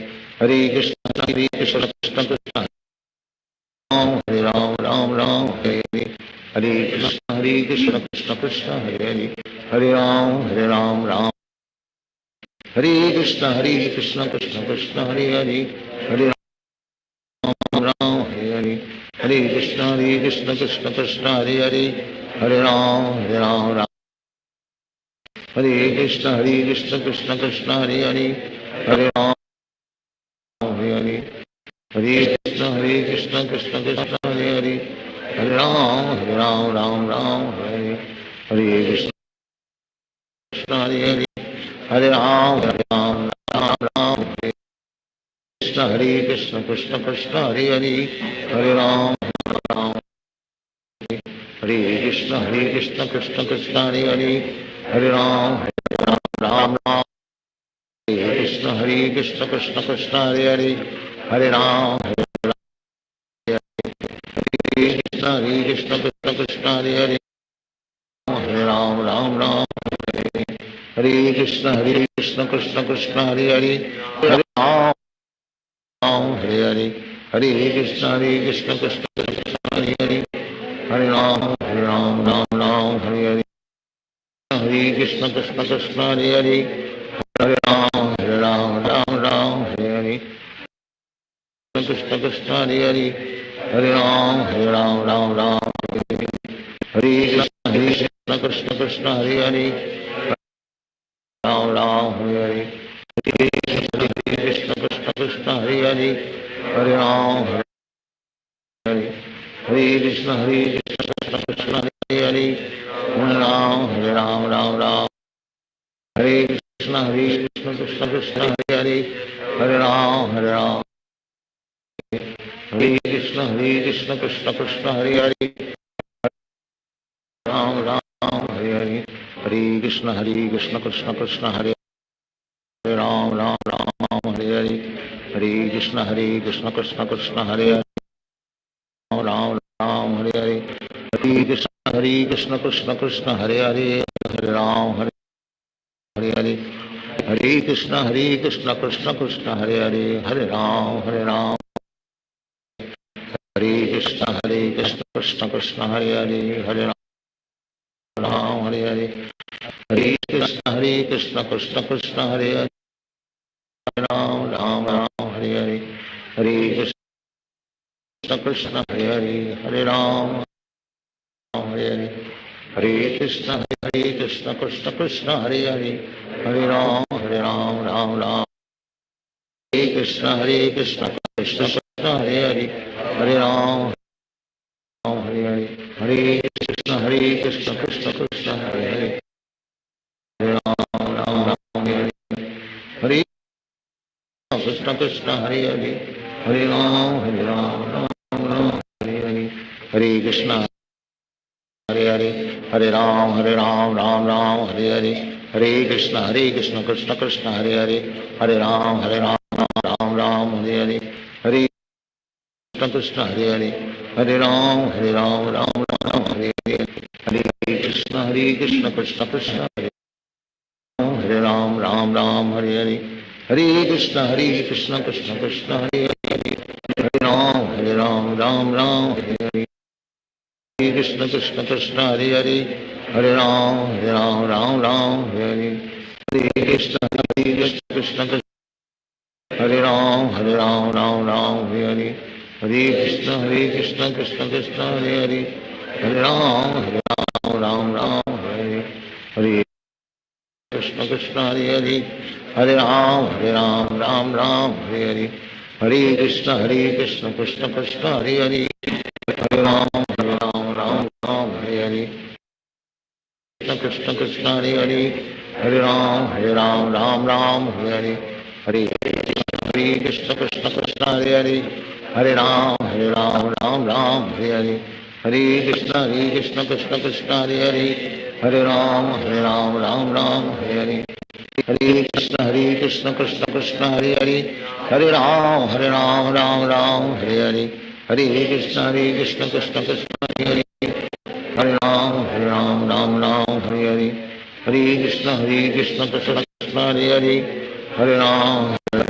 हरे कृष्ण कृष्ण कृष्ण हरे राम हरे हरे हरे कृष्ण कृष्ण हरे हरे हरे राम हरे कृष्ण कृष्ण हरे हरे हरे राम हरे हरे हरे कृष्ण कृष्ण कृष्ण हरे हरे हरे राम हरे कृष्ण कृष्ण कृष्ण हरे हरे हरे राम हरे हरे हरे कृष्ण कृष्ण कृष्ण हरे हरे हरे राम हरे हरे कृष्ण हरे हरे हरे राम हरे कृष्ण कृष्ण कृष्ण हरे हरे हरे राम हरे कृष्ण कृष्ण कृष्ण हरे हरे हरे राम हरे कृष्ण कृष्ण कृष्ण हरे हरे हरे राम कृष्ण कृष्ण कृष्ण हरे हरे हरे राम हरे कृष्ण कृष्ण कृष्ण हरे हरे हरे राम हरे हरे हरे कृष्ण कृष्ण कृष्ण हरे हरे हरे राम हरे हरे हरे कृष्ण कृष्ण कृष्ण हरे हरे हरे राम हरे हरे कृष्ण कृष्ण हरे हरे हरे राम हरे Krishna Krishna Krishna Hare Hare Ram Hare Hare Hare Krishna Hare Krishna Krishna Krishna Hare Hare Hare Ram Ram Ram Hare Krishna Krishna Krishna Hare Hare Hare Ram Ram Hare Krishna Krishna Krishna Hare Hare Ram Ram Hare Hare Hare Krishna Krishna Krishna Hare Ram Ram Ram Hare Hare Hare Krishna Krishna Krishna Hare Hare Ram Ram Hare Hare Hare Krishna Krishna Krishna Hare Hare Hare Ram Hare Hare Hare Krishna Krishna Krishna Hare Hare Hare Ram Hare Krishna Krishna Krishna Hare Hare Hare Ram Hare Hare Hare Krishna Krishna Krishna Hare Hare Ram Ram Hare Hare Hare Krishna Krishna Hare Hare Hare Ram Hare Hare Hare Krishna Krishna Krishna Hare Hare Hare Ram Ram Ram Hare Krishna Krishna Krishna Hare Hare Hare Ram Hare Hare Hare Krishna Krishna Krishna Hare Hare Hare Ram Hare Hare Hare Krishna Krishna Hare Hare Hare Ram Hare Hare Hare Krishna Hare Hare Hare Ram Ram Ram Hare Hare Hare Krishna Krishna Krishna Hare Hare Hare Ram Ram Ram Hare Hare Hare Krishna Krishna Hare Hare Hare Ram Ram Hare Hare Hare Krishna Krishna Krishna Hare Hare Ram Ram Hare Hare Hare Krishna Krishna Krishna Hare Hare Hare Ram Ram Hare Hare Hare Krishna Krishna Hare Hare Hare Ram Ram Hare Hare Hare Krishna Krishna Hare Ram Ram Hare Hare Hare Krishna Krishna Krishna Hare Hare Hare Ram Ram Hare Hare Hare Krishna Krishna Hare Hare Hare Ram Ram Hare Hare Hare Krishna Krishna Krishna Hare Hare Hare Ram Ram Hare Hare Krishna Krishna Hare Hare Hare Ram Ram Hare Hare Hare Krishna Krishna Hare Hare Hare Ram Ram Hare Hare Hare Krishna Krishna Krishna Hare Hare Hare Ram Ram Hare Hare Hare Krishna Krishna Krishna Hare Hare Hare Ram Ram Hare Hare Hare Krishna Krishna Krishna Hare Hare Hare Ram Hare Hare Hare Krishna Krishna Krishna Hare Hare Hare Ram Hare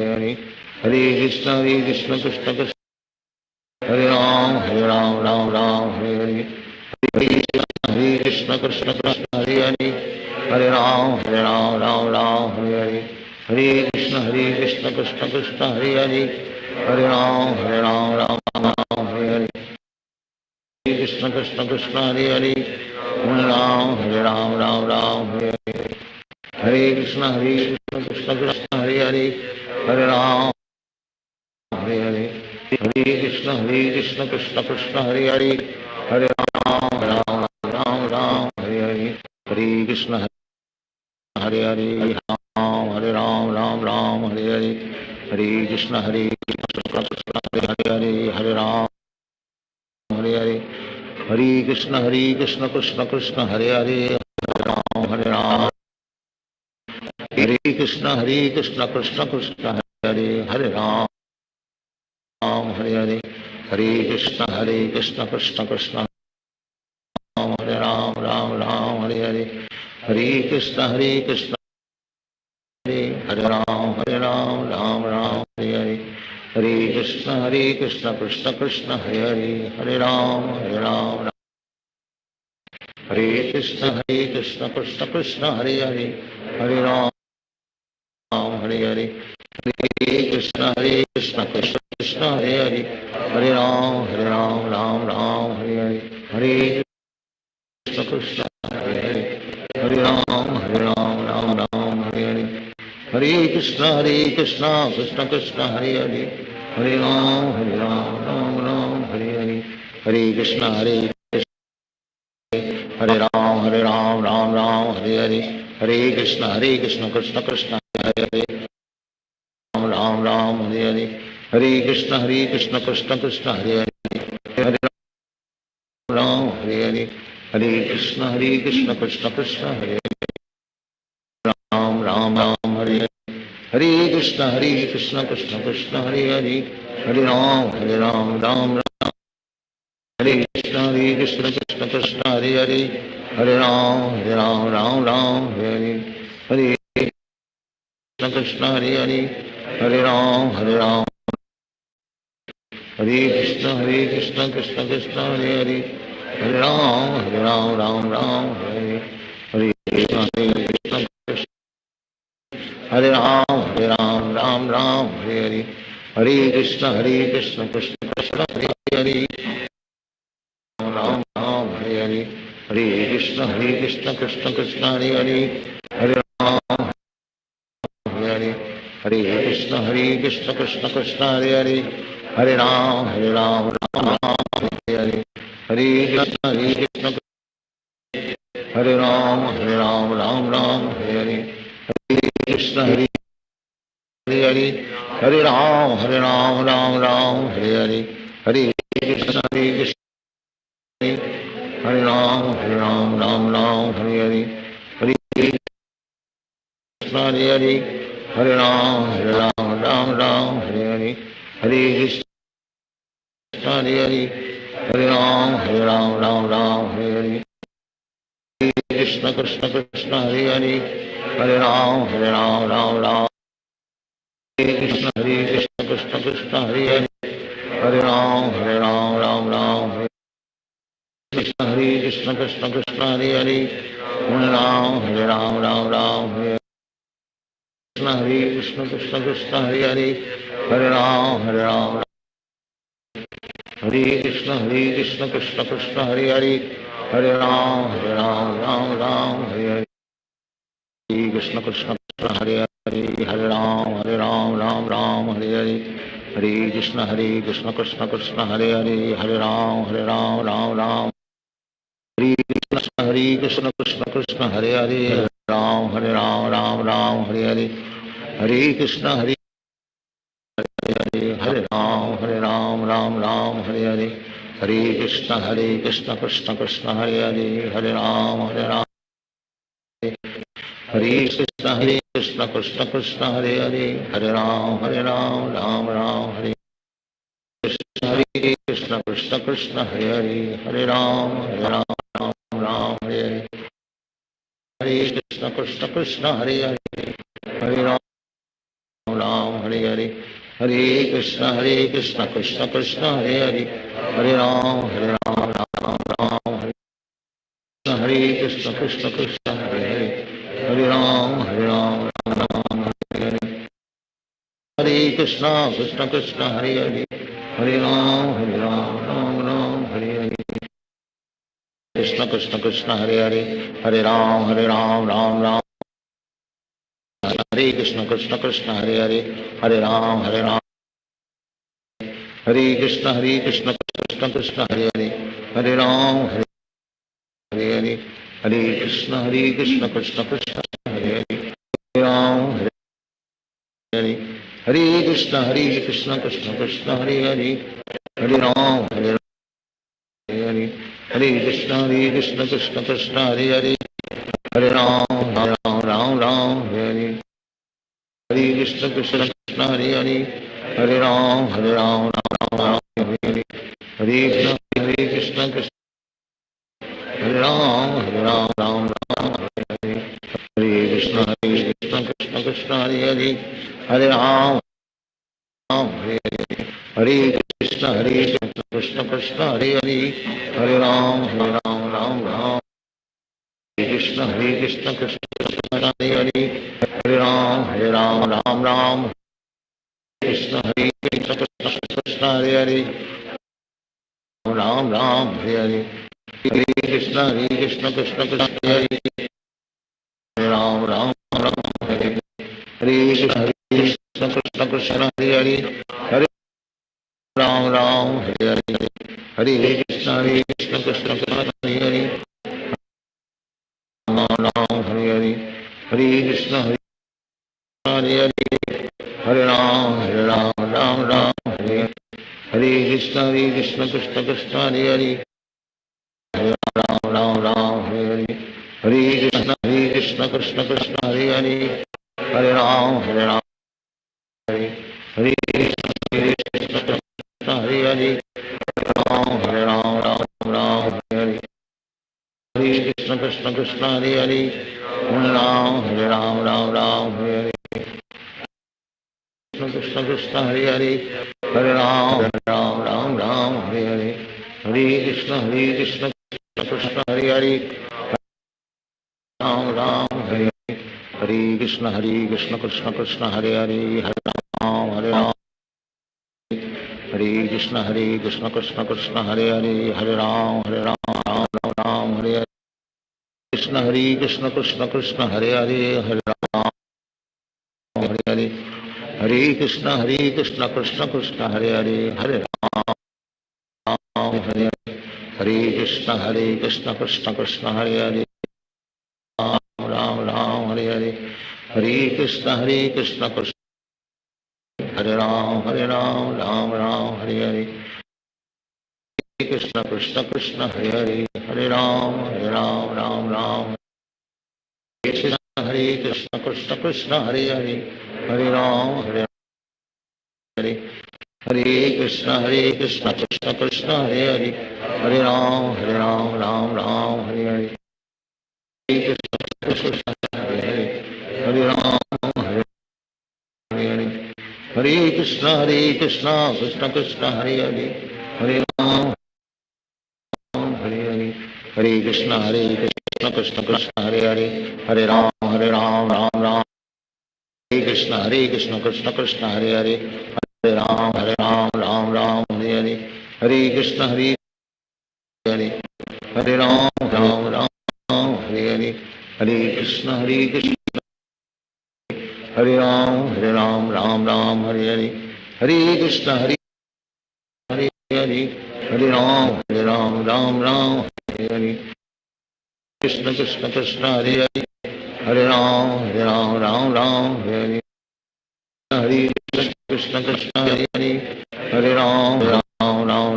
Hare Hare Krishna Krishna Krishna Hare Ram Hare Hare Hare Krishna Krishna Krishna Hare Hare Hare Ram Hare Hare Hare Krishna Krishna Krishna Hare Hare Hare Ram Hare Hare Krishna Krishna Krishna Hare Hare Hare Ram Hare Hare Hare Krishna Krishna Krishna Hare Hare Hare Ram Hare Hare Hare Krishna Krishna Krishna Hare Hare Hare Ram Hare Hare Hare Krishna Hare Hare Hare Ram Hare Hare Hare Krishna Krishna Hare Hare Hare Ram Hare Hare Hare Krishna Krishna Krishna Hare Hare Hare Ram Hare Krishna Krishna Krishna Hare Hare Ram Hare Hare Hare Krishna Krishna Krishna Hare Ram Hare Hare Hare Krishna Hare Ram Hare Hare Hare Krishna Krishna Krishna Hare Hare Hare Ram Hare Krishna Krishna Krishna Hare Hare Hare Ram Hare Hare Hare Krishna Krishna Krishna Hare Hare Hare Ram Hare Hare Hare Krishna Krishna Hare Hare Hare Ram Hare Hare Hare Krishna Krishna Krishna Hare Hare Hare Ram, Ram Ram, Hare Hare, Hare Krishna, Hare Ram, Ram Ram, Hare Hare, Hare Krishna, Krishna Krishna, Hare Hare, Ram Ram, Hare Hare, Hare Krishna, Krishna Krishna, Hare Hare, Hare Ram, Hare Hare, Hare Krishna, Krishna Krishna, Hare Hare, Ram Ram, Hare Hare, Hare Krishna, Krishna Krishna, Hare Hare, Hare Ram, Ram Ram, Hare Krishna, Krishna Krishna, Hare Hare, Hare Ram, Ram Ram, Hare Hare, Hare Krishna, Krishna Hare Hare, Hare Ram, Hare Krishna, Krishna Krishna, Hare Hare, Hare Ram, Ram Ram, Hare Hare, Hare Krishna, Krishna Hare Ram, Ram Ram, Hare Hare, Hare Krishna, Krishna Krishna, Hare Hare, Ram Ram, Hare Hare, Hare Krishna, Krishna Krishna, Hare Hare, Hare Ram, Hare Hare, Hare Krishna, Krishna Krishna, Hare Hare, Hare Ram, Ram Ram, Hare Hare, Hare Krishna, Krishna Hare Ram, Ram Ram, Hare Hare, Hare Krishna, Hare Hare, Hare Ram, Ram Ram, Hare Hare, Hare Krishna, Hare Ram, Ram Ram, Hare Hare, Hare Krishna, Hare Hare, Hare Ram, Ram Ram, Hare Hare, Hare Krishna, Hare Hare, Hare Ram, Ram Ram, Hare Hare, Hare Krishna, Krishna Hare Hare, Hare Ram, Ram Ram, Hare Krishna, Krishna Hare Hare, Hare Ram, Ram Ram, Hare Krishna, Krishna Hare Hare, Hare Ram, Ram Ram, Hare Krishna, Krishna Hare Hare, Hare Ram, Hare Krishna, Krishna Hare Hare, Hare Ram, Ram Ram, Hare Hare, Krishna Hare Hare, Hare Ram, Ram Ram, Hare Hare, Hare Krishna, Krishna Hare Hare, Hare Ram, Ram Ram, Hare Krishna, Krishna Hare Hare, Hare Ram, Ram Ram, Hare Hare, Hare Krishna, Hare Hare Ram, Ram Ram, Hare Hare, Hare Krishna, Krishna Hare Hare, Hare Ram, Hare Krishna, Krishna Hare Hare, Hare Ram, Ram Ram, Hare Krishna, Krishna Hare Hare, Hare Ram, Ram Hare Hare, Hare Krishna, Krishna Hare Hare, Hare Ram, Ram Hare Hare, Hare Krishna, Krishna Hare Hare, Hare Ram, Ram Ram, Hare Hare Krishna, Krishna Hare Hare, Hare Ram, Ram Hare Hare, Hare Krishna, Krishna Hare Hare, Hare Ram, Ram Hare Hare, Krishna, Krishna Hare Hare, Hare Ram, Ram Ram, Hare Krishna, Krishna Hare Hare, Hare Ram, Hare Krishna, Krishna Hare Hare, Hare Ram, Hare Hare, Hare Krishna, Krishna Hare Hare, Hare Ram, Hare Hare, Hare Krishna, Krishna Hare Hare, Hare Ram, Hare Hare, Hare Krishna, Krishna Hare Hare, Hare Ram, Ram Hare Hare, Hare Krishna, Krishna Hare Hare, Hare Ram, Ram Hare Hare, Hare Krishna, Hare Ram, Ram Hare Hare, Hare Krishna, Krishna Hare Hare, Hare Ram, Ram Hare Hare, Hare Krishna, Krishna Hare Hare, Hare Ram, Ram, Hare Krishna, Krishna Hare Hare, Hare Ram, Ram, Krishna, Krishna Hare Hare, Ram Hare Hare, Hare Krishna, Krishna Hare Hare, Hare Ram, Hare Hare, Hare Krishna, Krishna Hare Hare, Hare Ram Ram Hare Hare Hare Krishna Krishna Krishna Hare Hare Ram Ram Hare Hare Hare Krishna Hare Hare Hare Ram Ram Ram Hare Hare Krishna Krishna Krishna Hare Hare Hare Ram Ram Hare Hare Hare Krishna Krishna Krishna Hare Hare Hare Ram Hare Hare Krishna Krishna Hare Hare Hare Ram Ram Hare Hare Hare Krishna Krishna Hare Hare Hare Ram Hare Hare Krishna Krishna Hare Hare Hare Ram Hare Hare Hare Krishna Krishna Krishna Hare Hare Ram Hare Hare Krishna Krishna Krishna Hare Hare Hare Ram हरे कृष्ण कृष्ण कृष्ण हरे हरे राम राम हरे हरे कृष्ण कृष्ण कृष्ण हरे हरे राम हरे हरे हरे कृष्ण कृष्ण कृष्ण हरे हरे राम हरे हरे कृष्ण कृष्ण कृष्ण हरे हरे राम हरे हरे हरे कृष्ण कृष्ण हरे राम राम हरे हरे कृष्ण कृष्ण हरे राम राम कृष्ण कृष्ण कृष्ण हरे राम हरे हरे कृष्ण कृष्ण कृष्ण हरे राम राम हरे हरे कृष्ण कृष्ण हरे राम हरे हरे हरे कृष्ण कृष्ण कृष्ण हरे राम हरे हरे हरे कृष्ण कृष्ण कृष्ण हरे राम राम हरे कृष्ण कृष्ण कृष्ण हरे राम हरे हरे हरे कृष्ण हरे हरे राम हरे हरे हरे कृष्ण हरे राम हरे हरे हरे कृष्ण हरे हरे हरे राम हरे हरे कृष्ण कृष्ण कृष्ण हरे राम राम हरे हरे हरे कृष्ण कृष्ण हरे राम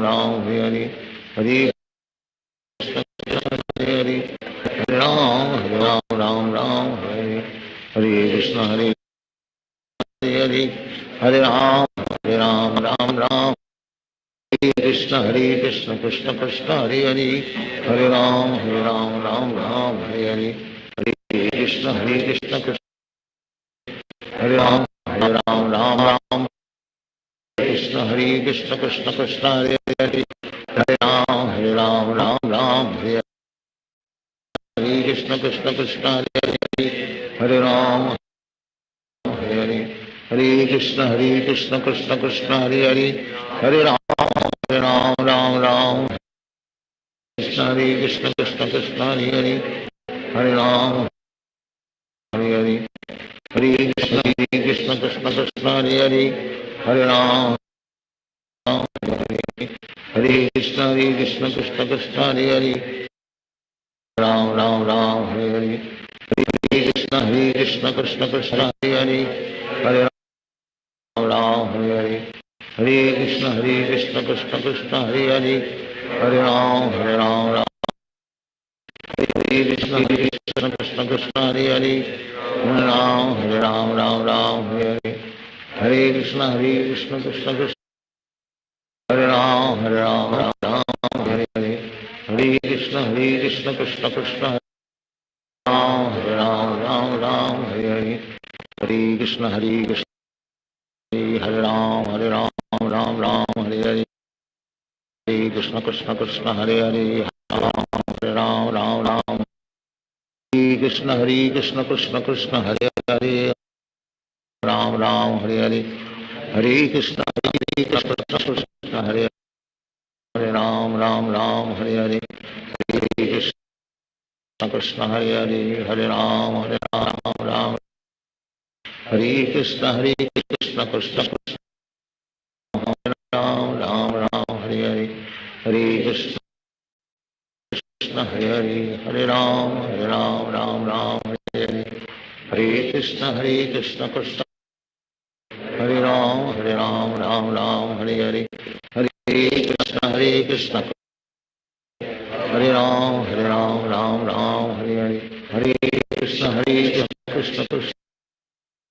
राम हरे हरे हरे कृष्ण हरे राम हरे हरे कृष्ण हरे हरे राम राम हरे कृष्ण कृष्ण कृष्ण हरे राम हरे हरे हरे कृष्ण कृष्ण हरे राम कृष्ण कृष्ण कृष्ण हरे राम हरे कृष्ण कृष्ण हरे राम हरे हरे हरे कृष्ण कृष्ण कृष्ण हरे राम कृष्ण कृष्ण हरे राम हरे हरे हरे कृष्ण कृष्ण हरे राम हरे कृष्ण कृष्ण राम हरे हरे हरे कृष्ण कृष्ण हरे राम हरे हरे हरे कृष्ण कृष्ण हरे राम हरे कृष्ण कृष्ण हरे राम हरे हरे हरे कृष्ण कृष्ण हरे राम हरे हरे हरे कृष्ण कृष्ण कृष्ण हरे राम हरे हरे हरे कृष्ण हरे राम हरे हरे हरे कृष्ण कृष्ण हरे राम हरे कृष्ण कृष्ण हरे राम हरे हरे हरे कृष्ण कृष्ण हरे राम हरे हरे हरे कृष्ण कृष्ण हरे राम हरे कृष्ण कृष्ण कृष्ण हरे Krishna Hare Hare Hare Ram Ram Ram Hare Hare Hare Krishna Krishna Hare Ram Ram Hare Hare Hare Krishna Krishna Hare Ram Ram Hare Hare Hare Krishna Krishna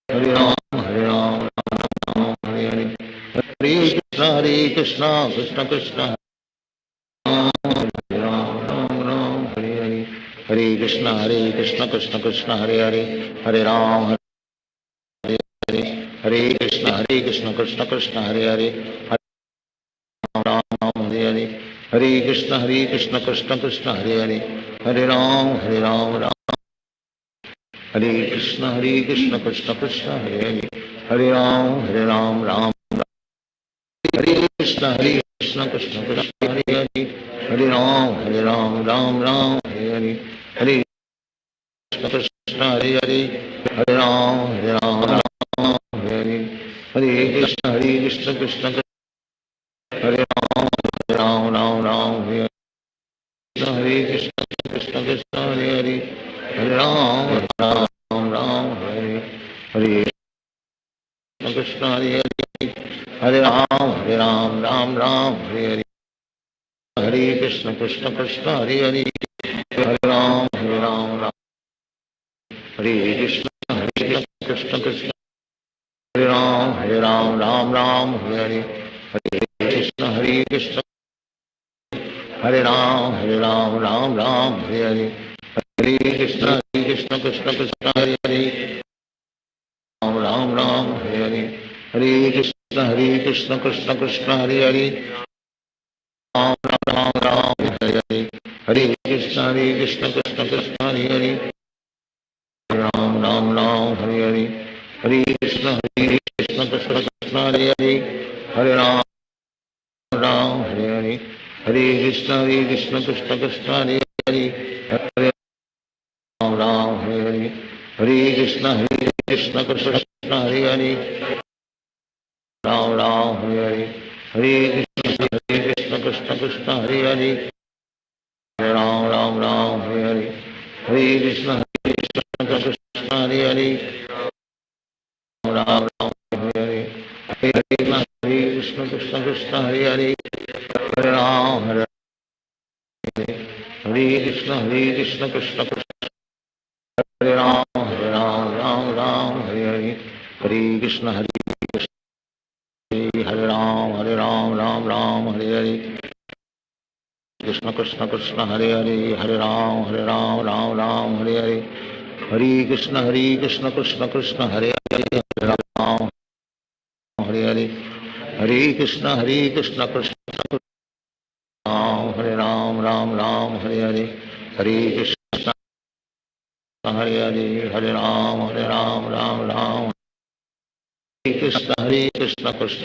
Hare Ram Ram Hare Hare Hare Krishna Krishna Krishna Hare Ram Ram Hare Hare Hare Krishna Krishna Hare Hare Hare Ram Hare Krishna Krishna Hare Hare Hare Ram Hare Hare Hare Krishna Krishna Hare Hare Hare Ram Ram Hare Krishna Krishna Hare Hare Hare Ram Ram Hare Krishna Krishna Hare Hare Hare Ram Ram Hare Hare Hare Krishna Hare Hare Ram Hare Hare Hare Krishna Krishna Hare Ram Ram Hare Hare Krishna Krishna Hare Hare Hare Ram Hare Hare Krishna Hare Hare Ram Hare Hare Hare Krishna Krishna Hare Hare Hare Ram Hare Krishna Krishna Hare Ram Hare Hare Hare Krishna Hare Ram Hare Hare Hare Krishna Krishna Hare Hare Ram Hare Hare Hare Krishna Krishna Hare Hare Ram Hare Hare Hare Krishna Hare Hare Ram Hare Hare Hare Krishna Krishna Hare Hare Hare Ram Hare Hare Hare Krishna Krishna Hare Hare Hare Ram Hare Hare Hare Krishna Krishna Hare Hare Ram Hare Hare Hare Krishna Krishna Hare Hare Hare Ram Hare Hare Hare Krishna Krishna Hare Hare Ram Hare Hare Hare Krishna Krishna Hare Hare Hare Ram Hare Hare Krishna Krishna Hare Ram Hare Hare Hare Krishna Hare Ram Hare Hare Krishna Krishna Hare Hare Hare Ram Hare Hare Hare Krishna Krishna Hare Hare Hare Ram Hare Hare Hare Krishna Krishna Hare Ram Hare Hare Hare Krishna Hare Hare Hare Ram Hare Krishna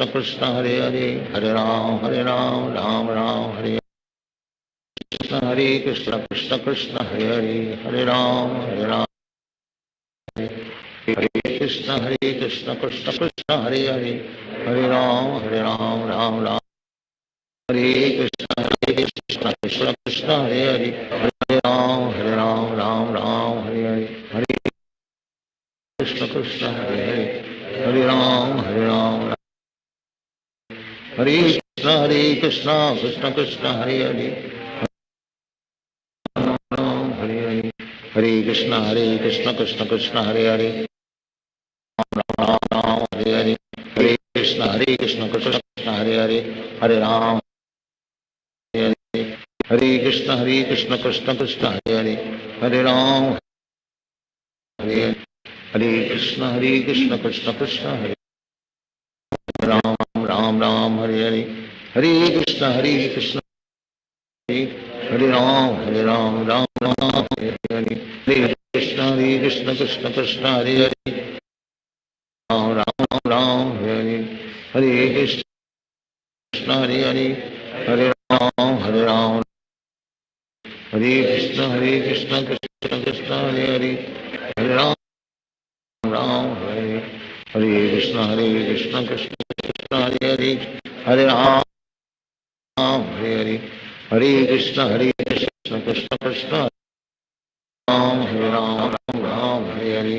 Krishna Hare Hare Hare Ram Hare Hare Krishna Krishna Hare Hare Hare Ram Hare Hare Krishna Krishna Hare Hare Hare Ram Hare Hare Krishna Krishna Hare Hare Hare Ram Hare Hare Hare Krishna Hare Hare Hare Ram Hare Krishna Krishna Hare Hare Hare Krishna Krishna Hare Hare Ram Hare Hare Hare Krishna Krishna Hare Hare Hare Ram Hare Krishna Krishna Hare Hare Hare Ram Hare Hare Krishna Krishna Hare Ram Hare Hare Hare Krishna Hare Ram Hare Hare Hare Krishna Krishna Hare Hare Ram Hare Hare Krishna Hare Hare Hare Ram Hare Krishna Krishna Hare Hare Hare Ram Hare Hare Krishna Krishna Hare Hare Hare Ram Hare Hare Hare Krishna Krishna Krishna Krishna Ram हरे राम राम राम हरे हरे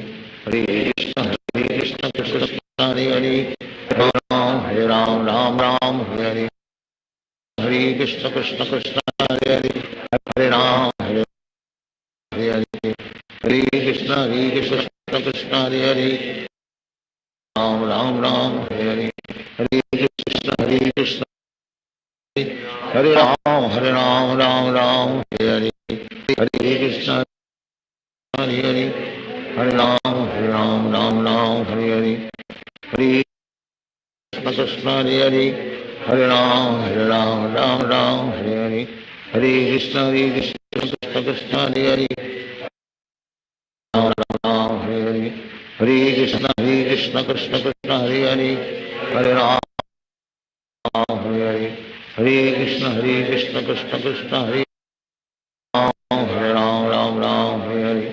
हरे कृष्ण कृष्ण हरे हरे राम हरे राम राम राम हरे हरे हरे कृष्ण कृष्ण हरे हरे हरे राम हरे हरे हरे हरे कृष्ण कृष्ण हरे हरे राम राम राम हरे हरे हरे कृष्ण हरे राम राम राम हरे हरे हरे कृष्ण हरे हरे हरे राम राम राम हरे हरे हरे कृष्ण हरे हरे हरे राम राम राम हरे हरे हरे कृष्ण कृष्ण हरे हरे राम राम हरे हरे हरे कृष्ण कृष्ण हरे हरे हरे राम हरे हरे हरे कृष्ण कृष्ण हरे हरे राम राम हरे हरे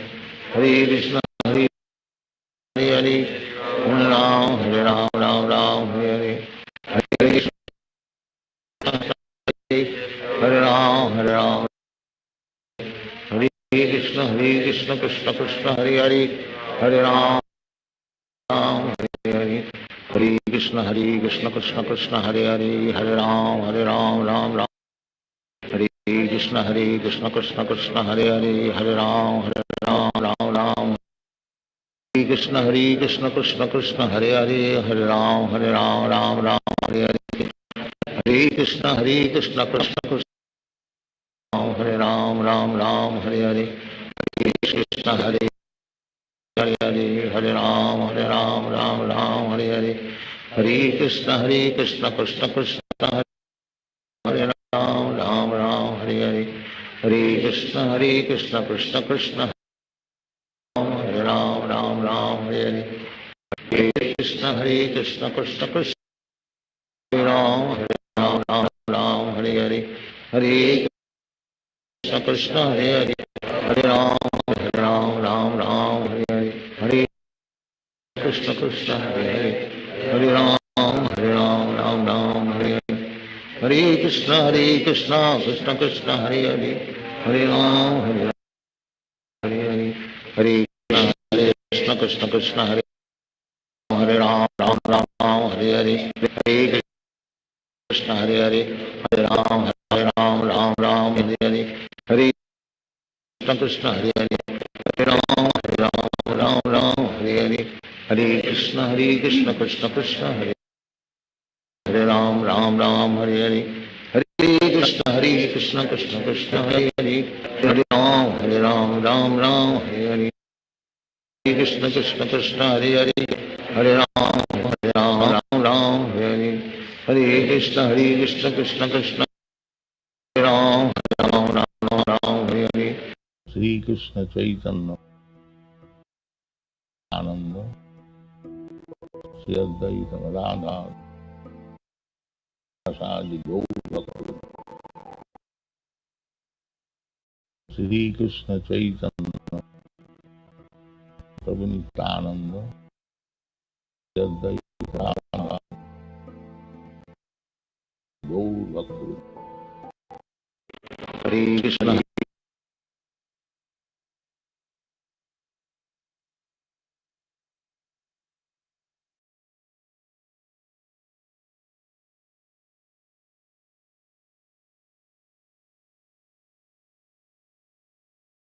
हरे कृष्ण हरे हरे हरे राम राम हरे हरे हरे कृष्ण हरे राम हरे कृष्ण कृष्ण हरे हरे हरे राम हरे हरे हरे कृष्ण कृष्ण हरे हरे हरे राम राम राम हरे कृष्ण कृष्ण हरे हरे हरे राम राम राम हरे कृष्ण कृष्ण हरे हरे हरे राम राम राम हरे हरे हरे कृष्ण कृष्ण हरे राम राम हरे हरे हरे कृष्ण हरे हरे हरे राम राम राम हरे हरे हरे कृष्ण कृष्ण हरे राम राम हरे हरे हरे कृष्ण कृष्ण हरे राम राम हरे हरे हरे कृष्ण कृष्ण हरे राम राम हरे हरे हरे कृष्ण हरे हरे हरे राम राम हरे हरे हरे कृष्ण हरे हरे हरे राम राम हरे हरे हरे कृष्ण कृष्ण हरे हरे हरे राम हरे हरे हरे कृष्ण हरे राम हरे हरे हरे कृष्ण हरे हरे हरे राम राम हरे हरे हरे कृष्ण हरे हरे हरे राम हरे हरे हरे कृष्ण कृष्ण हरे हरे राम हरे हरे हरे कृष्ण कृष्ण हरे हरे हरे राम राम हरे हरे हरे कृष्ण हरे हरे हरे राम राम हरे हरे हरे कृष्ण कृष्ण हरे राम राम हरे हरे श्री कृष्ण चैतन्य आनंद श्री अद्वैत गदाधर प्रसादि गौर भक्त श्री कृष्ण चैतन्य प्रभु नित्यानंद श्री अद्वैत गदाधर गौर भक्त हरे कृष्ण